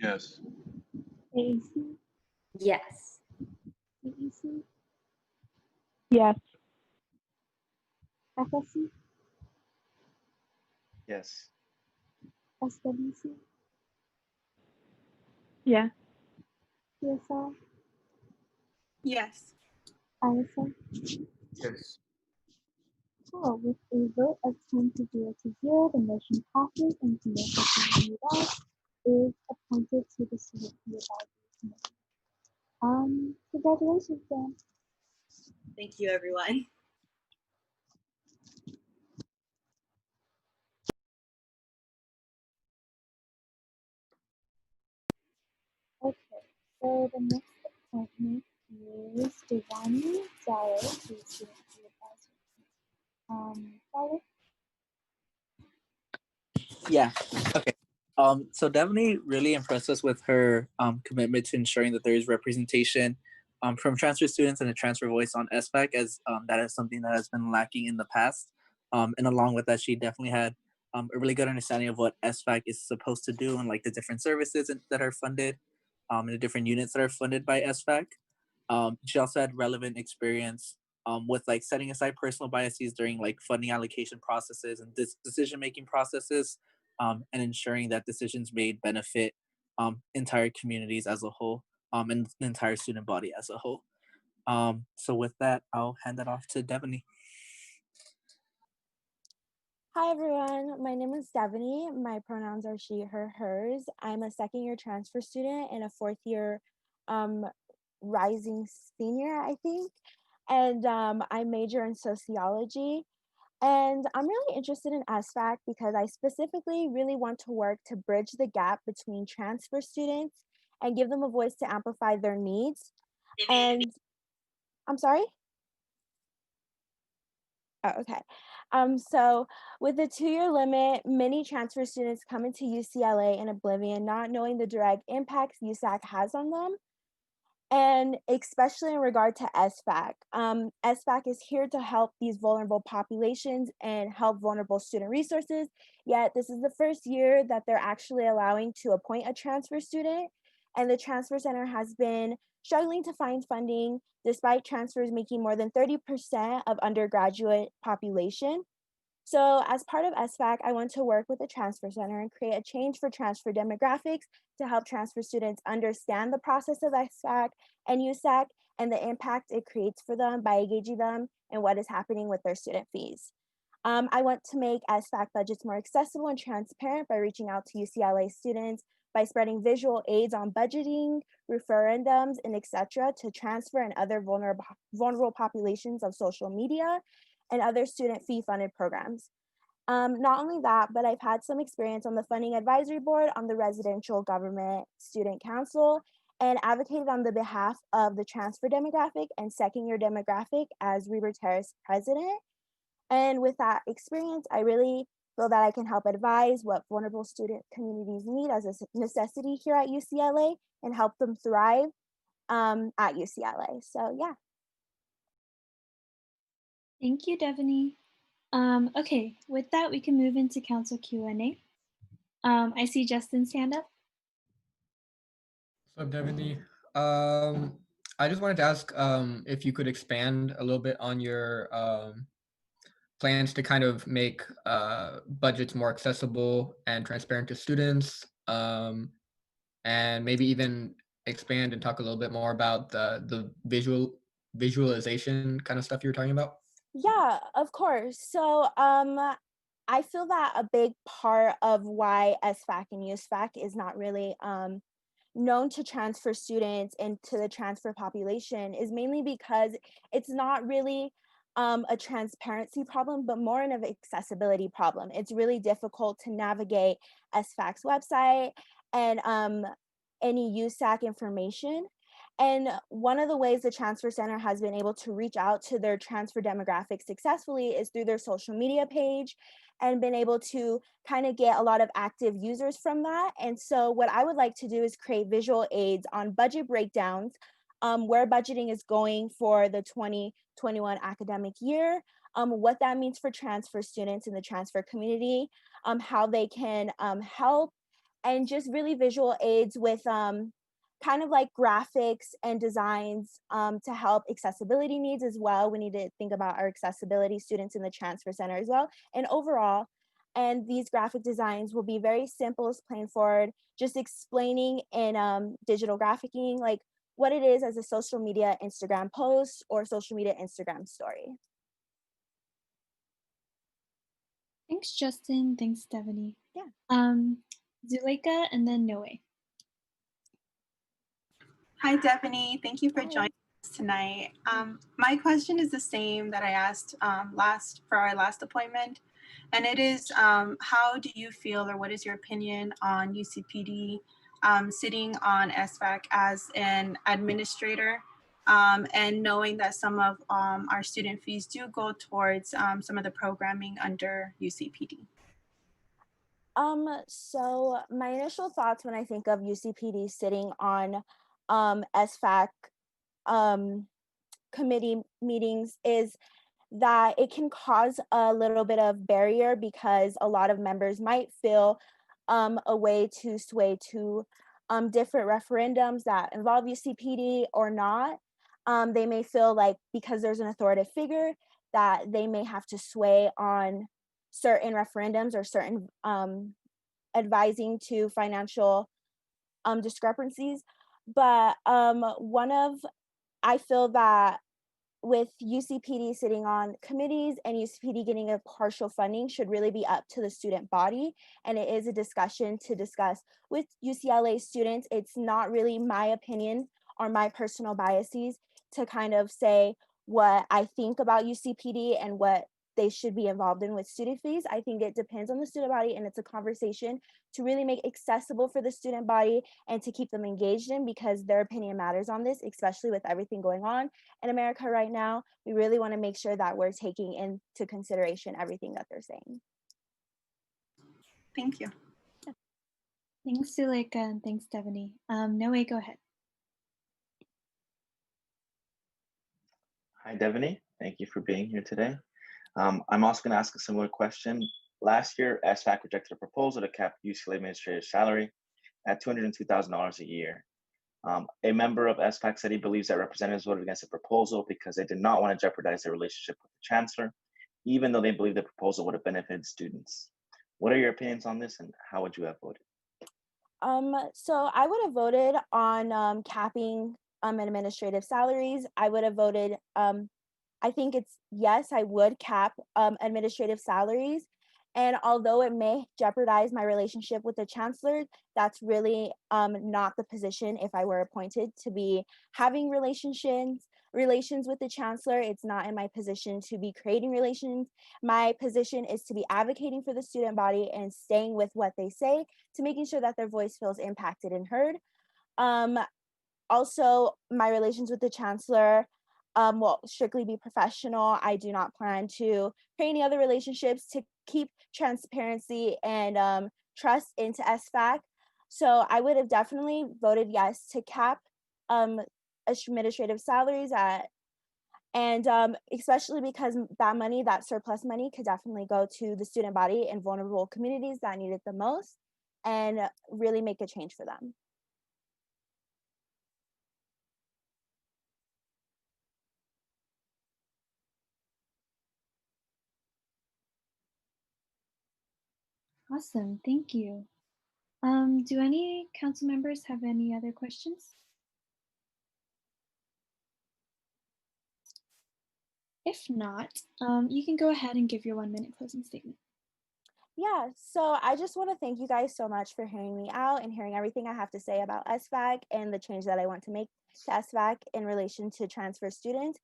H: Yes.
A: AAC.
M: Yes.
A: CEC.
D: Yes.
A: FSC.
F: Yes.
R: SWC,
D: Yeah.
R: CSL,
L: Yes.
R: ISA.
I: Yes.
R: Cool. With a vote of 10 to 0, the motion passes and Samantha Cooney is appointed to the Student Fee Advisory Committee. Congratulations, Dan.
V: Thank you, everyone.
R: Okay, so the next appointment is Devani Dyer to the Student Fee Advisory Committee. Dyer?
B: Yeah. Okay. So Devaney really impressed us with her commitment to ensuring that there is representation from transfer students and a transfer voice on SBAC, as that is something that has been lacking in the past. And along with that, she definitely had a really good understanding of what SBAC is supposed to do and like the different services that are funded and the different units that are funded by SBAC. She also had relevant experience with like setting aside personal biases during like funding allocation processes and decision making processes, and ensuring that decisions made benefit entire communities as a whole, and the entire student body as a whole. So with that, I'll hand it off to Devaney.
K: Hi everyone, my name is Devaney. My pronouns are she, her, hers. I'm a second year transfer student and a fourth year rising senior, I think. And I major in sociology. And I'm really interested in SFAC because I specifically really want to work to bridge the gap between transfer students and give them a voice to amplify their needs. And I'm sorry? Oh, okay. So with the 2-year limit, many transfer students come into UCLA in oblivion, not knowing the direct impacts USAC has on them, and especially in regard to SFAC. SFAC is here to help these vulnerable populations and help vulnerable student resources, yet this is the first year that they're actually allowing to appoint a transfer student, and the Transfer Center has been struggling to find funding despite transfers making more than 30% of undergraduate population. So as part of SFAC, I want to work with the Transfer Center and create a change for transfer demographics to help transfer students understand the process of SFAC and USAC and the impact it creates for them by engaging them in what is happening with their student fees. I want to make SFAC budgets more accessible and transparent by reaching out to UCLA students, by spreading visual aids on budgeting, referendums, and etc. to transfer and other vulnerable populations of social media and other student fee funded programs. Not only that, but I've had some experience on the funding advisory board, on the residential government student council, and advocated on the behalf of the transfer demographic and second year demographic as Reber Terrace president. And with that experience, I really feel that I can help advise what vulnerable student communities need as a necessity here at UCLA and help them thrive at UCLA. So yeah.
A: Thank you, Devaney. Okay, with that, we can move into council Q&A. I see Justin's hand up.
G: What's up, Devaney? I just wanted to ask if you could expand a little bit on your plans to kind of make budgets more accessible and transparent to students, and maybe even expand and talk a little bit more about the visualization kind of stuff you were talking about.
K: Yeah, of course. So I feel that a big part of why SFAC and USFAC is not really known to transfer students and to the transfer population is mainly because it's not really a transparency problem, but more an accessibility problem. It's really difficult to navigate SFAC's website and any USAC information. And one of the ways the Transfer Center has been able to reach out to their transfer demographics successfully is through their social media page and been able to kind of get a lot of active users from that. And so what I would like to do is create visual aids on budget breakdowns, where budgeting is going for the 2021 academic year, what that means for transfer students in the transfer community, how they can help, and just really visual aids with kind of like graphics and designs to help accessibility needs as well. We need to think about our accessibility students in the Transfer Center as well. And overall, And these graphic designs will be very simple, plain forward, just explaining in digital graphicking, like what it is as a social media Instagram post or social media Instagram story.
A: Thanks, Justin. Thanks, Stephanie.
K: Yeah.
A: Zuleika and then Noe.
L: Hi, Stephanie. Thank you for joining us tonight. My question is the same that I asked for our last appointment, and it is, how do you feel, or what is your opinion on UCPD sitting on SVAC as an administrator, and knowing that some of our student fees do go towards some of the programming under UCPD?
K: So my initial thoughts when I think of UCPD sitting on SVAC committee meetings is that it can cause a little bit of barrier because a lot of members might feel a way to sway to different referendums that involve UCPD or not. They may feel like because there's an authoritative figure that they may have to sway on certain referendums or certain advising to financial discrepancies. But I feel that with UCPD sitting on committees and UCPD getting a partial funding should really be up to the student body. And it is a discussion to discuss with UCLA students. It's not really my opinion or my personal biases to kind of say what I think about UCPD and what they should be involved in with student fees. I think it depends on the student body, and it's a conversation to really make accessible for the student body and to keep them engaged in, because their opinion matters on this, especially with everything going on in America right now. We really want to make sure that we're taking into consideration everything that they're saying.
L: Thank you.
A: Thanks, Zuleika, and thanks, Stephanie. Noe, go ahead.
F: Hi, Devaney. Thank you for being here today. I'm also going to ask a similar question. Last year, SVAC rejected a proposal to cap UCLA administrative salary at $202,000 a year. A member of SVAC said he believes that representatives voted against the proposal because they did not want to jeopardize their relationship with the chancellor, even though they believe the proposal would have benefited students. What are your opinions on this, and how would you have voted?
K: So I would have voted on capping administrative salaries. I would have voted, I think it's, yes, I would cap administrative salaries. And although it may jeopardize my relationship with the chancellor, that's really not the position if I were appointed to be having relations with the chancellor. It's not in my position to be creating relations. My position is to be advocating for the student body and staying with what they say to making sure that their voice feels impacted and heard. Also, my relations with the chancellor will strictly be professional. I do not plan to create any other relationships to keep transparency and trust into SVAC. So I would have definitely voted yes to cap administrative salaries and especially because that money, that surplus money, could definitely go to the student body and vulnerable communities that need it the most and really make a change for them.
A: Awesome, thank you. Do any council members have any other questions? If not, you can go ahead and give your 1-minute closing statement.
K: Yeah, so I just want to thank you guys so much for hearing me out and hearing everything I have to say about SVAC and the change that I want to make to SVAC in relation to transfer students.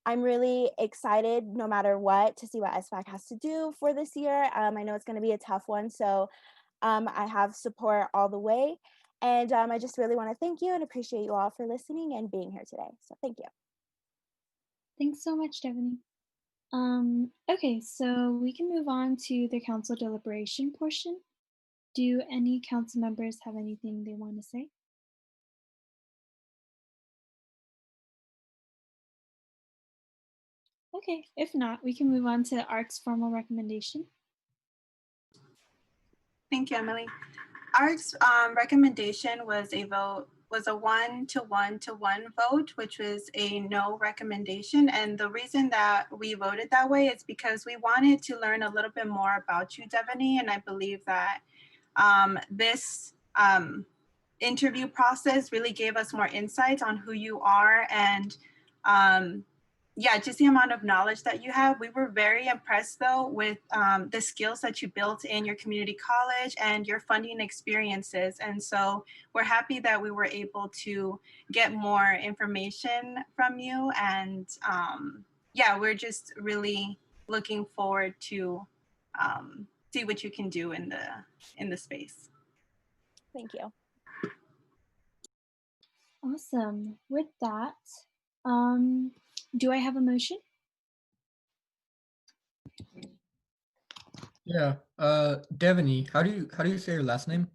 K: I'm really excited, no matter what, to see what SVAC has to do for this year. I know it's going to be a tough one, so I have support all the way. And I just really want to thank you and appreciate you all for listening and being here today. So thank you.
A: Thanks so much, Devaney. Okay, so we can move on to the council deliberation portion. Do any council members have anything they want to say? Okay, if not, we can move on to ARC's formal recommendation.
L: Thank you, Emily. Our recommendation was a vote was a 1-to-1-to-1 vote, which was a no recommendation. And the reason that we voted that way is because we wanted to learn a little bit more about you, Devaney. And I believe that this interview process really gave us more insights on who you are and yeah, just the amount of knowledge that you have. We were very impressed though with the skills that you built in your community college and your funding experiences. And so we're happy that we were able to get more information from you. And yeah, we're just really looking forward to see what you can do in the space.
K: Thank you.
A: Awesome. With that, do I have a motion?
G: Yeah. Devaney, how do you say your last name?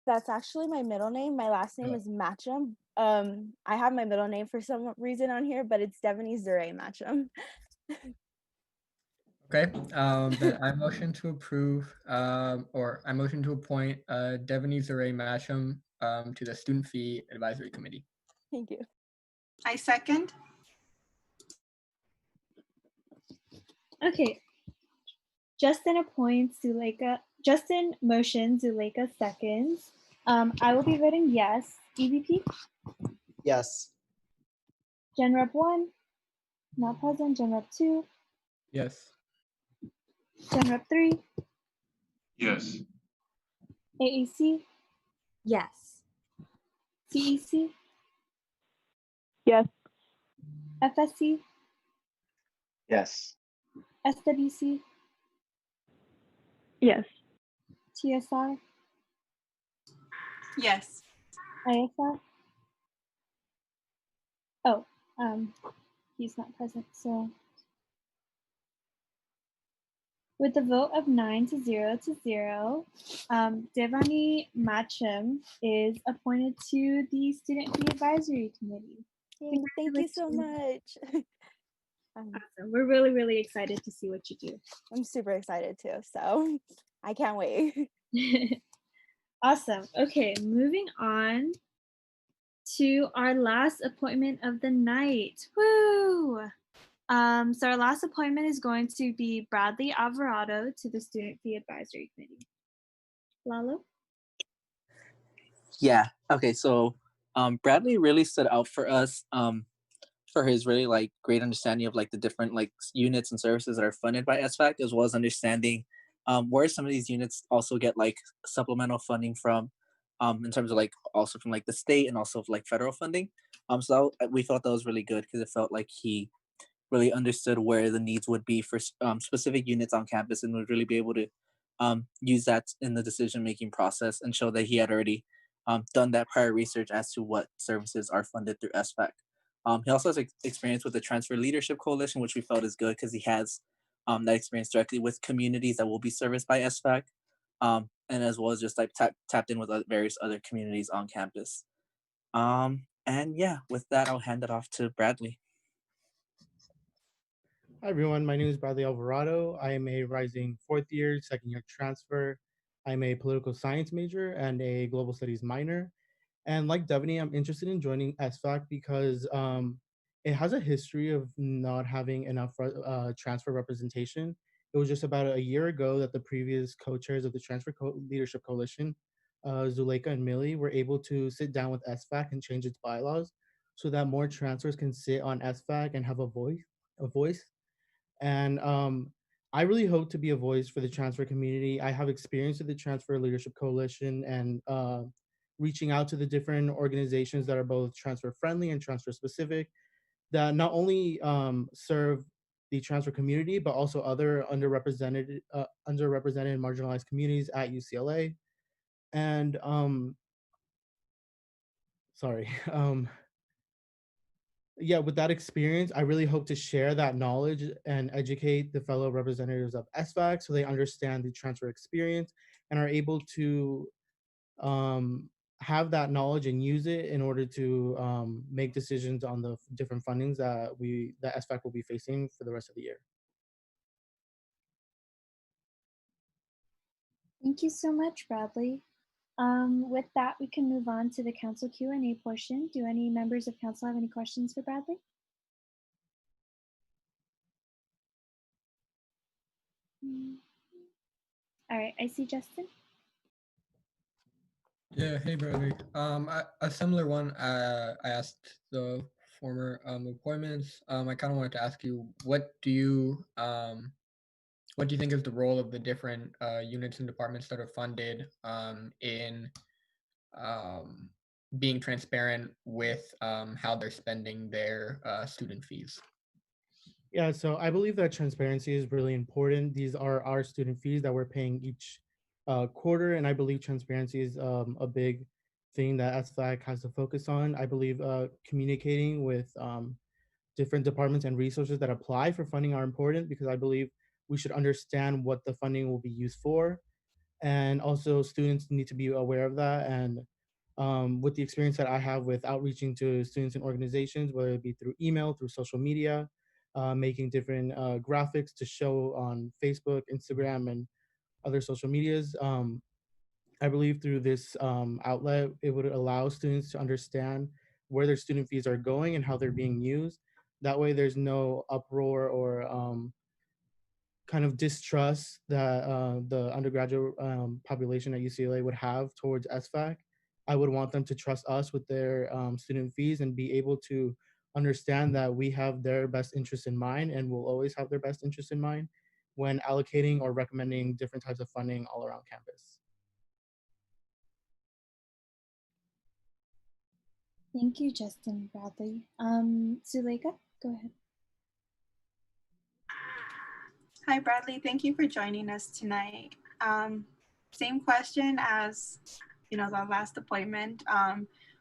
K: That's actually my middle name. My last name is Matcham. I have my middle name for some reason on here, but it's Devaney Zure Matcham.
G: Okay. Then I motion to approve, or I motion to appoint Devaney Zure Masham to the Student Fee Advisory Committee.
K: Thank you.
L: I second.
A: Okay. Justin appoints Zuleika. Justin motions, Zuleika seconds. I will be voting yes. EVP?
C: Yes.
A: Gen Rep 1, not present. Gen Rep 2,
G: Yes.
A: Gen Rep 3,
H: Yes.
A: AAC,
M: Yes.
A: CEC,
D: Yes.
A: FSC,
F: Yes.
A: SWC,
D: Yes.
A: TSI,
L: Yes.
A: ISI. Oh, he's not present, so. With a vote of 9-0, Devani Macham is appointed to the Student Fee Advisory Committee.
K: Yay, thank you so much.
A: Awesome. We're really, really excited to see what you do.
K: I'm super excited too, so I can't wait.
A: Awesome. Okay, moving on to our last appointment of the night. Woo! So our last appointment is going to be Bradley Alvarado to the Student Fee Advisory Committee. Lalo?
B: Yeah. Okay. So Bradley really stood out for us for his really like great understanding of like the different like units and services that are funded by SFAC, as well as understanding where some of these units also get like supplemental funding from, in terms of like also from like the state and also like federal funding. So we felt that was really good because it felt like he really understood where the needs would be for specific units on campus and would really be able to use that in the decision making process and show that he had already done that prior research as to what services are funded through SFAC. He also has experience with the Transfer Leadership Coalition, which we felt is good because he has that experience directly with communities that will be serviced by SFAC, and as well as just like tapped in with various other communities on campus. And yeah, with that, I'll hand it off to Bradley.
N: Hi everyone, my name is Bradley Alvarado. I am a rising fourth year, second year transfer. I'm a political science major and a global studies minor. And like Devaney, I'm interested in joining SFAC because it has a history of not having enough transfer representation. It was just about a year ago that the previous co-chairs of the Leadership Coalition, Zuleika and Millie, were able to sit down with SFAC and change its bylaws so that more transfers can sit on SFAC and have a voice. And I really hope to be a voice for the transfer community. I have experience with the Transfer Leadership Coalition and reaching out to the different organizations that are both transfer friendly and transfer specific that not only serve the transfer community, but also other underrepresented and marginalized communities at UCLA. And sorry. Yeah, with that experience, I really hope to share that knowledge and educate the fellow representatives of SFAC so they understand the transfer experience and are able to have that knowledge and use it in order to make decisions on the different fundings that SFAC will be facing for the rest of the year.
A: Thank you so much, Bradley. With that, we can move on to the council Q&A portion. Do any members of council have any questions for Bradley? All right, I see Justin.
G: Yeah, hey Bradley. A similar one. I asked the former appointments. I kind of wanted to ask you, what do you think is the role of the different units and departments that are funded in being transparent with how they're spending their student fees?
N: Yeah, so I believe that transparency is really important. These are our student fees that we're paying each quarter, and I believe transparency is a big thing that SFAC has to focus on. I believe communicating with different departments and resources that apply for funding are important, because I believe we should understand what the funding will be used for, and also students need to be aware of that. And with the experience that I have with outreaching to students and organizations, whether it be through email, through social media, making different graphics to show on Facebook, Instagram, and other social medias. I believe through this outlet, it would allow students to understand where their student fees are going and how they're being used. That way, there's no uproar or kind of distrust that the undergraduate population at UCLA would have towards SFAC. I would want them to trust us with their student fees and be able to understand that we have their best interest in mind and will always have their best interest in mind when allocating or recommending different types of funding all around campus.
A: Thank you, Justin and Bradley. Zuleika, go ahead.
L: Hi, Bradley. Thank you for joining us tonight. Same question as the last appointment.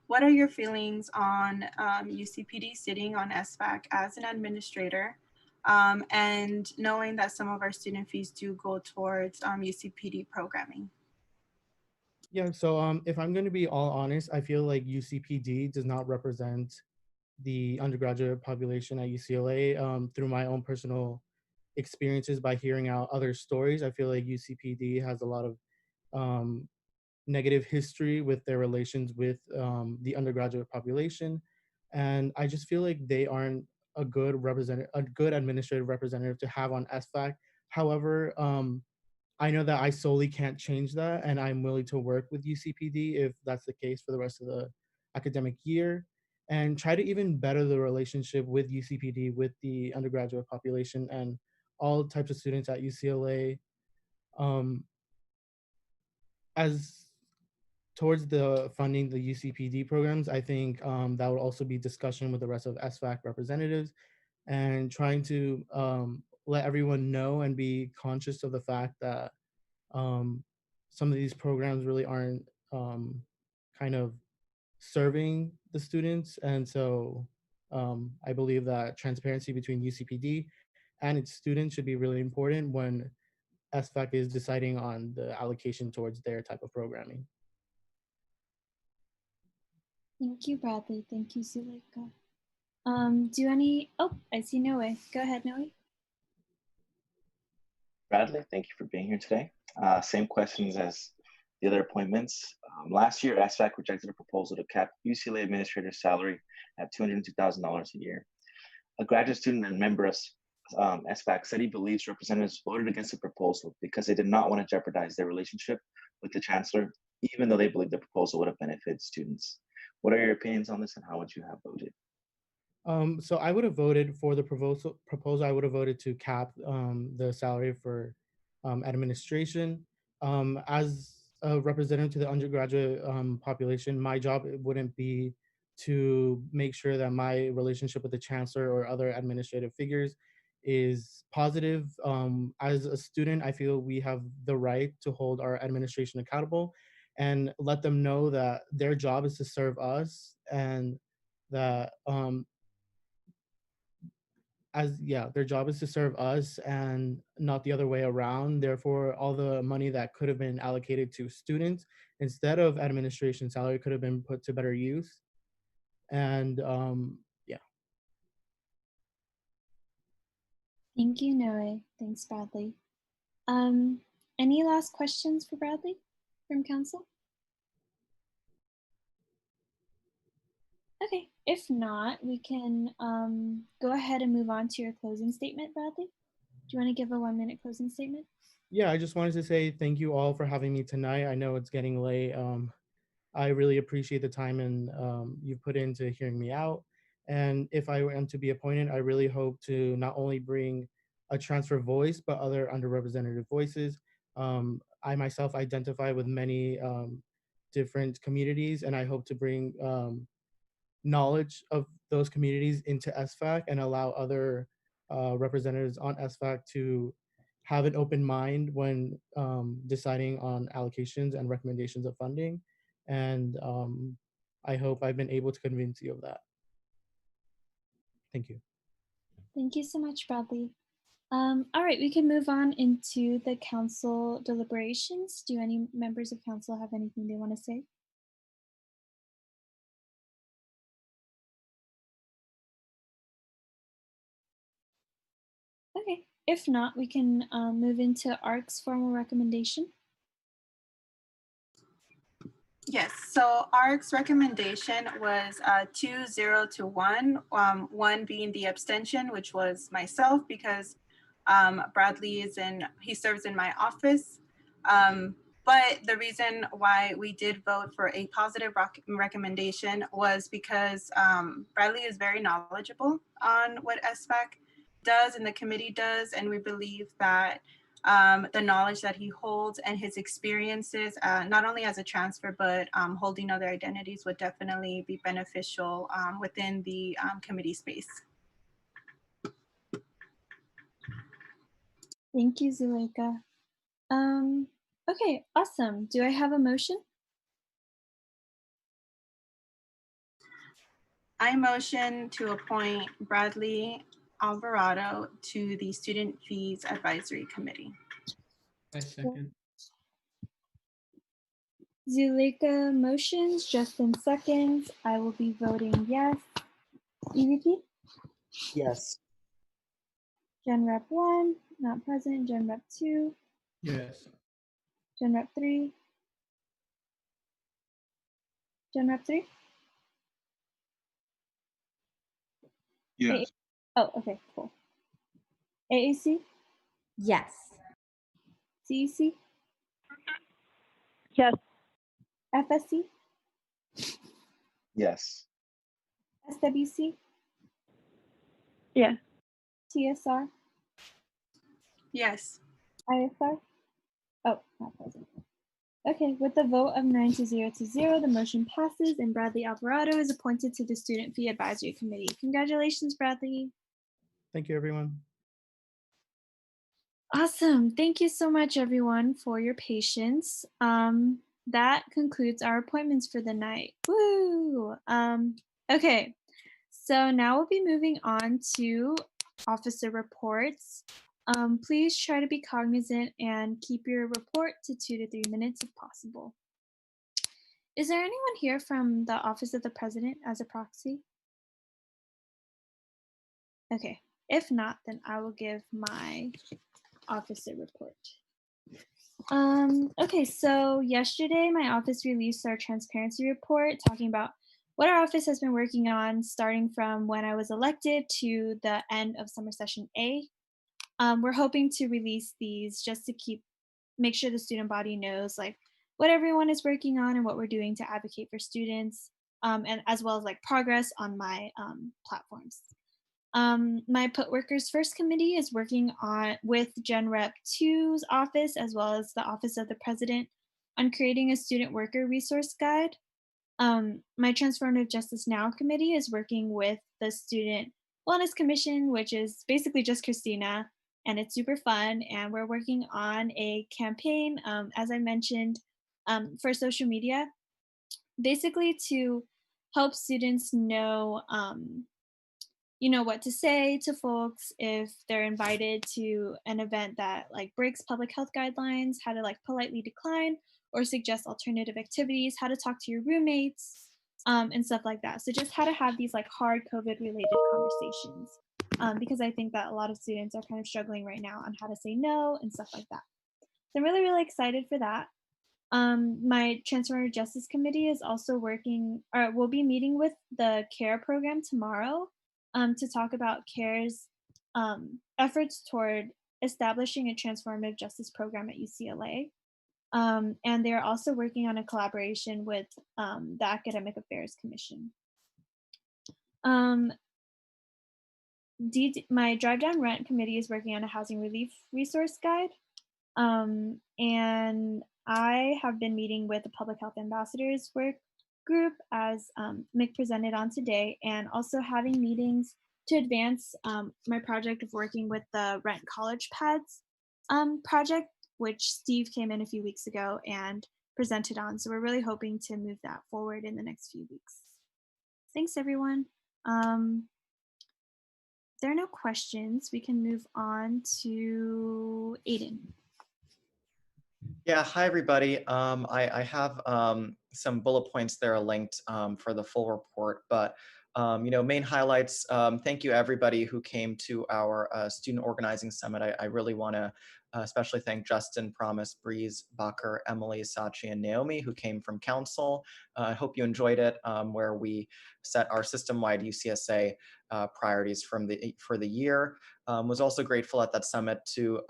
L: What are your feelings on UCPD sitting on SFAC as an administrator, and knowing that some of our student fees do go towards UCPD programming?
N: Yeah, so if I'm going to be all honest, I feel like UCPD does not represent the undergraduate population at UCLA. Through my own personal experiences by hearing out other stories, I feel like UCPD has a lot of negative history with their relations with the undergraduate population, and I just feel like they aren't a good administrative representative to have on SFAC. However, I know that I solely can't change that, and I'm willing to work with UCPD if that's the case for the rest of the academic year, and try to even better the relationship with UCPD, with the undergraduate population, and all types of students at UCLA. As towards the funding the UCPD programs, I think that would also be discussion with the rest of SFAC representatives, and trying to let everyone know and be conscious of the fact that some of these programs really aren't kind of serving the students. And so I believe that transparency between UCPD and its students should be really important when SFAC is deciding on the allocation towards their type of programming.
A: Thank you, Bradley. Thank you, Zuleika. I see Noe. Go ahead, Noe.
F: Bradley, thank you for being here today. Same questions as the other appointments. Last year, SFAC rejected a proposal to cap UCLA administrator's salary at $202,000 a year. A graduate student and member of SFAC said he believes representatives voted against the proposal because they did not want to jeopardize their relationship with the chancellor, even though they believe the proposal would have benefited students. What are your opinions on this, and how would you have voted?
N: So I would have voted for the proposal. I would have voted to cap the salary for administration. As a representative to the undergraduate population, my job wouldn't be to make sure that my relationship with the chancellor or other administrative figures is positive. As a student, I feel we have the right to hold our administration accountable and let them know that their job is to serve us, and that their job is to serve us and not the other way around. Therefore, all the money that could have been allocated to students instead of administration salary could have been put to better use. And yeah.
A: Thank you, Noe. Thanks, Bradley. Any last questions for Bradley from council? Okay, if not, we can go ahead and move on to your closing statement, Bradley. Do you want to give a 1-minute closing statement?
N: Yeah, I just wanted to say thank you all for having me tonight. I know it's getting late. I really appreciate the time and you've put into hearing me out. And if I am to be appointed, I really hope to not only bring a transfer voice, but other underrepresented voices. I myself identify with many different communities, and I hope to bring knowledge of those communities into SFAC and allow other representatives on SFAC to have an open mind when deciding on allocations and recommendations of funding. And I hope I've been able to convince you of that. Thank you.
A: Thank you so much, Bradley. All right, we can move on into the council deliberations. Do any members of council have anything they want to say? Okay, if not, we can move into ARC's formal recommendation.
L: Yes, so ARC's recommendation was 2-0 to 1, 1 being the abstention, which was myself because Bradley he serves in my office. But the reason why we did vote for a positive recommendation was because Bradley is very knowledgeable on what SFAC does and the committee does, and we believe that the knowledge that he holds and his experiences, not only as a transfer, but holding other identities would definitely be beneficial within the committee space.
A: Thank you, Zuleika. Okay, awesome. Do I have a motion?
L: I motion to appoint Bradley Alvarado to the Student Fees Advisory Committee.
G: I second.
A: Zuleika motions, Justin seconds. I will be voting yes. EVP?
B: Yes.
A: Gen Rep 1, not present. Gen Rep 2,
G: Yes.
A: Gen Rep 3. Gen Rep 3?
H: Yes.
A: Oh, okay, cool. AAC?
M: Yes.
A: CEC?
D: Yes.
A: FSC?
F: Yes.
A: SWC?
D: Yes.
A: TSR?
L: Yes.
A: ISR? Oh, not present. Okay, with the vote of 9-0 to 0, the motion passes and Bradley Alvarado is appointed to the Student Fee Advisory Committee. Congratulations, Bradley.
N: Thank you, everyone.
A: Awesome. Thank you so much, everyone, for your patience. That concludes our appointments for the night. Woo! Okay, so now we'll be moving on to officer reports. Please try to be cognizant and keep your report to 2 to 3 minutes if possible. Is there anyone here from the Office of the President as a proxy? Okay, if not, then I will give my officer report. Okay, so yesterday my office released our transparency report talking about what our office has been working on starting from when I was elected to the end of summer session A. We're hoping to release these just to make sure the student body knows like what everyone is working on and what we're doing to advocate for students, and as well as like progress on my platforms. My Put Workers First committee is working with Gen Rep 2's office as well as the Office of the President on creating a student worker resource guide. My Transformative Justice Now committee is working with the Student Wellness Commission, which is basically just Christina, and it's super fun. And we're working on a campaign, as I mentioned, for social media, basically to help students know what to say to folks if they're invited to an event that like breaks public health guidelines, how to like politely decline or suggest alternative activities, how to talk to your roommates, and stuff like that. So just how to have these like hard COVID related conversations, because I think that a lot of students are kind of struggling right now on how to say no and stuff like that. So I'm really, really excited for that. My Transformative Justice Committee is also working, or will be meeting with the CARE program tomorrow to talk about CARE's efforts toward establishing a transformative justice program at UCLA. And they're also working on a collaboration with the Academic Affairs Commission. Um, my Drive Down Rent Committee is working on a housing relief resource guide. And I have been meeting with the Public Health Ambassadors work group, as Mick presented on today, and also having meetings to advance my project of working with the Rent College Pads project, which Steve came in a few weeks ago and presented on. So we're really hoping to move that forward in the next few weeks. Thanks, everyone. If there are no questions, we can move on to Aiden.
C: Yeah, hi everybody. I have some bullet points that are linked for the full report, but main highlights. Thank you everybody who came to our student organizing summit. I really want to especially thank Justin, Promise, Breeze, Bacher, Emily, Sachi, and Naomi who came from council. I hope you enjoyed it, where we set our system-wide UCSA priorities for the year. Was also grateful at that summit to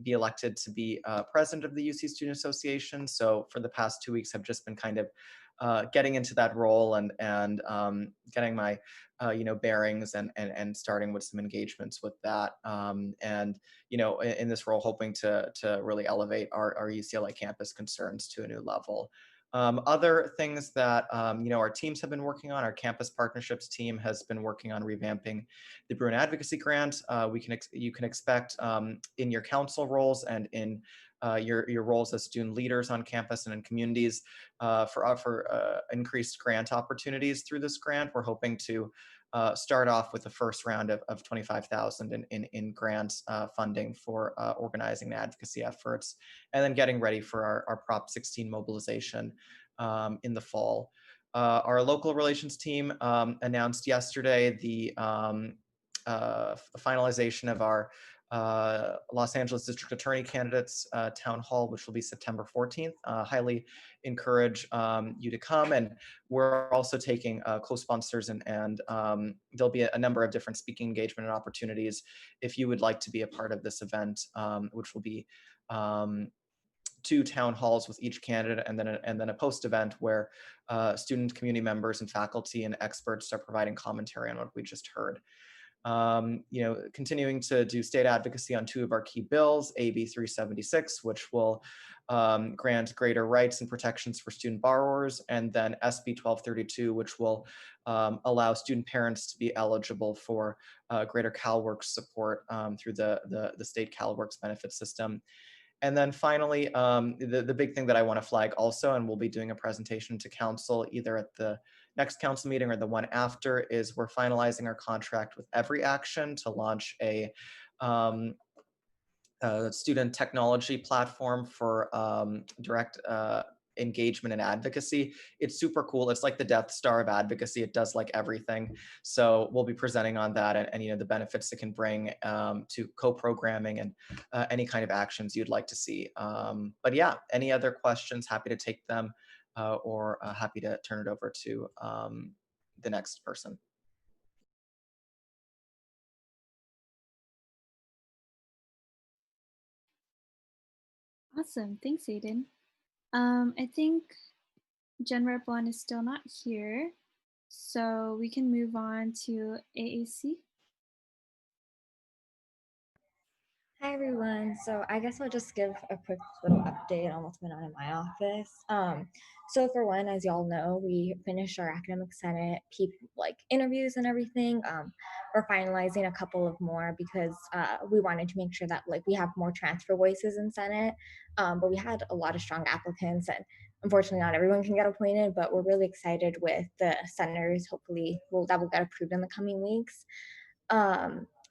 C: be elected to be president of the UC Student Association. So for the past 2 weeks, I've just been kind of getting into that role and getting my bearings and starting with some engagements with that. And in this role, hoping to really elevate our UCLA campus concerns to a new level. Other things that our teams have been working on, our campus partnerships team has been working on revamping the Bruin Advocacy Grant. You can expect in your council roles and in your roles as student leaders on campus and in communities for increased grant opportunities through this grant. We're hoping to start off with the first round of 25,000 in grants funding for organizing and advocacy efforts, and then getting ready for our Prop 16 mobilization in the fall. Our local relations team announced yesterday the finalization of our Los Angeles District Attorney candidates town hall, which will be September 14th. Highly encourage you to come, and we're also taking co-sponsors and there'll be a number of different speaking engagement and opportunities if you would like to be a part of this event, which will be 2 town halls with each candidate, and then a post event where student community members and faculty and experts are providing commentary on what we just heard. Continuing to do state advocacy on 2 of our key bills, AB 376, which will grant greater rights and protections for student borrowers, and then SB 1232, which will allow student parents to be eligible for greater CalWORks support through the state CalWORks benefit system. And then finally, the big thing that I want to flag also, and we'll be doing a presentation to council either at the next council meeting or the one after, is we're finalizing our contract with Every Action to launch a student technology platform for direct engagement and advocacy. It's super cool. It's like the Death Star of advocacy. It does like everything. So we'll be presenting on that and the benefits it can bring to co-programming and any kind of actions you'd like to see. But yeah, any other questions, happy to take them or happy to turn it over to the next person.
A: Awesome, thanks, Aiden. I think Gen Rep 1 is still not here, so we can move on to AAC.
M: Hi everyone. So I guess I'll just give a quick little update on what's been on in my office. So for one, as y'all know, we finished our academic senate interviews and everything. We're finalizing a couple of more because we wanted to make sure that we have more transfer voices in senate. But we had a lot of strong applicants, and unfortunately not everyone can get appointed, but we're really excited with the senators. Hopefully that will get approved in the coming weeks.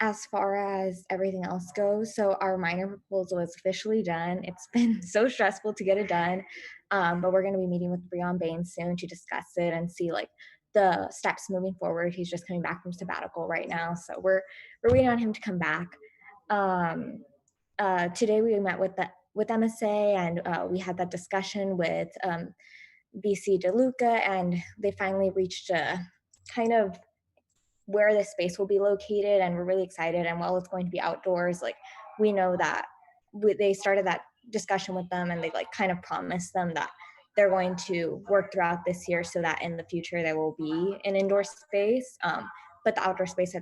M: As far as everything else goes, so our minor proposal is officially done. It's been so stressful to get it done, but we're going to be meeting with Breon Bain soon to discuss it and see the steps moving forward. He's just coming back from sabbatical right now, so we're waiting on him to come back. Today we met with with MSA, and we had that discussion with VC DeLuca, and they finally reached a kind of where the space will be located, and we're really excited. And while it's going to be outdoors, like we know that they started that discussion with them, and they like kind of promised them that they're going to work throughout this year so that in the future there will be an indoor space, but the outdoor space,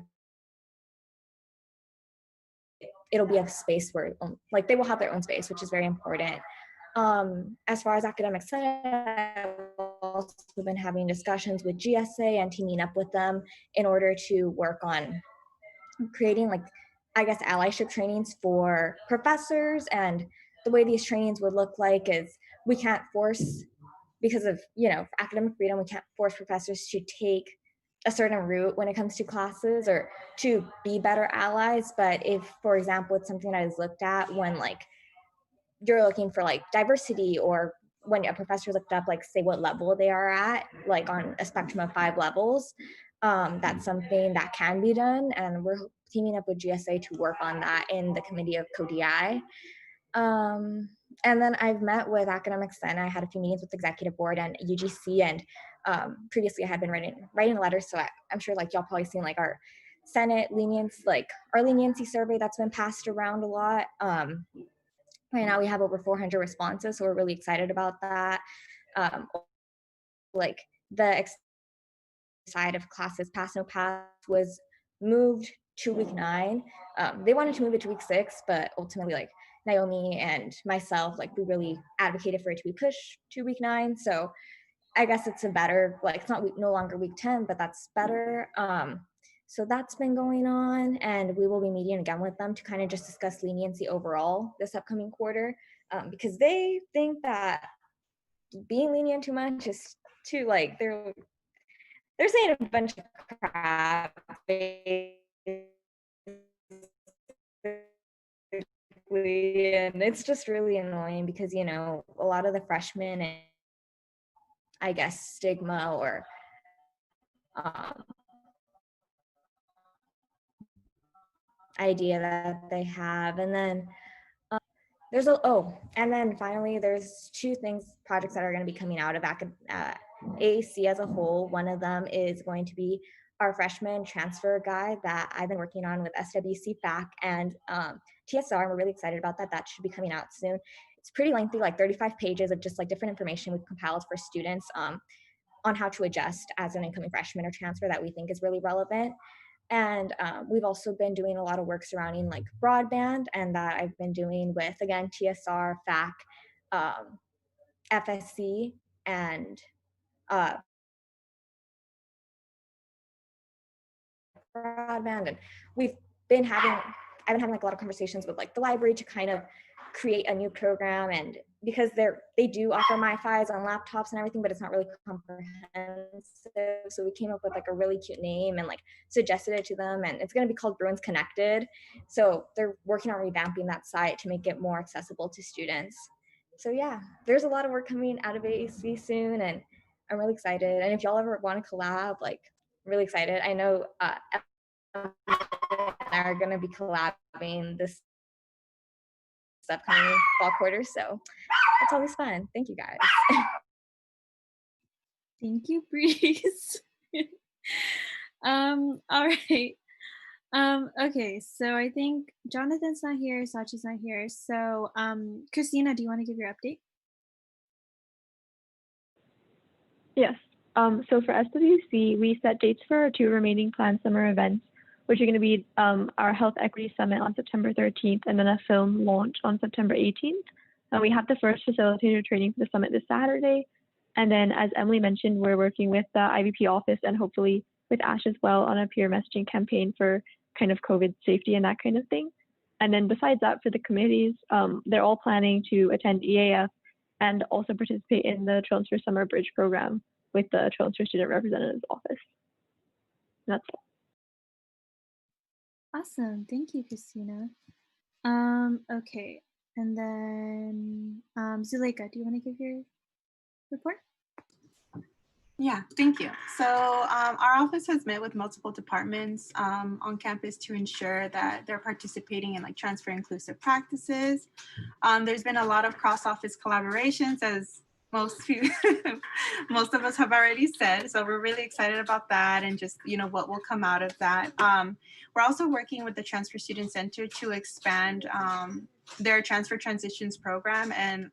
M: it'll be a space where like they will have their own space, which is very important. As far as academic senate, I've also been having discussions with GSA and teaming up with them in order to work on creating, like, I guess, allyship trainings for professors. And the way these trainings would look like is we can't force, because of, you know, academic freedom, we can't force professors to take a certain route when it comes to classes or to be better allies. But if, for example, it's something that is looked at when like you're looking for like diversity, or when a professor looked up like say what level they are at, like on a spectrum of 5 levels, that's something that can be done, and we're teaming up with GSA to work on that in the committee of CODI. And then I've met with Academic Senate. I had a few meetings with executive board and UGC, and previously I had been writing letters, so I'm sure like y'all probably seen like our Senate leniency, like our leniency survey that's been passed around a lot. Right now we have over 400 responses, so we're really excited about that. Like the side of classes pass no pass was moved to week 9. They wanted to move it to week 6, but ultimately like Naomi and myself, like we really advocated for it to be pushed to week 9. So I guess it's a better, like it's not no longer week 10, but that's better. So that's been going on, and we will be meeting again with them to kind of just discuss leniency overall this upcoming quarter, because they think that being lenient too much is too, like they're saying a bunch of crap and it's just really annoying because, you know, a lot of the freshmen and I guess stigma or idea that they have. And then there's and then finally there's 2 projects that are going to be coming out of AAC as a whole. One of them is going to be our freshman transfer guide that I've been working on with SWC FAC and TSR. We're really excited about that. That should be coming out soon. It's pretty lengthy, like 35 pages of just like different information we've compiled for students on how to adjust as an incoming freshman or transfer that we think is really relevant. And we've also been doing a lot of work surrounding like broadband, and that I've been doing with, again, TSR, FAC, FSC, and broadband. And I've been having like a lot of conversations with like the library to kind of create a new program, and because they do offer MiFis on laptops and everything, but it's not really comprehensive. So we came up with like a really cute name and like suggested it to them, and it's going to be called Bruins Connected. So they're working on revamping that site to make it more accessible to students. So yeah, there's a lot of work coming out of AAC soon, and I'm really excited. And if y'all ever want to collab, like really excited. I know are going to be collabing this upcoming fall quarter, so it's always fun. Thank you guys.
A: Thank you, Breeze. All right. Okay, so I think Jonathan's not here, Sachi's not here. So Christina, do you want to give your update?
D: Yes. So for SWC, we set dates for our 2 remaining planned summer events, which are going to be our Health Equity Summit on September 13th and then a film launch on September 18th. And we have the first facilitator training for the summit this Saturday. And then, as Emily mentioned, we're working with the IVP office and hopefully with Ash as well on a peer messaging campaign for kind of COVID safety and that kind of thing. And then besides that, for the committees, they're all planning to attend EAF and also participate in the Transfer Summer Bridge program with the Transfer Student Representative's office. And that's all.
A: Awesome. Thank you, Christina. Okay. And then Zuleika, do you want to give your report?
L: Yeah, thank you. So our office has met with multiple departments on campus to ensure that they're participating in like transfer inclusive practices. There's been a lot of cross-office collaborations, as most of us have already said. So we're really excited about that and just, you know, what will come out of that. We're also working with the Transfer Student Center to expand their transfer transitions program and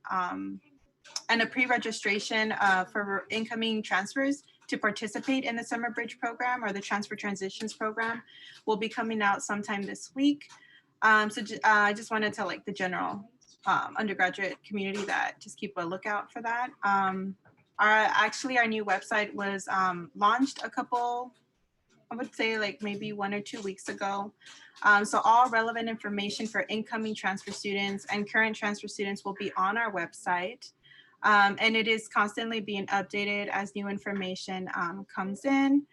L: a pre-registration for incoming transfers to participate in the summer bridge program or the transfer transitions program will be coming out sometime this week. I just want to tell like the general undergraduate community that just keep a lookout for that. Our new website was launched a couple, I would say like maybe 1 or 2 weeks ago. So all relevant information for incoming transfer students and current transfer students will be on our website. And it is constantly being updated as new information comes in.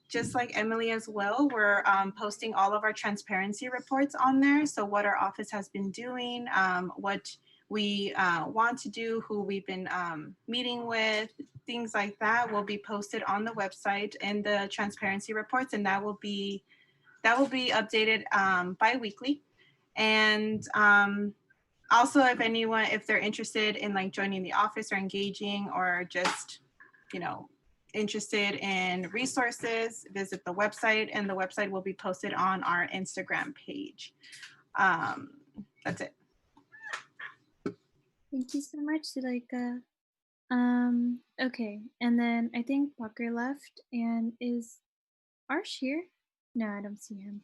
L: Just like Emily as well, we're posting all of our transparency reports on there. So what our office has been doing, what we want to do, who we've been meeting with, things like that will be posted on the website in the transparency reports, and that will be updated bi-weekly. And also, if they're interested in like joining the office or engaging or just, you know, interested in resources, visit the website, and the website will be posted on our Instagram page. That's it.
A: Thank you so much, Zuleika. Okay, and then I think Walker left, and is Arsh here? No, I don't see him.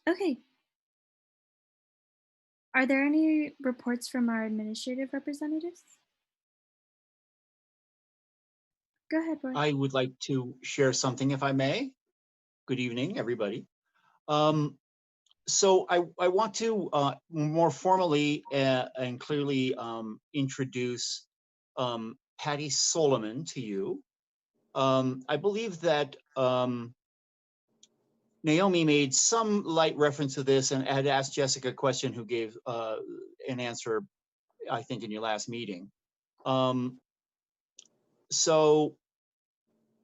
A: Okay. Are there any reports from our administrative representatives? Go ahead, Roy.
E: I would like to share something, if I may. Good evening, everybody. So I want to more formally and clearly introduce Patty Solomon to you. I believe that Naomi made some light reference to this and had asked Jessica a question who gave an answer, I think, in your last meeting. So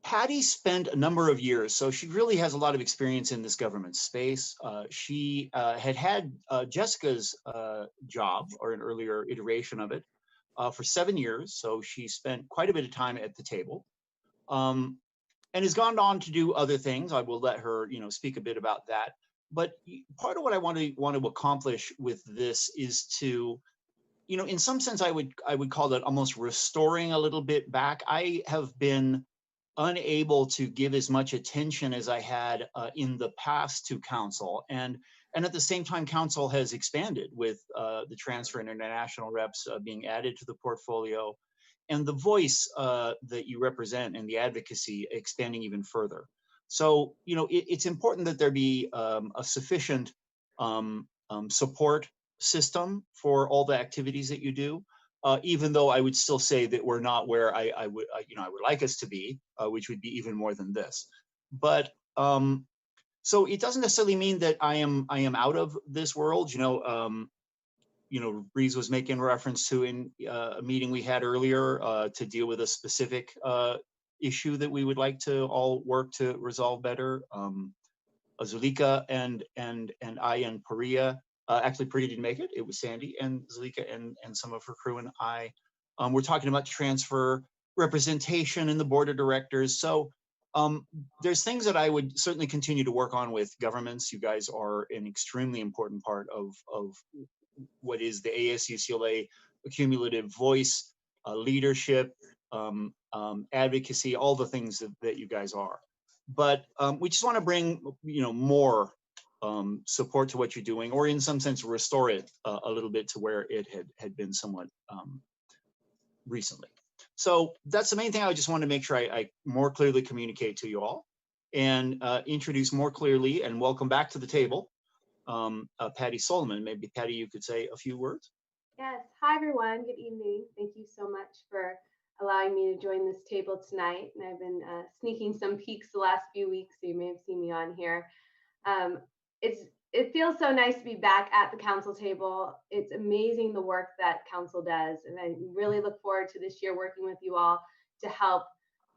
E: Patty spent a number of years, so she really has a lot of experience in this government space. She had Jessica's job, or an earlier iteration of it, for 7 years. So she spent quite a bit of time at the table, and has gone on to do other things. I will let her, speak a bit about that. But part of what I want to accomplish with this is to, in some sense, I would call it almost restoring a little bit back. I have been unable to give as much attention as I had in the past to council, and at the same time, council has expanded with the transfer and international reps being added to the portfolio, and the voice that you represent and the advocacy expanding even further. So, it's important that there be a sufficient support system for all the activities that you do. Even though I would still say that we're not where I would like us to be, which would be even more than this. But so it doesn't necessarily mean that I am out of this world. Breeze was making reference to in a meeting we had earlier to deal with a specific issue that we would like to all work to resolve better. Zulika and I and Paria. Actually, Paria didn't make it. It was Sandy and Zulika and some of her crew and I. We're talking about transfer representation in the board of directors. So there's things that I would certainly continue to work on with governments. You guys are an extremely important part of what is the ASUCLA cumulative voice, leadership, advocacy, all the things that you guys are. But we just want to bring, more support to what you're doing, or in some sense restore it a little bit to where it had been somewhat recently. So that's the main thing I just want to make sure I more clearly communicate to you all, and introduce more clearly and welcome back to the table Patty Solomon. Maybe Patty, you could say a few words.
O: Yes. Hi, everyone. Good evening. Thank you so much for allowing me to join this table tonight. And I've been sneaking some peeks the last few weeks, so you may have seen me on here. it feels so nice to be back at the council table. It's amazing the work that council does. And I really look forward to this year working with you all to help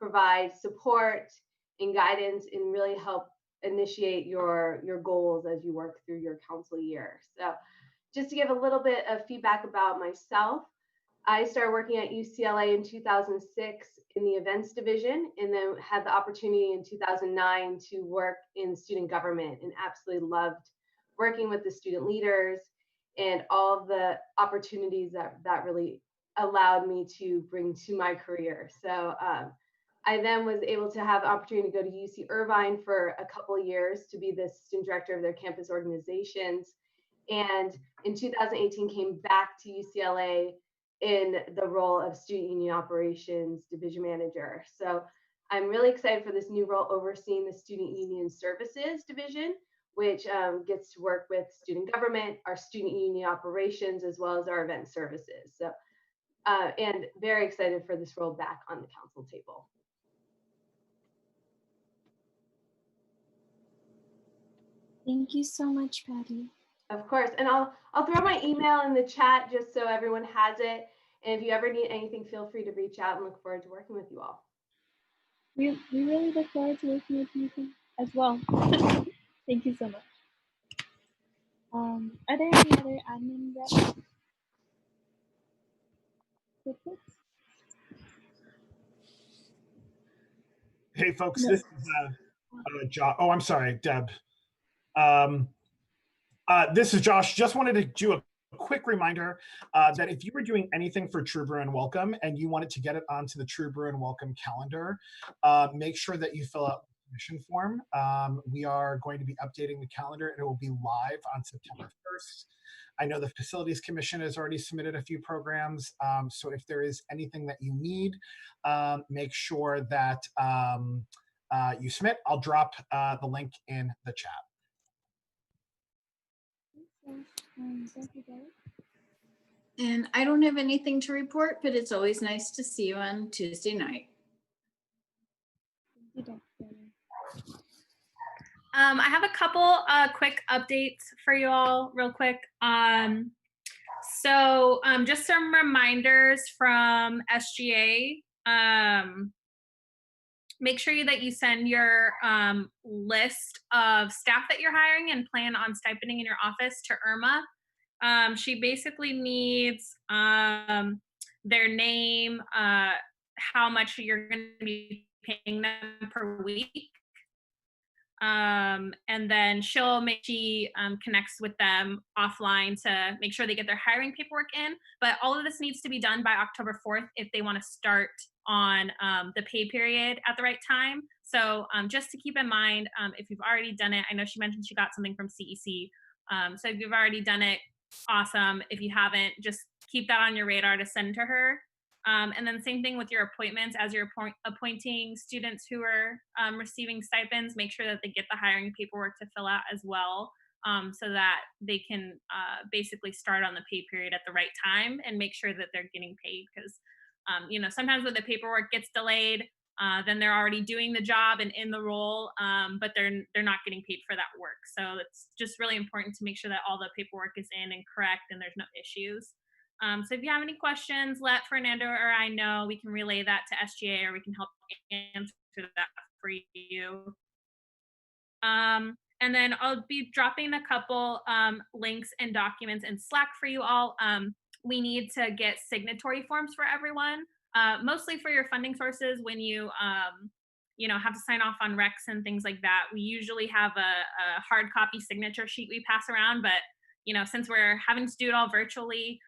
O: provide support and guidance and really help initiate your goals as you work through your council year. So just to give a little bit of feedback about myself, I started working at UCLA in 2006 in the events division, and then had the opportunity in 2009 to work in student government, and absolutely loved working with the student leaders and all of the opportunities that really allowed me to bring to my career. So I then was able to have the opportunity to go to UC Irvine for a couple of years to be the student director of their campus organizations. And in 2018 came back to UCLA in the role of student union operations division manager. So I'm really excited for this new role overseeing the student union services division, which gets to work with student government, our student union operations, as well as our event services. So, and very excited for this role back on the council table.
Q: Thank you so much, Patty.
O: Of course, and I'll throw my email in the chat just so everyone has it. And if you ever need anything, feel free to reach out, and look forward to working with you all.
Q: We really look forward to working with you as well. Thank you so much. Are there any other admin reps?
S: Hey, folks,
Q: No.
S: this is Josh. Oh, I'm sorry, Deb. This is Josh. Just wanted to do a quick reminder that if you were doing anything for True Bruin Welcome and you wanted to get it onto the True Bruin Welcome calendar, make sure that you fill out the submission form. We are going to be updating the calendar, and it will be live on September 1st. I know the Facilities Commission has already submitted a few programs, so if there is anything that you need, make sure that you submit. I'll drop the link in the chat.
P: And I don't have anything to report, but it's always nice to see you on Tuesday night.
A: I have a couple quick updates for you all real quick. So just some reminders from SGA. Make sure that you send your list of staff that you're hiring and plan on stipending in your office to Irma. She basically needs their name, how much you're going to be paying them per week. And then she connects with them offline to make sure they get their hiring paperwork in. But all of this needs to be done by October 4th if they want to start on the pay period at the right time. So just to keep in mind, if you've already done it, I know she mentioned she got something from CEC. So if you've already done it, awesome. If you haven't, just keep that on your radar to send to her. And then same thing with your appointments. As you're appointing students who are receiving stipends, make sure that they get the hiring paperwork to fill out as well, so that they can basically start on the pay period at the right time and make sure that they're getting paid. Because you know, sometimes when the paperwork gets delayed, then they're already doing the job and in the role, but they're not getting paid for that work. So it's just really important to make sure that all the paperwork is in and correct and there's no issues. So if you have any questions, let Fernando or I know. We can relay that to SGA, or we can help answer that for you. And then I'll be dropping a couple links and documents in Slack for you all. We need to get signatory forms for everyone, mostly for your funding sources. When you have to sign off on recs and things like that, we usually have a hard copy signature sheet we pass around. But since we're having to do it all virtually,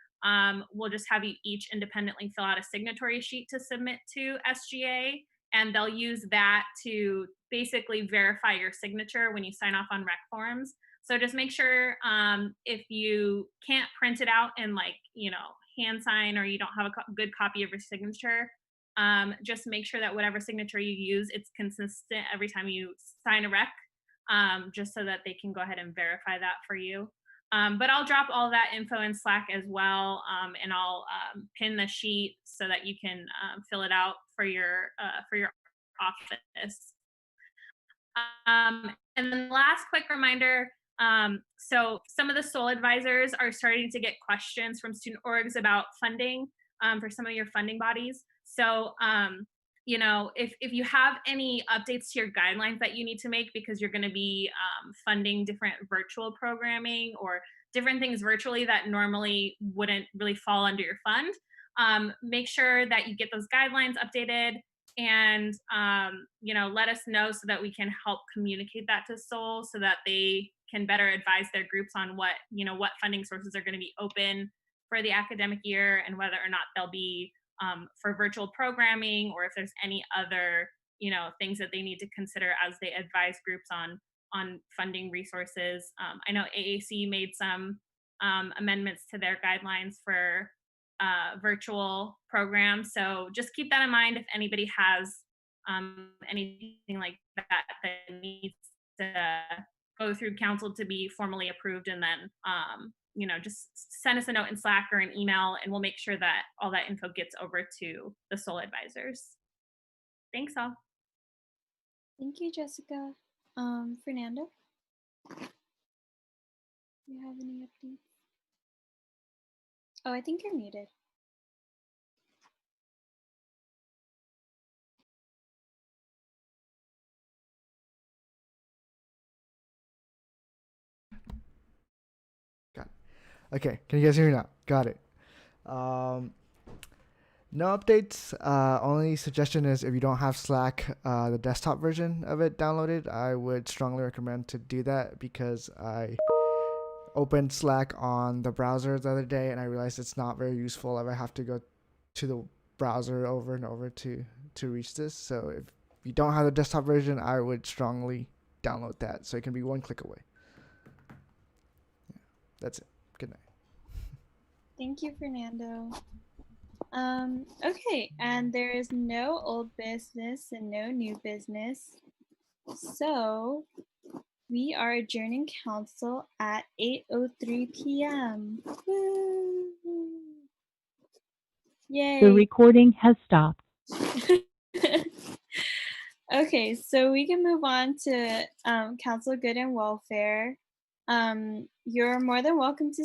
A: we'll just have you each independently fill out a signatory sheet to submit to SGA, and they'll use that to basically verify your signature when you sign off on rec forms. So just make sure if you can't print it out and hand sign, or you don't have a good copy of your signature, just make sure that whatever signature you use, it's consistent every time you sign a rec, just so that they can go ahead and verify that for you. But I'll drop all that info in Slack as well, and I'll pin the sheet so that you can fill it out for your office. And then last quick reminder,
T: So some of the SOL advisors are starting to get questions from student orgs about funding for some of your funding bodies. So, you know, if you have any updates to your guidelines that you need to make because you're going to be funding different virtual programming or different things virtually that normally wouldn't really fall under your fund, make sure that you get those guidelines updated and you know, let us know so that we can help communicate that to SOL so that they can better advise their groups on what, you know, what funding sources are going to be open for the academic year and whether or not they'll be for virtual programming or if there's any other, you know, things that they need to consider as they advise groups on funding resources. I know AAC made some amendments to their guidelines for virtual programs. So just keep that in mind if anybody has anything like that that needs to go through council to be formally approved, and then you know, just send us a note in Slack or an email, and we'll make sure that all that info gets over to the SOL advisors. Thanks all.
Q: Thank you, Jessica. Fernando, do you have any updates? Oh, I think you're muted.
U: Got it. Okay, can you guys hear me now? Got it. No updates. Only suggestion is if you don't have Slack, the desktop version of it downloaded, I would strongly recommend to do that because I opened Slack on the browser the other day and I realized it's not very useful if I have to go to the browser over and over to reach this. So if you don't have the desktop version, I would strongly download that so it can be one click away. Yeah, that's it. Good night.
Q: Thank you, Fernando. Okay, and there is no old business and no new business. So we are adjourning council at 8:03 p.m. Woo! Yay.
W: The recording has stopped.
Q: Okay, so we can move on to Council Good and Welfare. You're more than welcome to